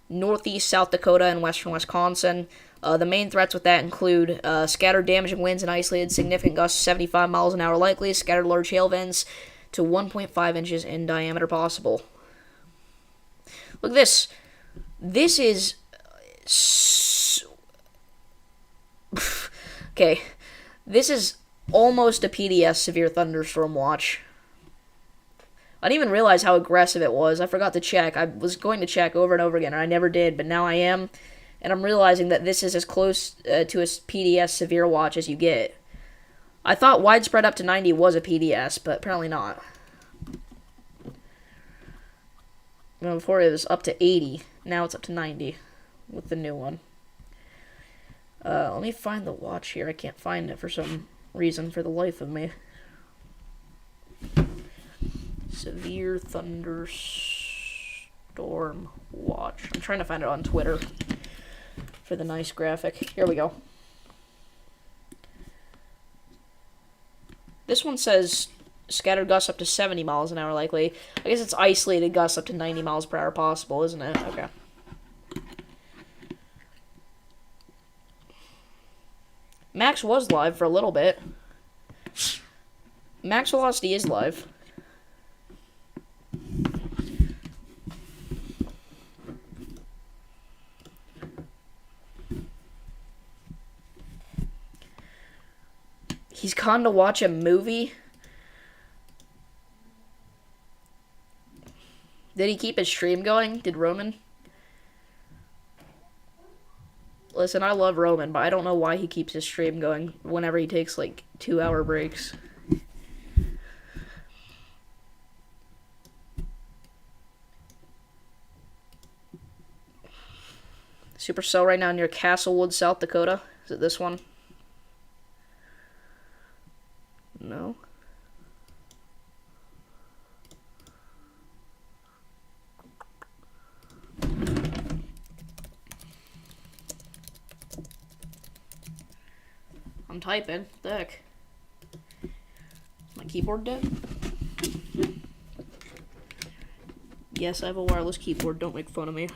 northeast South Dakota, and western Wisconsin. The main threats with that include scattered damaging winds and isolated significant gusts 75 miles an hour likely, scattered large hail events to 1.5 inches in diameter possible. Look at this. This is... okay. This is almost a PDS severe thunderstorm watch. I didn't even realize how aggressive it was. I forgot to check. I was going to check over and over again, and I never did, but now I am. And I'm realizing that this is as close to a PDS severe watch as you get. I thought widespread up to 90 was a PDS, but apparently not. Well, before it was up to 80. Now it's up to 90 with the new one. Let me find the watch here. I can't find it for some reason for the life of me. Severe thunderstorm watch. I'm trying to find it on Twitter for the nice graphic. Here we go. This one says Scattered gusts up to 70 miles an hour likely. I guess it's isolated gusts up to 90 miles per hour possible, isn't it? Okay. Max was live for a little bit. Max velocity is live. He's gone to watch a movie. Did he keep his stream going? Did Roman? Listen, I love Roman, but I don't know why he keeps his stream going whenever he takes, like, 2-hour breaks. Supercell right now near Castlewood, South Dakota. Is it this one? No. I'm typing. What the heck? My keyboard dead? Yes, I have a wireless keyboard. Don't make fun of me.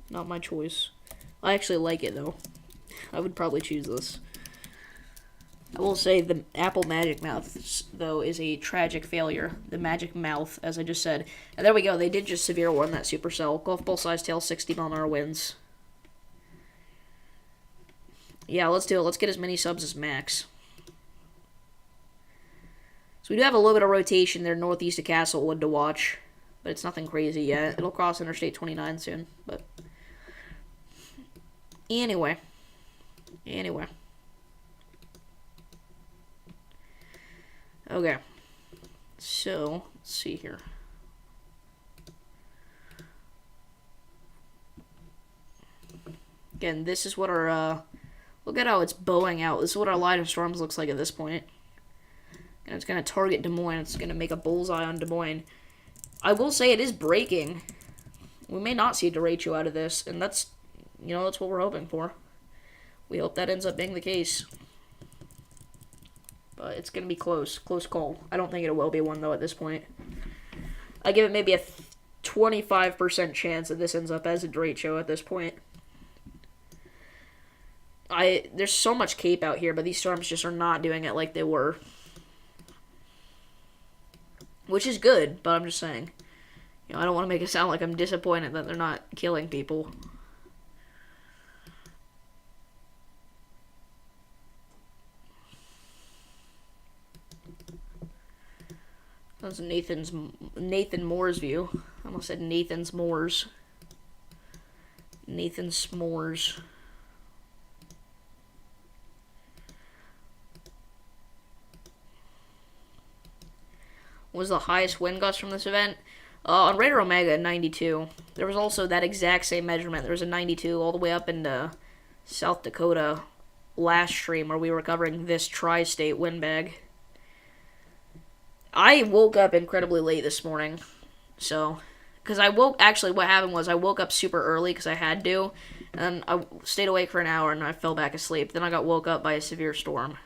Not my choice. I actually like it, though. I would probably choose this. I will say the Apple Magic Mouth, though, is a tragic failure. The Magic Mouth, as I just said. And there we go. They did just severe warn that Supercell. Golf ball size tail, 60-mile-an-hour winds. Yeah, let's do it. Let's get as many subs as Max. So we do have a little bit of rotation there northeast of Castlewood to watch. But it's nothing crazy yet. It'll cross Interstate 29 soon. But anyway. Okay. So, let's see here. Again, this is what our, look at how it's bowing out. This is what our line of storms looks like at this point. And it's going to target Des Moines. It's going to make a bullseye on Des Moines. I will say it is breaking. We may not see a derecho out of this, and that's, that's what we're hoping for. We hope that ends up being the case. But it's going to be close. Close call. I don't think it will be one, though, at this point. I give it maybe a 25% chance that this ends up as a derecho at this point. There's so much cape out here, but these storms just are not doing it like they were. Which is good, but I'm just saying. I don't want to make it sound like I'm disappointed that they're not killing people. That's Nathan Moore's view. I almost said Nathan's Moore's. Nathan S'mores. What was the highest wind gust from this event? On Radar Omega, 92. There was also that exact same measurement. There was a 92 all the way up into South Dakota last stream where we were covering this tri-state windbag. I woke up incredibly late this morning, so, because actually what happened was I woke up super early because I had to, and I stayed awake for an hour and I fell back asleep. Then I got woke up by a severe storm.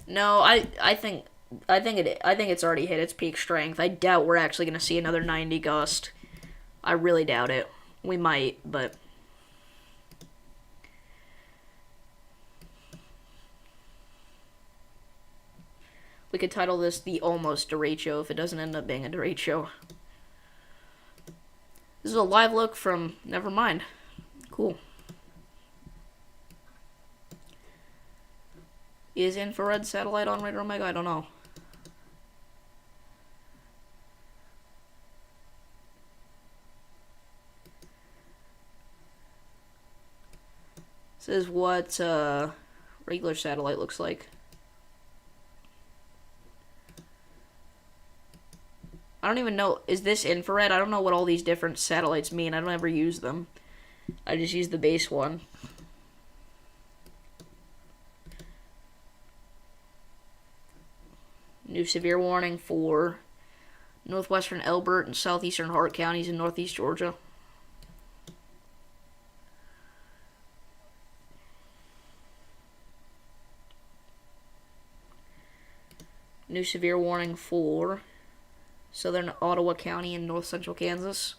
No, I think it's already hit its peak strength. I doubt we're actually going to see another 90 gust. I really doubt it. We might, but we could title this the almost derecho if it doesn't end up being a derecho. This is a live look from Nevermind. Cool. Is infrared satellite on Radar Omega? I don't know. This is what regular satellite looks like. I don't even know. Is this infrared? I don't know what all these different satellites mean. I don't ever use them. I just use the base one. New severe warning for northwestern Elbert and southeastern Hart counties in northeast Georgia. New severe warning for southern Ottawa County in north central Kansas.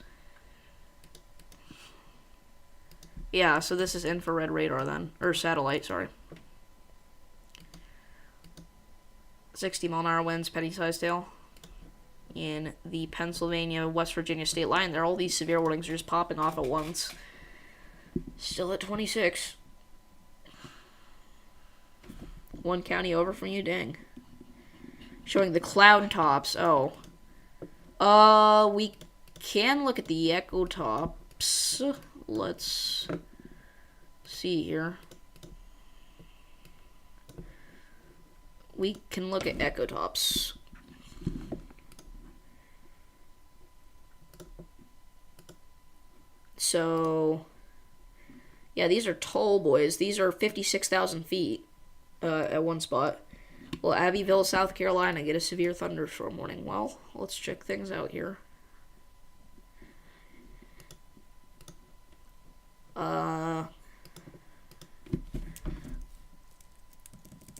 Yeah, so this is infrared radar then. Or satellite, sorry. 60-mile-an-hour winds, penny-sized hail. In the Pennsylvania-West Virginia state line, there all these severe warnings are just popping off at once. Still at 26. One county over from you, dang. Showing the cloud tops. Oh. We can look at the echo tops. Let's see here. We can look at echo tops. So, yeah, these are tall boys. These are 56,000 feet at one spot. Will Abbeville, South Carolina get a severe thunderstorm warning? Well, let's check things out here.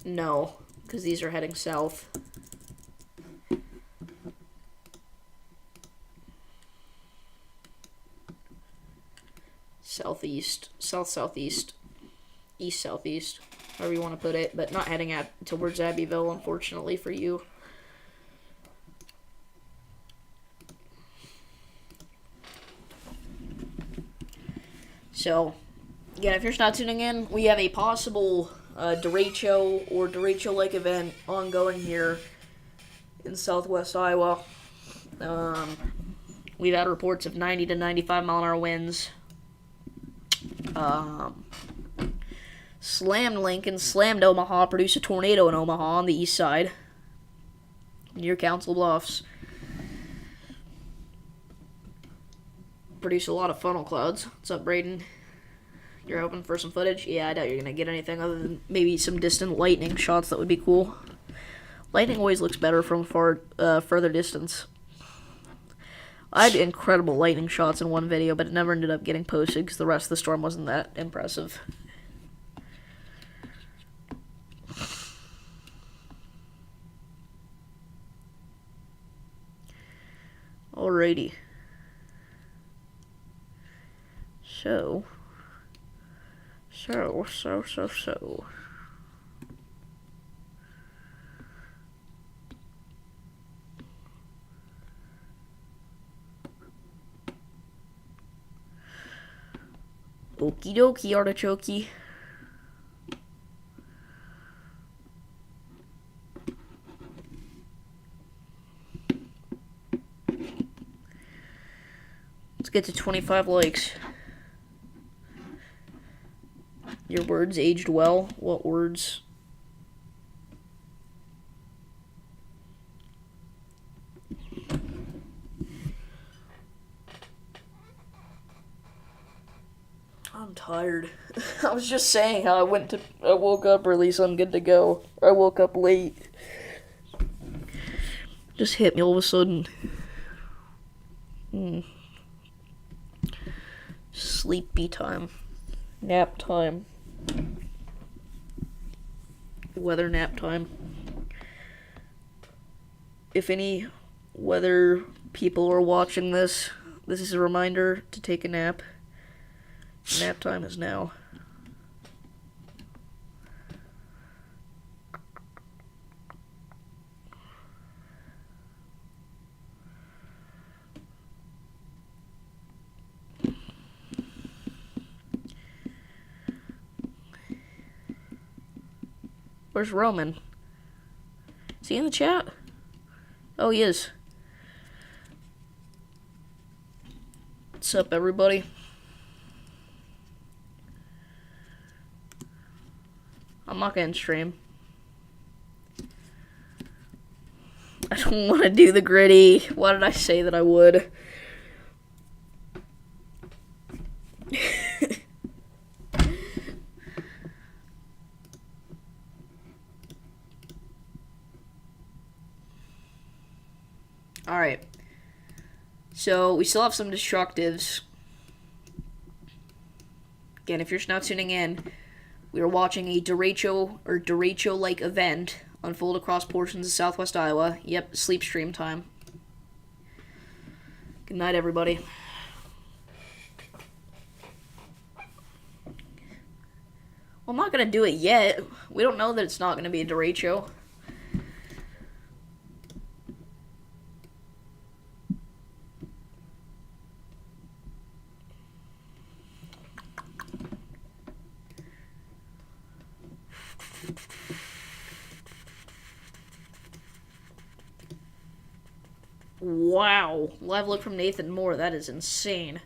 No, because these are heading south. Southeast, south-southeast, east-southeast, however you want to put it, but not heading towards Abbeville, unfortunately for you. So, again, if you're just not tuning in, we have a possible derecho or derecho-like event ongoing here in southwest Iowa. We've had reports of 90 to 95-mile-an-hour winds. Slammed Lincoln, slammed Omaha, produced a tornado in Omaha on the east side, near Council Bluffs. Produced a lot of funnel clouds. What's up, Braden? You're hoping for some footage? Yeah, I doubt you're going to get anything other than maybe some distant lightning shots. That would be cool. Lightning always looks better from further distance. I had incredible lightning shots in one video, but it never ended up getting posted because the rest of the storm wasn't that impressive. Alrighty. So. Okie dokie, artichoke. Let's get to 25 likes. Your words aged well. What words? I'm tired. I was just saying how I woke up early, so I'm good to go. I woke up late. Just hit me all of a sudden. Sleepy time. Nap time. Weather nap time. If any weather people are watching this, this is a reminder to take a nap. Nap time is now. Where's Roman? Is he in the chat? Oh, he is. What's up, everybody? I'm not gonna stream. I don't want to do the gritty. Why did I say that I would? Alright. So, we still have some destructives. Again, if you're just now tuning in, we are watching a derecho or derecho-like event Unfold across portions of southwest Iowa. Yep, sleep stream time. Good night, everybody. Well, I'm not going to do it yet. We don't know that it's not going to be a derecho. Wow. Live look from Nathan Moore. That is insane.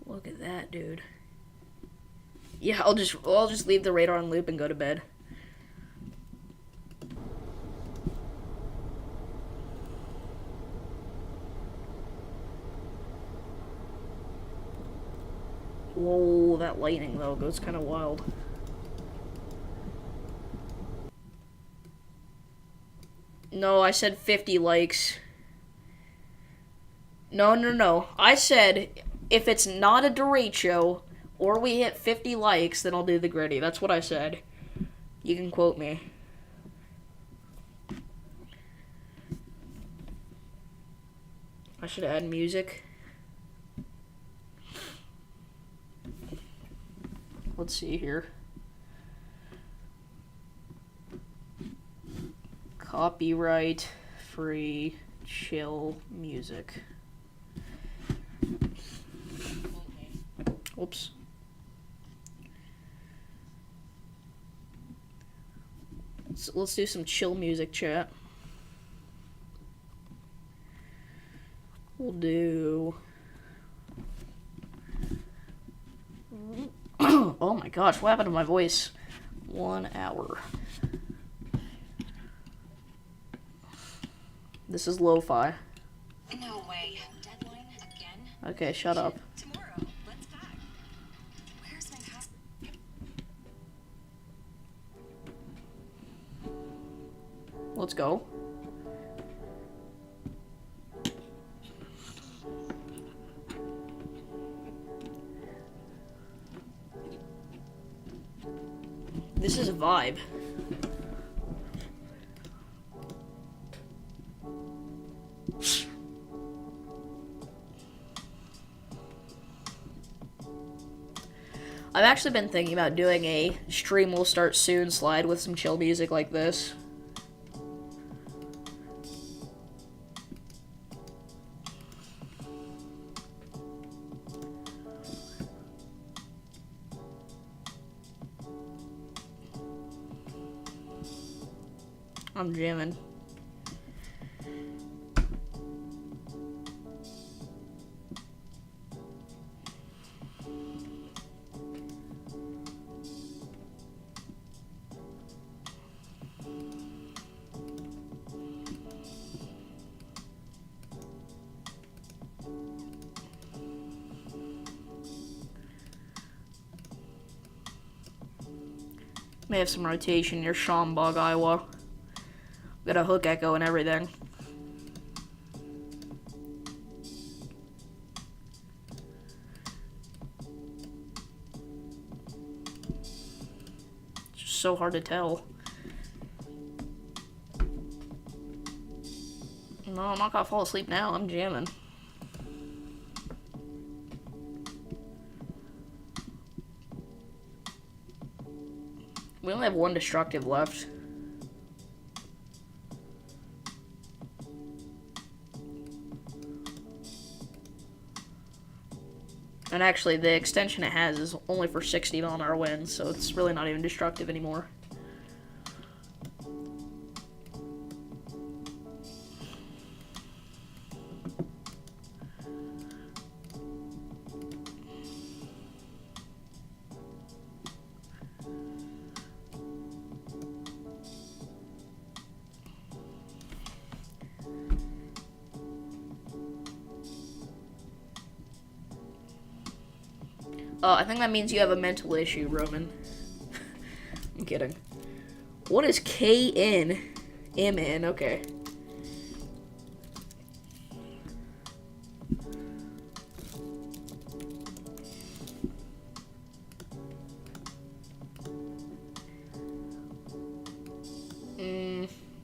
Look at that, dude. Yeah, I'll just leave the radar on loop and go to bed. Whoa, that lightning though goes kind of wild. No, I said 50 likes. No. I said if it's not a derecho or we hit 50 likes, then I'll do the gritty. That's what I said. You can quote me. I should add music. Let's see here. Copyright free chill music. Whoops. So let's do some chill music, chat. We'll do... Oh my gosh, what happened to my voice? 1 hour. This is lo-fi. No way. Deadline again? Okay, shut up. Tomorrow. Let's pack. Where's my passport? Let's go. This is a vibe. I've actually been thinking about doing a stream will start soon slide with some chill music like this. I'm jamming. May have some rotation near Schaumburg, Iowa. Got a hook echo and everything. It's just so hard to tell. No, I'm not gonna fall asleep now. I'm jamming. We only have one destructive left. And actually, the extension it has is only for 60 mile-an-hour winds, so it's really not even destructive anymore. I think that means you have a mental issue, Roman. I'm kidding. What is KN? MN, okay.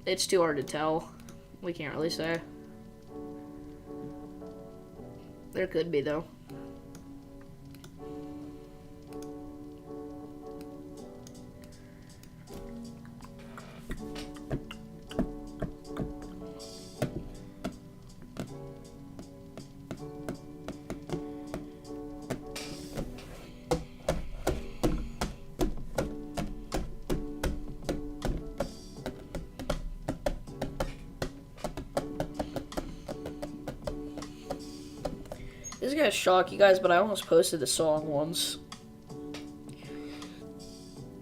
It's too hard to tell. We can't really say. There could be, though. This is gonna shock you guys, but I almost posted the song once.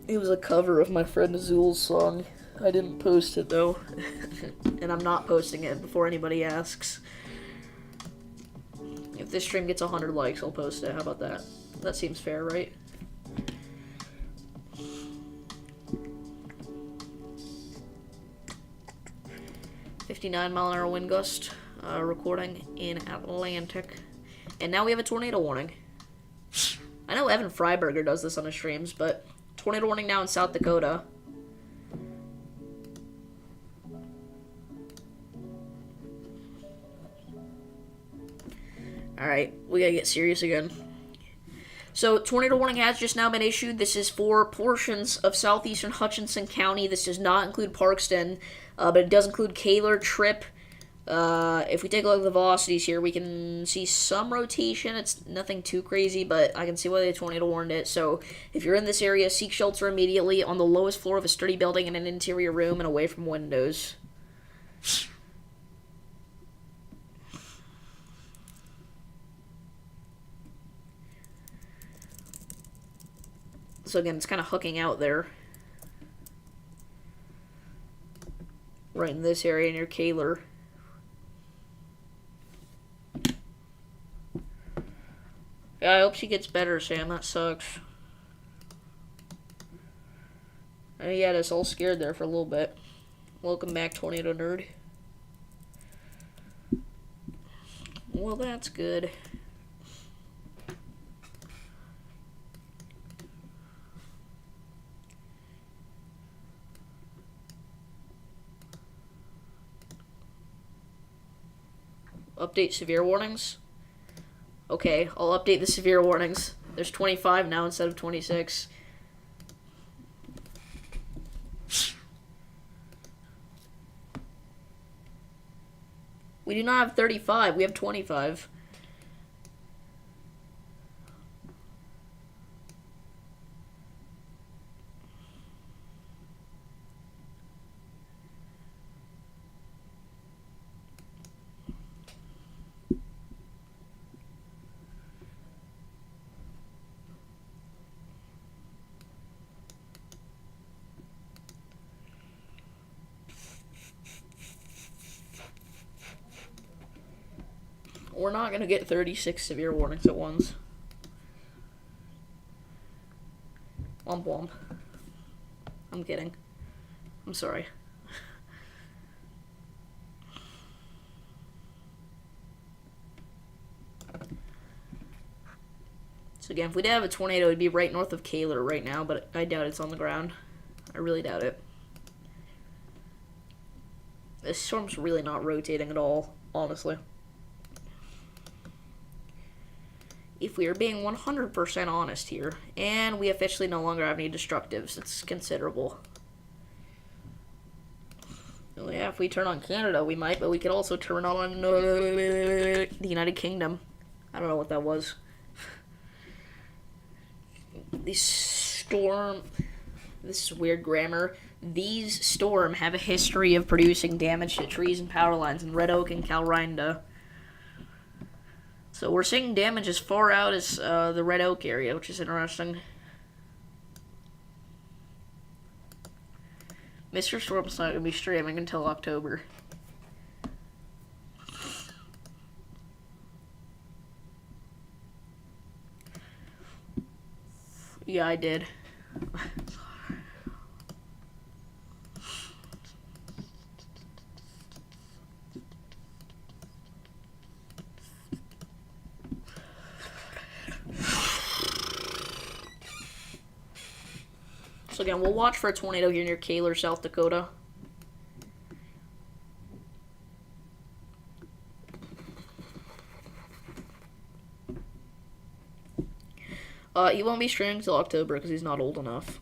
It was a cover of my friend Azul's song. I didn't post it though. And I'm not posting it before anybody asks. If this stream gets 100 likes, I'll post it. How about that? That seems fair, right? "59-mile-an-hour wind gust." Recording in Atlantic. And now we have a tornado warning. I know Evan Freiberger does this on his streams, but tornado warning now in South Dakota. Alright, we gotta get serious again. So, tornado warning has just now been issued. This is for portions of southeastern Hutchinson County. This does not include Parkston, but it does include Kaler, Tripp. If we take a look at the velocities here, we can see some rotation. It's nothing too crazy, but I can see why the tornado warned it. So, if you're in this area, seek shelter immediately on the lowest floor of a sturdy building in an interior room and away from windows. So again, it's kind of hooking out there. Right in this area near Kaler. Yeah, I hope she gets better, Sam. That sucks. I know you had us all scared there for a little bit. Welcome back, Tornado Nerd. Well, that's good. Update severe warnings. Okay, I'll update the severe warnings. There's 25 now instead of 26. We do not have 35, we have 25. We're not going to get 36 severe warnings at once. Womp womp. I'm kidding. I'm sorry. So again, if we did have a tornado, it'd be right north of Kaler right now, but I doubt it's on the ground. I really doubt it. This storm's really not rotating at all, honestly. If we are being 100% honest here, and we officially no longer have any destructives, it's considerable. Well, yeah, if we turn on Canada, we might, but we could also turn on the United Kingdom. I don't know what that was. These storm... This is weird grammar. These storm have a history of producing damage to trees and power lines in Red Oak and Calrinda. So we're seeing damage as far out as the Red Oak area, which is interesting. Mr. Storm's not going to be streaming until October. Yeah, I did. So again, we'll watch for a tornado here near Kaler, South Dakota. He won't be streaming till October because he's not old enough.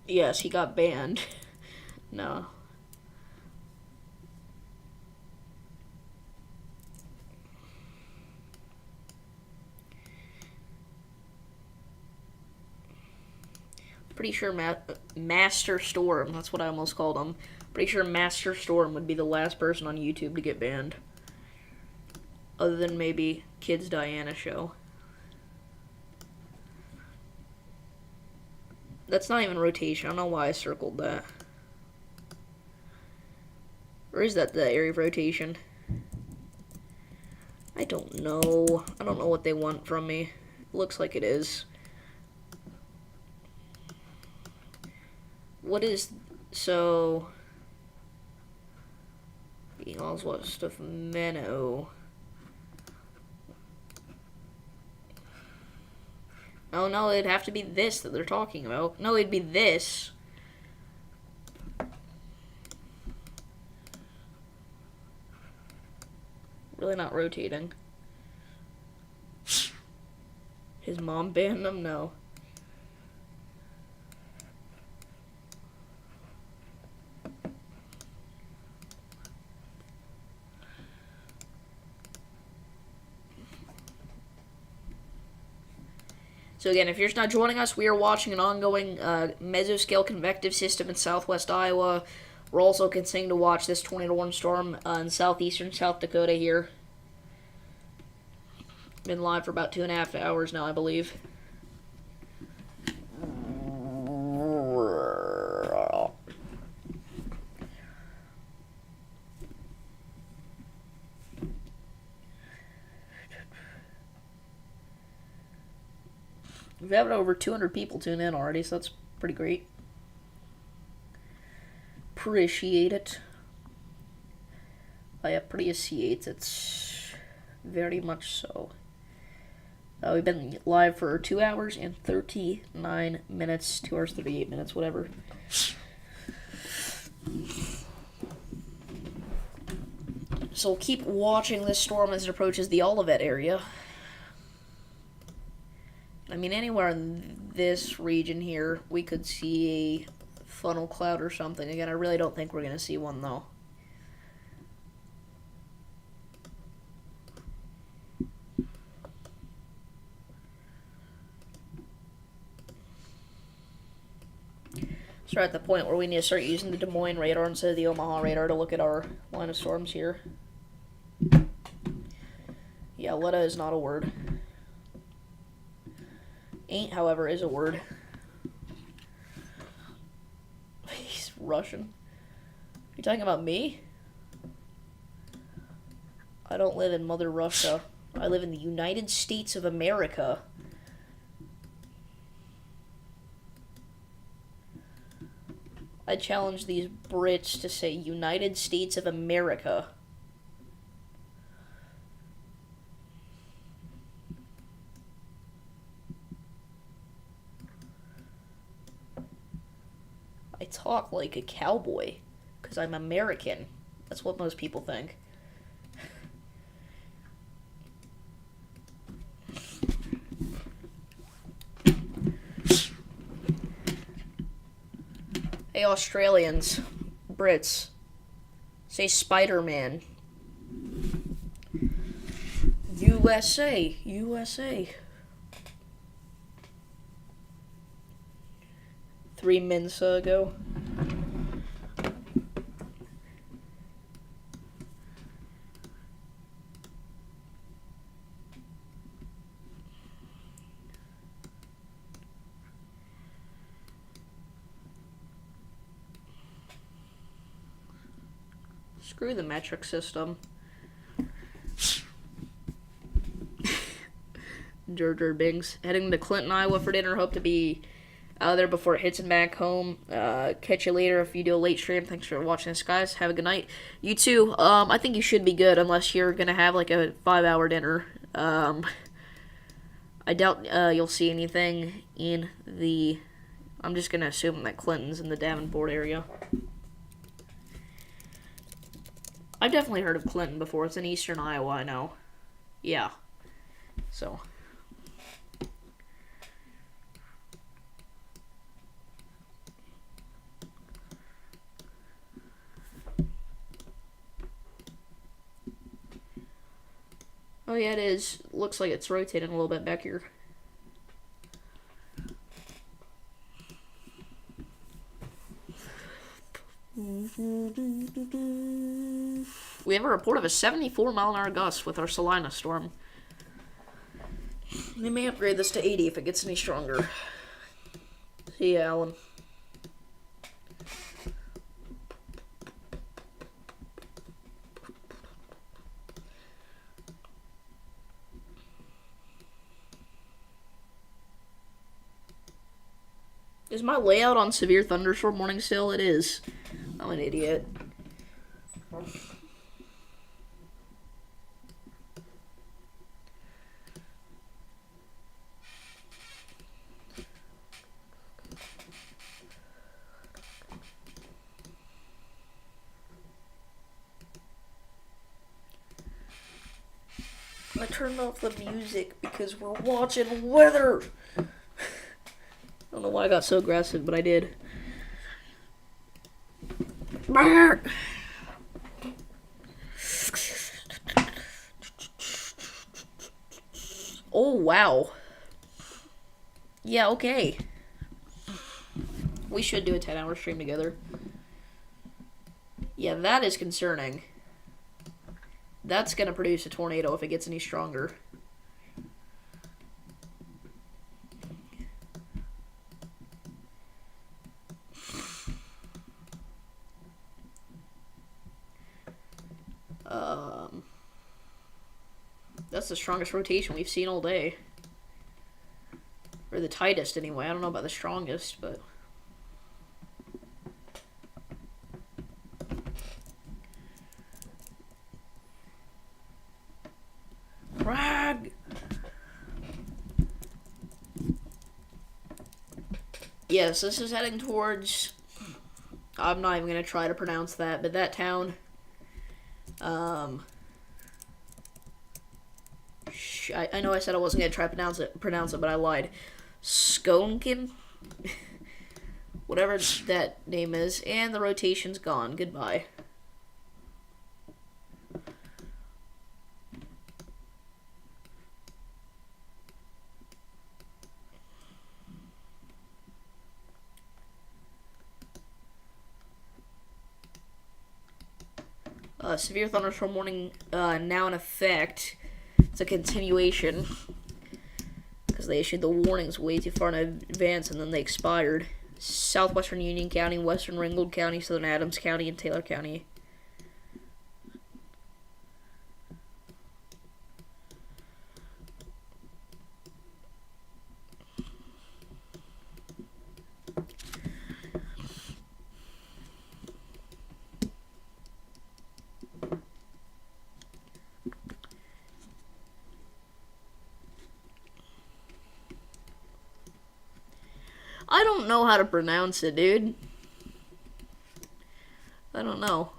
Yes, he got banned. No. Pretty sure Master Storm, that's what I almost called him. Pretty sure Master Storm would be the last person on YouTube to get banned. Other than maybe Kids Diana show. That's not even rotation. I don't know why I circled that. Or is that the area of rotation? I don't know. I don't know what they want from me. Looks like it is. What is... So... Being west of Menno. Oh no, it'd have to be this that they're talking about. No, it'd be this. Really not rotating. His mom banned him? No. So again, if you're just not joining us, we are watching an ongoing mesoscale convective system in southwest Iowa. We're also continuing to watch this tornado warning storm in southeastern South Dakota here. Been live for about 2.5 hours now, I believe. We've had over 200 people tune in already, so that's pretty great. Appreciate it. I appreciate it. Very much so. We've been live for 2 hours and 39 minutes. 2 hours, 38 minutes, whatever. So we'll keep watching this storm as it approaches the Olivet area. I mean, anywhere in this region here, we could see a funnel cloud or something. Again, I really don't think we're going to see one, though. So we're at the point where we need to start using the Des Moines radar instead of the Omaha radar to look at our line of storms here. Yeah, Letta is not a word. Ain't, however, is a word. He's Russian. You talking about me? I don't live in Mother Russia. I live in the United States of America. I challenge these Brits to say United States of America. I talk like a cowboy, because I'm American. That's what most people think. Hey, Australians, Brits, say Spider-Man. USA, USA. 3 minutes ago. Screw the metric system. Bings. Heading to Clinton, Iowa for dinner. Hope to be out there before it hits and back home. Catch you later if you do a late stream. Thanks for watching this, guys. Have a good night. You too. I think you should be good unless you're gonna have like a 5-hour dinner. I doubt you'll see anything in the... I'm just gonna assume that Clinton's in the Davenport area. I've definitely heard of Clinton before. It's in eastern Iowa, I know. Yeah. So. Oh yeah, it is. Looks like it's rotating a little bit back here. We have a report of a 74-mile-an-hour gust with our Salina storm. They may upgrade this to 80 if it gets any stronger. See ya, Alan. Is my layout on severe thunderstorm warning still? It is. I'm an idiot. I turned off the music because we're watching weather. I don't know why I got so aggressive, but I did. Oh, wow. Yeah, okay. We should do a 10-hour stream together. Yeah, that is concerning. That's gonna produce a tornado if it gets any stronger. That's the strongest rotation we've seen all day. Or the tightest, anyway. I don't know about the strongest, but... Rag! Yes, this is heading towards... I'm not even going to try to pronounce that, but that town... I know I said I wasn't going to try to pronounce it, but I lied. Skonkin? Whatever that name is. And the rotation's gone. Goodbye. Severe thunderstorm warning now in effect. It's a continuation. Because they issued the warnings way too far in advance and then they expired. Southwestern Union County, Western Ringgold County, Southern Adams County, and Taylor County. I don't know how to pronounce it, dude. I don't know.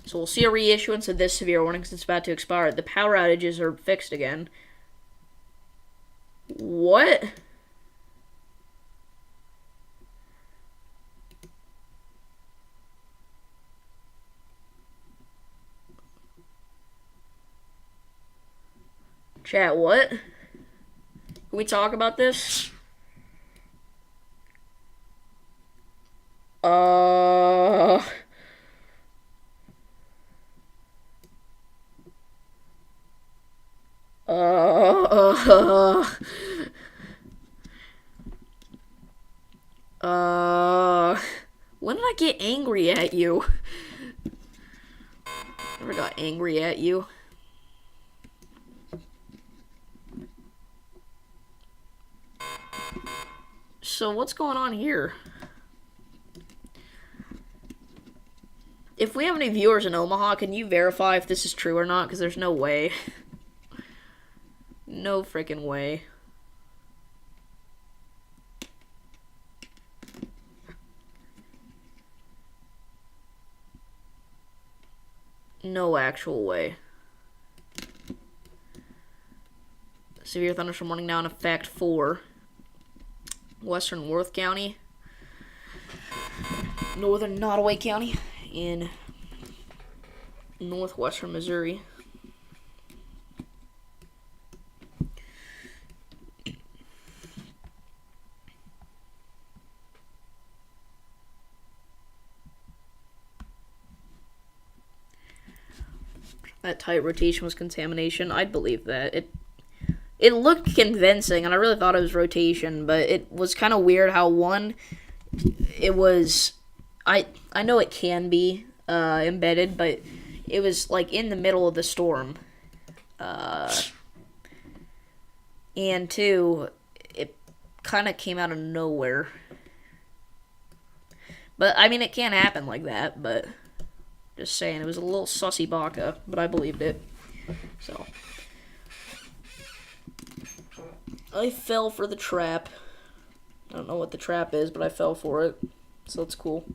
So we'll see a reissuance of this severe warning since it's about to expire. The power outages are fixed again. What? Chat, what? Can we talk about this? When did I get angry at you? Never got angry at you. So what's going on here? If we have any viewers in Omaha, can you verify if this is true or not? Because there's no way. No freaking way. No actual way. Severe thunderstorm warning now in effect for Western Worth County, Northern Nottoway County, in northwestern Missouri. That tight rotation was contamination. I'd believe that. It looked convincing, and I really thought it was rotation, but it was kind of weird how, one, it was... I know it can be embedded, but it was, like, in the middle of the storm. And two, it kind of came out of nowhere. But, I mean, it can't happen like that, but... Just saying, it was a little sussy baka, but I believed it. So. I fell for the trap. I don't know what the trap is, but I fell for it. So it's cool.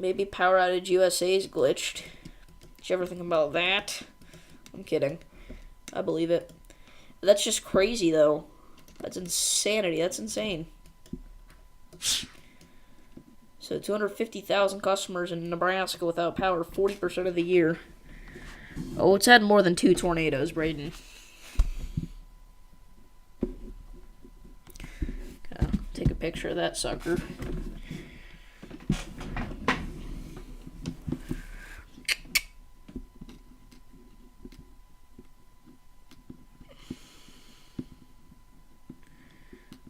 Maybe Power Outage USA's glitched. Did you ever think about that? I'm kidding. I believe it. That's just crazy, though. That's insanity. That's insane. So 250,000 customers in Nebraska without power 40% of the year. Oh, it's had more than 2 tornadoes, Braden. Take a picture of that sucker.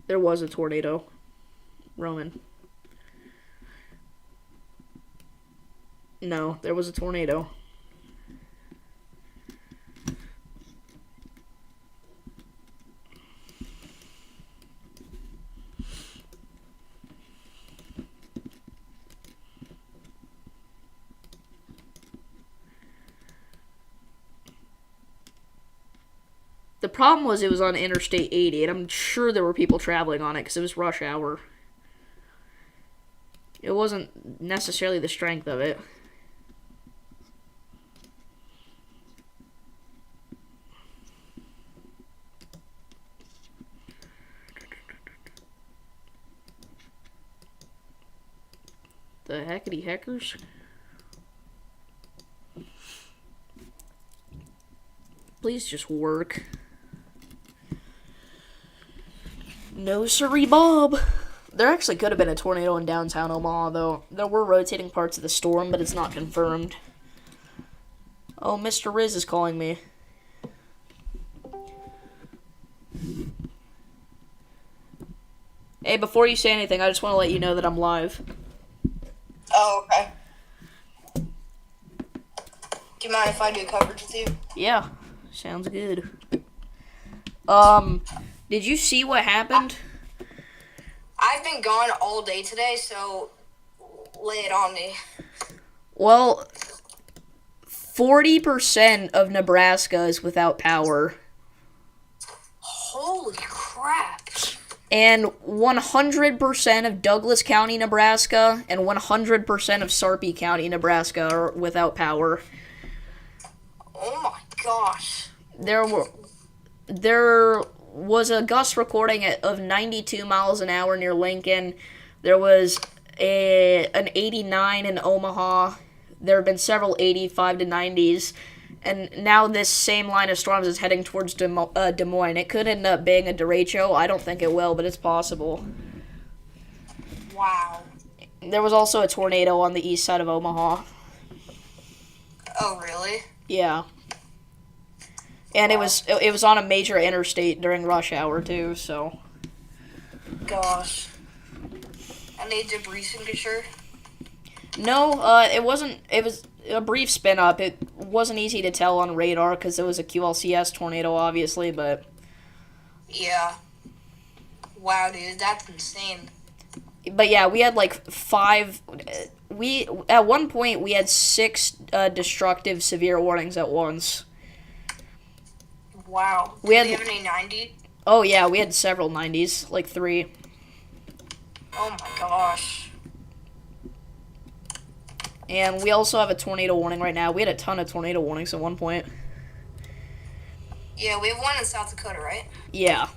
There was a tornado. Roman. No, there was a tornado. The problem was it was on Interstate 80, and I'm sure there were people traveling on it because it was rush hour. It wasn't necessarily the strength of it. The heckity heckers? Please just work. No siree, Bob. There actually could have been a tornado in downtown Omaha, though. There were rotating parts of the storm, but it's not confirmed. Oh, Mr. Riz is calling me. Hey, before you say anything, I just want to let you know that I'm live. Oh, okay. Do you mind if I do coverage with you? Yeah, sounds good. Did you see what happened? I've been gone all day today, so lay it on me. Well, 40% of Nebraska is without power. Holy crap. And 100% of Douglas County, Nebraska, and 100% of Sarpy County, Nebraska are without power. Oh my gosh. There was a gust recording of 92 miles an hour near Lincoln. There was an 89 in Omaha. There have been several 85 to 90s. And now this same line of storms is heading towards Des Moines. It could end up being a derecho. I don't think it will, but it's possible. Wow. There was also a tornado on the east side of Omaha. Oh, really? Yeah. And it was on a major interstate during rush hour too, so Gosh. Any debris signature? no, it wasn't. It was a brief spin up. It wasn't easy to tell on radar because it was a QLCS tornado, obviously. But Yeah. Wow, dude, that's insane. yeah, we had like five. We at one point we had six destructive severe warnings at once. Wow. We Did had- they have any 90? Oh yeah, we had several 90s, like three. Oh my gosh. And we also have a tornado warning right now. We had a ton of tornado warnings at one point. Yeah, we have one in South Dakota, right? Yeah.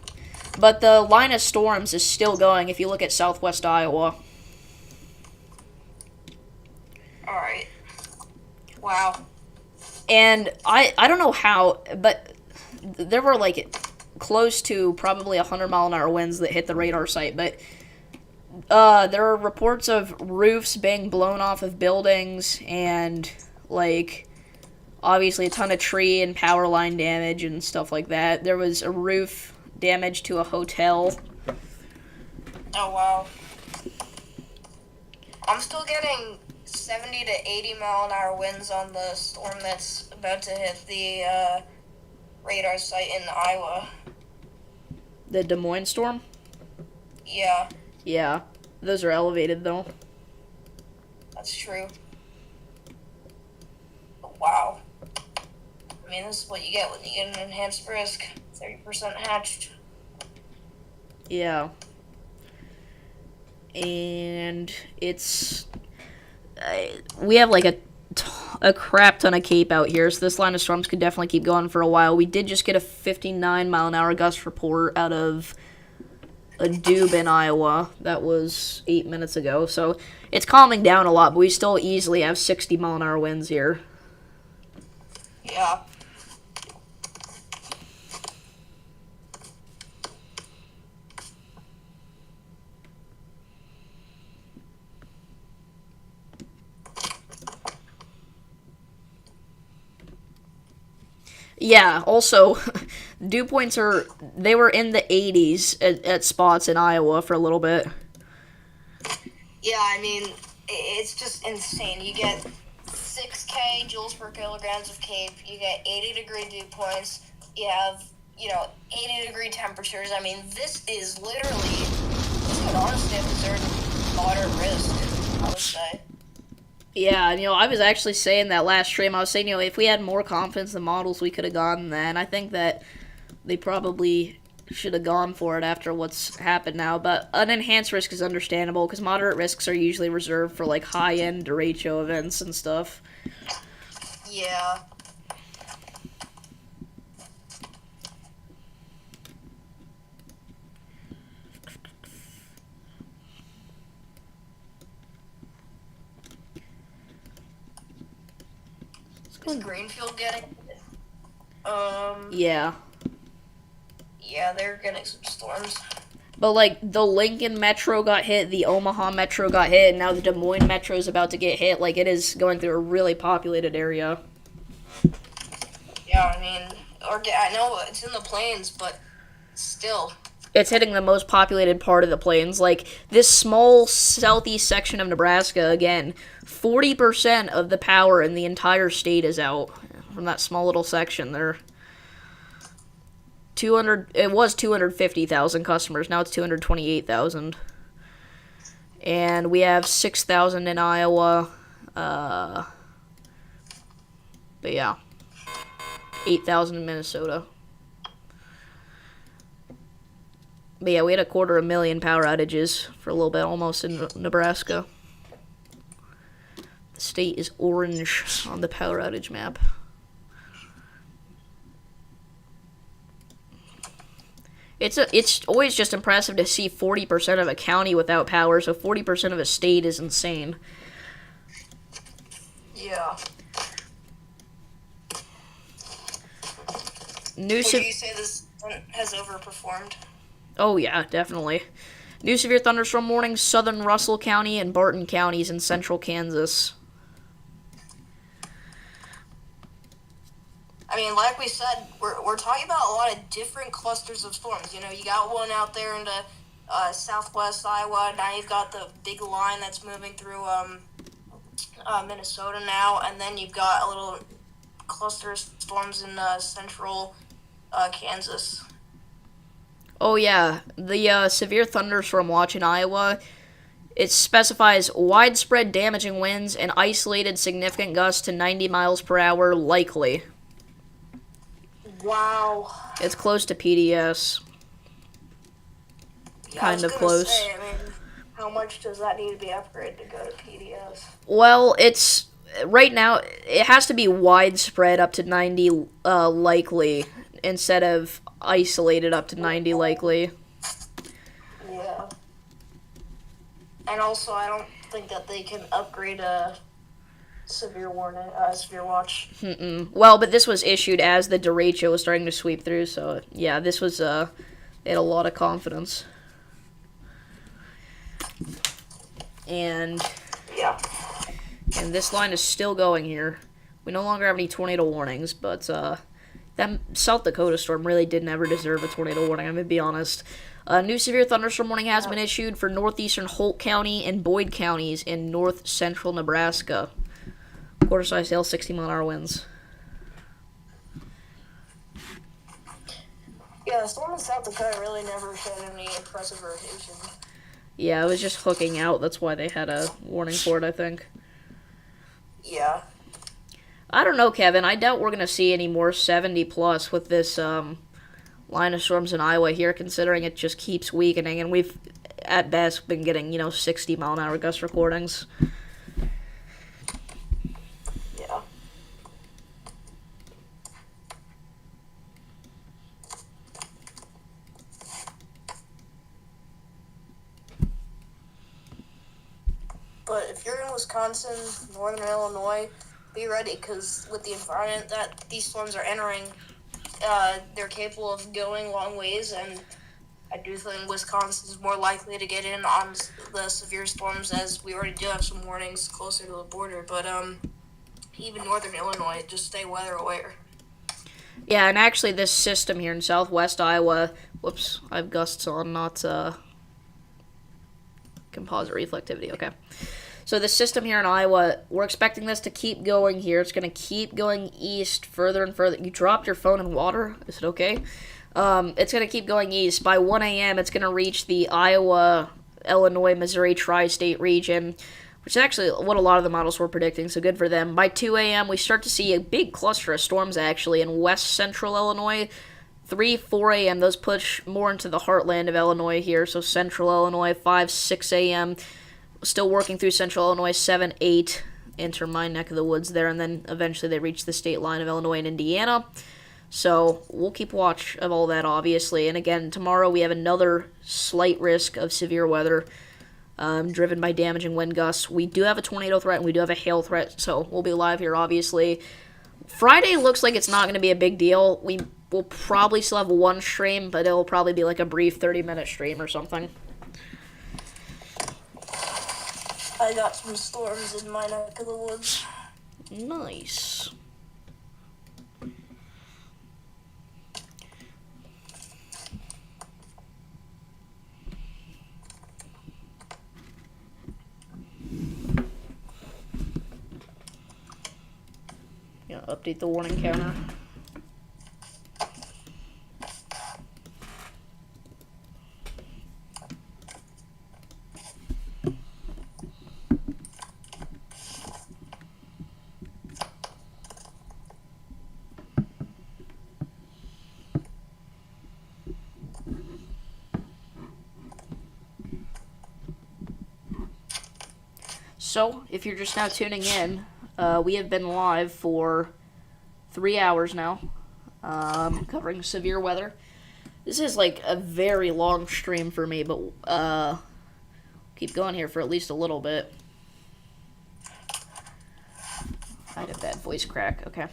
But the line of storms is still going if you look at southwest Iowa. Alright. Wow. And I don't know how, but there were like close to probably 100-mile-an-hour winds that hit the radar site. But there are reports of roofs being blown off of buildings and like obviously a ton of tree and power line damage and stuff like that. There was a roof damage to a hotel. Oh, wow. I'm still getting 70 to 80 mile an hour winds on the storm that's about to hit the radar site in Iowa. The Des Moines storm? Yeah, Yeah. Those are elevated though. that's true. But wow. I mean, this is what you get when you get an enhanced risk. 30% hatched. Yeah. And it's we have like a crap ton of cape out here, so this line of storms could definitely keep going for a while. We did just get a 59-mile-an-hour gust report out of a Dube in Iowa. That was 8 minutes ago, so it's calming down a lot, but we still easily have 60-mile-an-hour winds here. Yeah. Yeah, also, dew points they were in the 80s at spots in Iowa for a little bit. Yeah, I mean, it's just insane. You get 6K joules per kilograms of cape. You get 80-degree dew points. You have, 80-degree temperatures. I mean, this is literally, this could honestly have deserved moderate risk, I would say. Yeah, I was actually saying that last stream. I was saying, if we had more confidence in the models, we could have gone there. And I think that they probably should have gone for it after what's happened now. But an enhanced risk is understandable because moderate risks are usually reserved for like high-end derecho events and stuff. Yeah. Is Greenfield getting it? Yeah. Yeah, they're getting some storms. But, like, the Lincoln Metro got hit, the Omaha Metro got hit, and now the Des Moines Metro is about to get hit. Like, it is going through a really populated area. Yeah, I mean, I know it's in the plains, but still. It's hitting the most populated part of the plains. Like, this small southeast section of Nebraska, again, 40% of the power in the entire state is out from that small little section there. It was 250,000 customers, now it's 228,000. And we have 6,000 in Iowa. But yeah, 8,000 in Minnesota. But yeah, we had 250,000 power outages for a little bit, almost in Nebraska. The state is orange on the power outage map. It's always just impressive to see 40% of a county without power, so 40% of a state is insane. Yeah. New Would you say this has overperformed? Oh yeah, definitely. New severe thunderstorm warnings, southern Russell County and Barton counties in central Kansas. I mean, like we said, we're talking about a lot of different clusters of storms. You know, you got one out there into southwest Iowa. Now you've got the big line that's moving through Minnesota now, and then you've got a little cluster of storms in central Kansas. Oh yeah, the severe thunderstorm watch in Iowa, it specifies widespread damaging winds and isolated significant gusts to 90 miles per hour likely. Wow. It's close to PDS. Yeah, Kind of close. I mean, how much does that need to be upgraded to go to PDS? Well, it's right now it has to be widespread up to 90 likely instead of isolated up to 90 likely. Yeah. And also, I don't think that they can upgrade a severe watch. Well, but this was issued as the derecho was starting to sweep through, so yeah, this was it had a lot of confidence. And Yeah. And this line is still going here. We no longer have any tornado warnings, but that South Dakota storm really didn't ever deserve a tornado warning, I'm going to be honest. A new severe thunderstorm warning has been issued for northeastern Holt County and Boyd counties in north central Nebraska. Quarter-size hail, 60-mile-an-hour winds. Yeah, the storm in South Dakota really never showed any impressive rotation. Yeah, it was just hooking out. That's why they had a warning for it, I think. Yeah. I don't know, Kevin. I doubt we're going to see any more 70-plus with this line of storms in Iowa here, considering it just keeps weakening, and we've, at best, been getting, 60-mile-an-hour gust recordings. Yeah. But if you're in Wisconsin, northern Illinois, be ready, because with the environment that these storms are entering, they're capable of going long ways, and I do think Wisconsin is more likely to get in on the severe storms, as we already do have some warnings closer to the border. But even northern Illinois, just stay weather aware. Yeah, and actually this system here in southwest Iowa, whoops, I have gusts on, not composite reflectivity, okay. So the system here in Iowa, we're expecting this to keep going here. It's going to keep going east further and further. You dropped your phone in water? Is it okay? It's going to keep going east. By 1 a.m., it's going to reach the Iowa, Illinois, Missouri tri-state region, which is actually what a lot of the models were predicting, so good for them. By 2 a.m., we start to see a big cluster of storms, actually, in west central Illinois. 3, 4 a.m., those push more into the heartland of Illinois here, so central Illinois. 5, 6 a.m., still working through central Illinois. 7, 8, enter my neck of the woods there, and then eventually they reach the state line of Illinois and Indiana. So we'll keep watch of all that, obviously. And again, tomorrow we have another slight risk of severe weather driven by damaging wind gusts. We do have a tornado threat, and we do have a hail threat, so we'll be live here, obviously. Friday looks like it's not going to be a big deal. We will probably still have one stream, but it'll probably be like a brief 30-minute stream or something. I got some storms in my neck of the woods. Nice. Yeah, update the warning counter. So, if you're just now tuning in, we have been live for 3 hours now, covering severe weather. This is like a very long stream for me, but keep going here for at least a little bit. I had a bad voice crack, okay.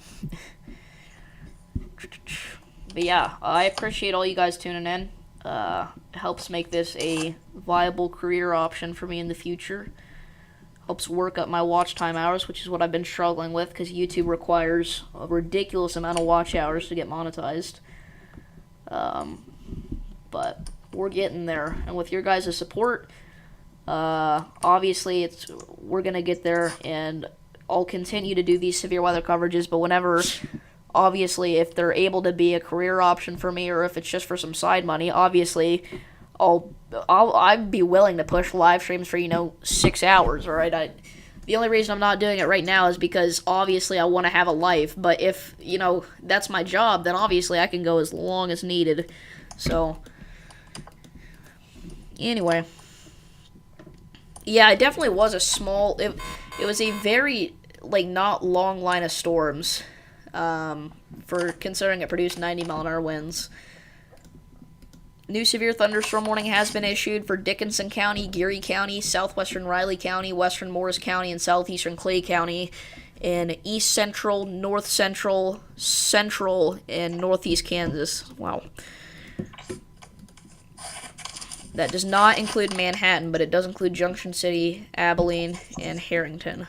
But yeah, I appreciate all you guys tuning in. helps make this a viable career option for me in the future. Helps work up my watch time hours, which is what I've been struggling with because YouTube requires a ridiculous amount of watch hours to get monetized. But we're getting there, and with your guys' support, obviously we're gonna get there, and I'll continue to do these severe weather coverages. But whenever, obviously, if they're able to be a career option for me, or if it's just for some side money, obviously, I'd be willing to push live streams for 6 hours. All right, the only reason I'm not doing it right now is because obviously I want to have a life. But if that's my job, then obviously I can go as long as needed. So anyway, yeah, it definitely was a small. It was a very not long line of storms. For considering it produced 90-mile-an-hour winds. New severe thunderstorm warning has been issued for Dickinson County, Geary County, southwestern Riley County, western Morris County, and southeastern Clay County, in east central, north central, central, and northeast Kansas. Wow. That does not include Manhattan, but it does include Junction City, Abilene, and Harrington.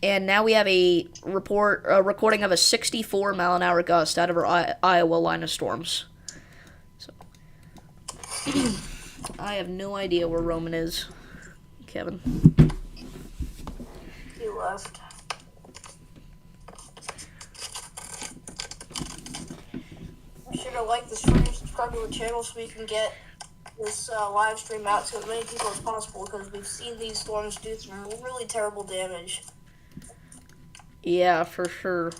And now we have a recording of a 64-mile-an-hour gust out of our Iowa line of storms. So, I have no idea where Roman is. Kevin. He left. You should have liked the stream, subscribe to the channel so we can get this live stream out to as many people as possible, because we've seen these storms do some really terrible damage. Yeah, for sure.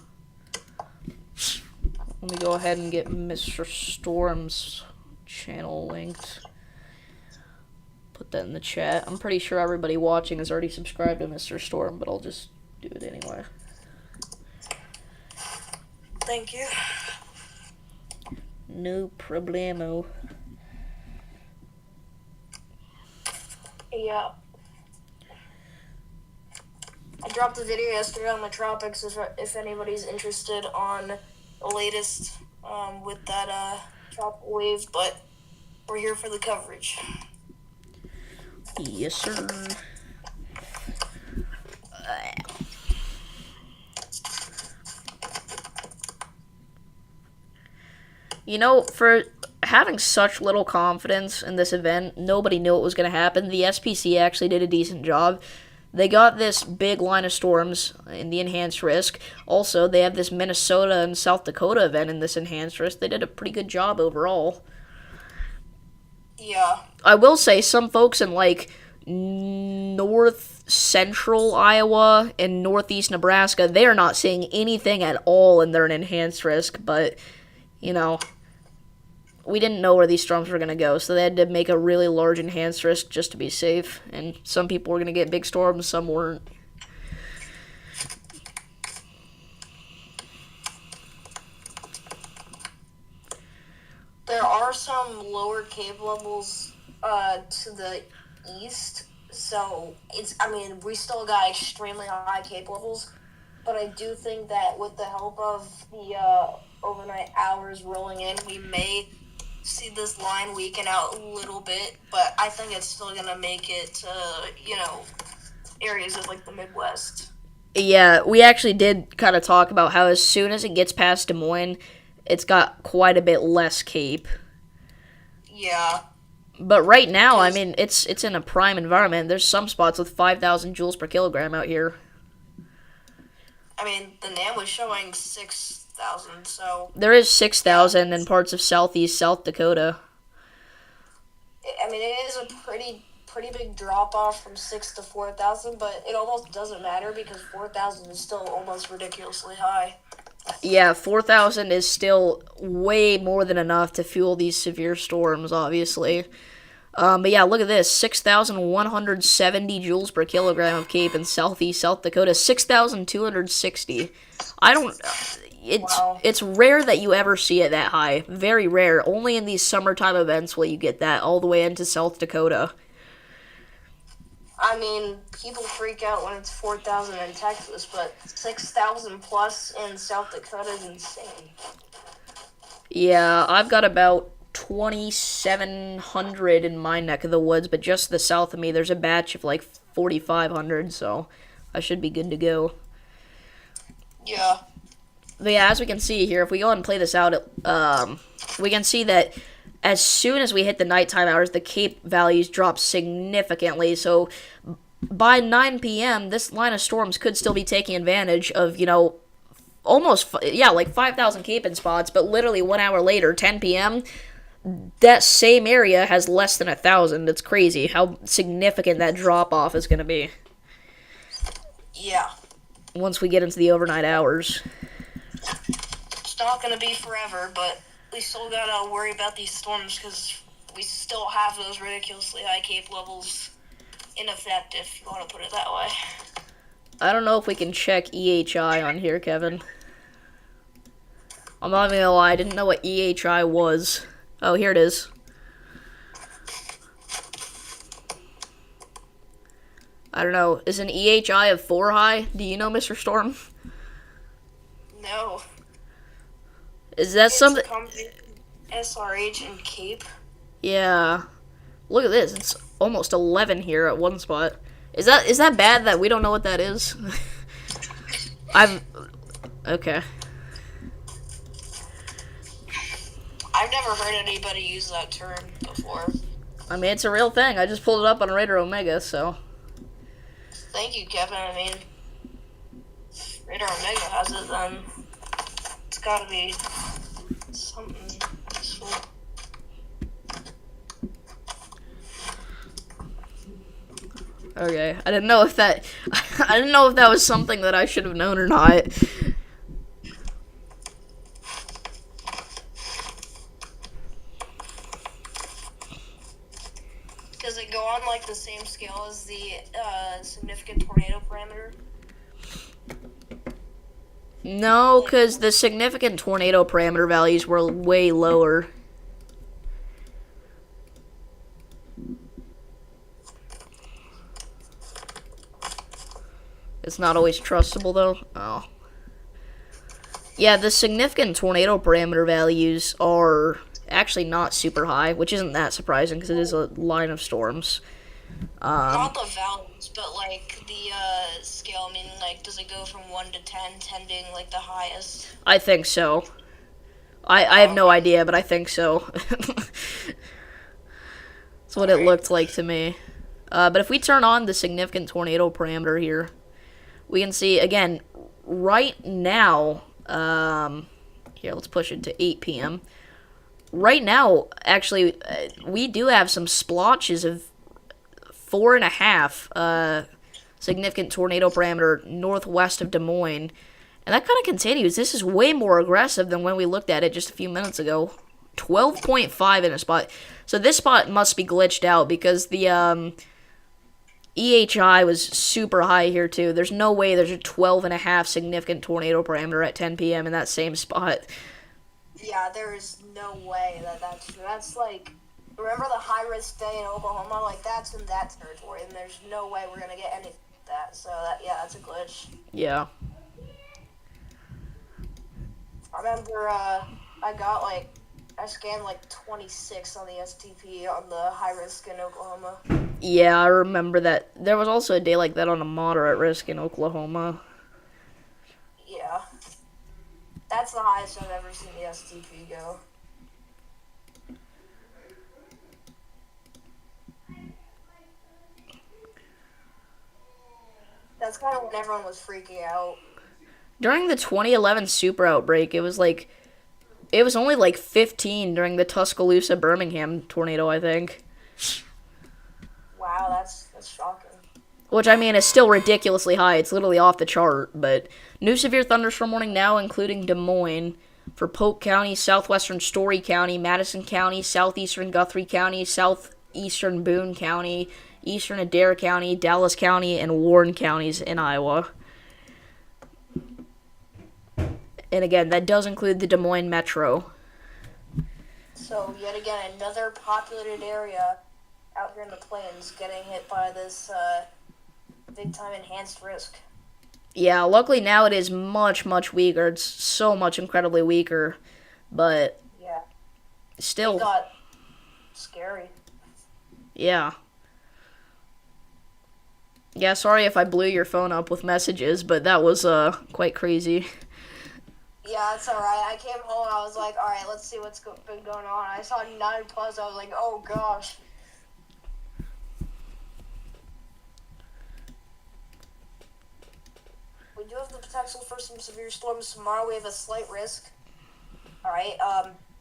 Let me go ahead and get Mr. Storm's channel linked. Put that in the chat. I'm pretty sure everybody watching has already subscribed to Mr. Storm, but I'll just do it anyway. Thank you. No problemo. Yeah. I dropped a video yesterday on the tropics if anybody's interested on the latest with that tropical wave, but we're here for the coverage. Yes, sir. For having such little confidence in this event, nobody knew it was going to happen. The SPC actually did a decent job. They got this big line of storms in the enhanced risk. Also, they have this Minnesota and South Dakota event in this enhanced risk. They did a pretty good job overall. Yeah. I will say some folks in north central Iowa and northeast Nebraska, they are not seeing anything at all in their enhanced risk, but we didn't know where these storms were going to go, so they had to make a really large enhanced risk just to be safe. And some people were going to get big storms, some weren't. There are some lower CAPE levels to the east, so we still got extremely high CAPE levels, but I do think that with the help of the overnight hours rolling in, we may see this line weaken out a little bit, but I think it's still gonna make it to areas of the Midwest. Yeah, we actually did kind of talk about how as soon as it gets past Des Moines, it's got quite a bit less CAPE. Yeah. But right now, it's in a prime environment. There's some spots with 5,000 joules per kilogram out here. The NAM was showing 6,000, so... There is 6,000 in parts of southeast South Dakota. It is a pretty big drop-off from 6 to 4,000, but it almost doesn't matter because 4,000 is still almost ridiculously high. Yeah, 4,000 is still way more than enough to fuel these severe storms, obviously. But yeah, look at this, 6,170 joules per kilogram of CAPE in southeast South Dakota, 6,260. It's rare that you ever see it that high. Very rare. Only in these summertime events will you get that all the way into South Dakota. People freak out when it's 4,000 in Texas, but 6,000 plus in South Dakota is insane. Yeah, I've got about 2,700 in my neck of the woods, but just to the south of me, there's a batch of like 4,500, so I should be good to go. Yeah. But yeah, as we can see here, if we go ahead and play this out, we can see that as soon as we hit the nighttime hours, the Cape values drop significantly. So by 9 p.m., this line of storms could still be taking advantage of, almost, yeah, like 5,000 Cape spots, but literally 1 hour later, 10 p.m., that same area has less than 1,000. It's crazy how significant that drop off is going to be Yeah. once we get into the overnight hours. It's not gonna be forever, but we still gotta worry about these storms because we still have those ridiculously high Cape levels in effect, if you want to put it that way. I don't know if we can check EHI on here, Kevin. I'm not even gonna lie, I didn't know what EHI was. Oh, here it is. I don't know. Is an EHI of 4 high? Do you know, Mr. Storm? No. Is that something? SRH and Cape. Yeah. Look at this. It's almost 11 here at one spot. Is that bad that we don't know what that is? Okay. I've never heard anybody use that term before. I mean, it's a real thing. I just pulled it up on Radar Omega, so. Thank you, Kevin. I mean, Radar Omega has it, then it's gotta be something useful. Okay, I didn't know if that was something that I should have known or not. Does it go on like the same scale as the significant tornado parameter? No, because the significant tornado parameter values were way lower. It's not always trustable, though. Oh. Yeah, the significant tornado parameter values are actually not super high, which isn't that surprising because it is a line of storms. Not the values, but like the scale. I mean, like, does it go from 1 to 10, 10 being like the highest? I think so. I have no idea, but I think so. That's what it looked like to me. But if we turn on the significant tornado parameter here, we can see, again, right now, here, let's push it to 8 p.m. Right now, actually, we do have some splotches of 4.5 significant tornado parameter northwest of Des Moines. And that kind of continues. This is way more aggressive than when we looked at it just a few minutes ago. 12.5 in a spot. So this spot must be glitched out because the EHI was super high here too. There's no way there's a 12.5 significant tornado parameter at 10 p.m. in that same spot. Yeah, there is no way that's true. That's like, remember the high-risk day in Oklahoma? Like, that's in that territory, and there's no way we're going to get anything like that. So, that's a glitch. Yeah. I remember I scanned like 26 on the STP on the high-risk in Oklahoma. Yeah, I remember that. There was also a day like that on a moderate risk in Oklahoma. Yeah. That's the highest I've ever seen the STP go. That's kind of when everyone was freaking out. During the 2011 super outbreak, it was only like 15 during the Tuscaloosa Birmingham tornado, I think. Wow, that's shocking. Which, I mean, is still ridiculously high. It's literally off the chart. But new severe thunderstorm warning now, including Des Moines, for Polk County, southwestern Story County, Madison County, southeastern Guthrie County, southeastern Boone County, eastern Adair County, Dallas County, and Warren counties in Iowa. And again, that does include the Des Moines Metro. So, yet again, another populated area out here in the plains getting hit by this big-time enhanced risk. Yeah, luckily now it is much, much weaker. It's so much incredibly weaker. But Yeah. Still, It got scary. yeah. Yeah, sorry if I blew your phone up with messages, but that was quite crazy. Yeah, it's alright. I came home and I was like, alright, let's see what's been going on. I saw 9+. I was like, oh gosh. We do have the potential for some severe storms tomorrow. We have a slight risk. Alright,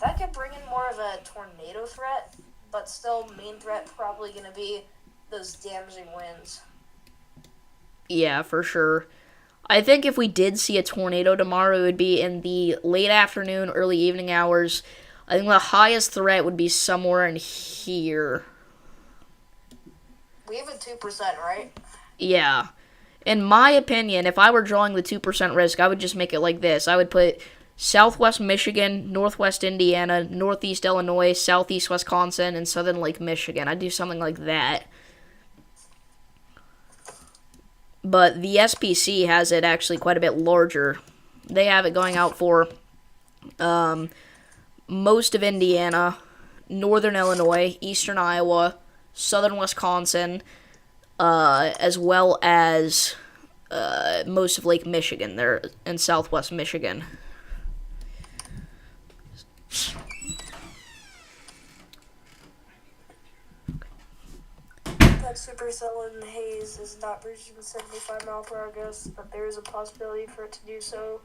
that could bring in more of a tornado threat, but still, main threat probably going to be those damaging winds. Yeah, for sure. I think if we did see a tornado tomorrow, it would be in the late afternoon, early evening hours. I think the highest threat would be somewhere in here. We have a 2%, right? Yeah. In my opinion, if I were drawing the 2% risk, I would just make it like this. I would put southwest Michigan, northwest Indiana, northeast Illinois, southeast Wisconsin, and southern Lake Michigan. I'd do something like that. But the SPC has it actually quite a bit larger. They have it going out for most of Indiana, northern Illinois, eastern Iowa, southern Wisconsin, as well as most of Lake Michigan. They're in southwest Michigan. That supercell in haze is not breaching 75 mph gusts, but there is a possibility for it to do so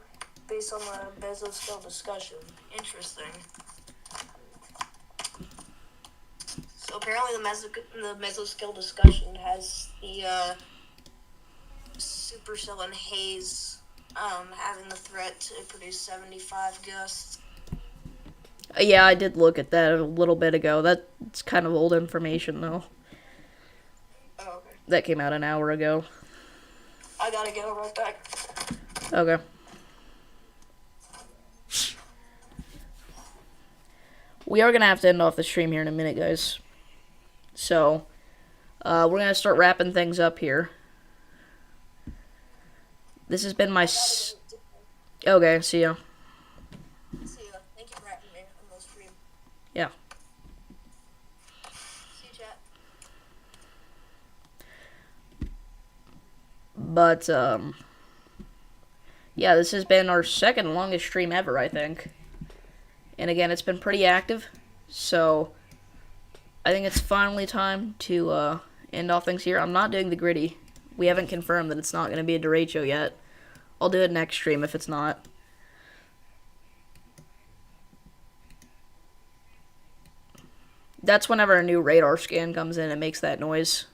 based on the mesoscale discussion. Interesting. So apparently the mesoscale discussion has the supercell in haze having the threat to produce 75 gusts. Yeah, I did look at that a little bit ago. That's kind of old information, though. Oh, okay. That came out an hour ago. I gotta go right back. Okay. We are going to have to end off the stream here in a minute, guys. So, we're going to start wrapping things up here. This has been my... Okay, see ya. See ya. Thank you for having me on the stream. Yeah. See you, chat. But, yeah, this has been our second longest stream ever, I think. And again, it's been pretty active. So, I think it's finally time to end off things here. I'm not doing the gritty. We haven't confirmed that it's not going to be a derecho yet. I'll do it next stream if it's not. That's whenever a new radar scan comes in, it makes that noise.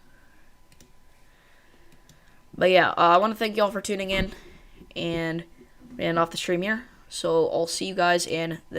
But yeah, I want to thank y'all for tuning in. And end off the stream here. So I'll see you guys in the next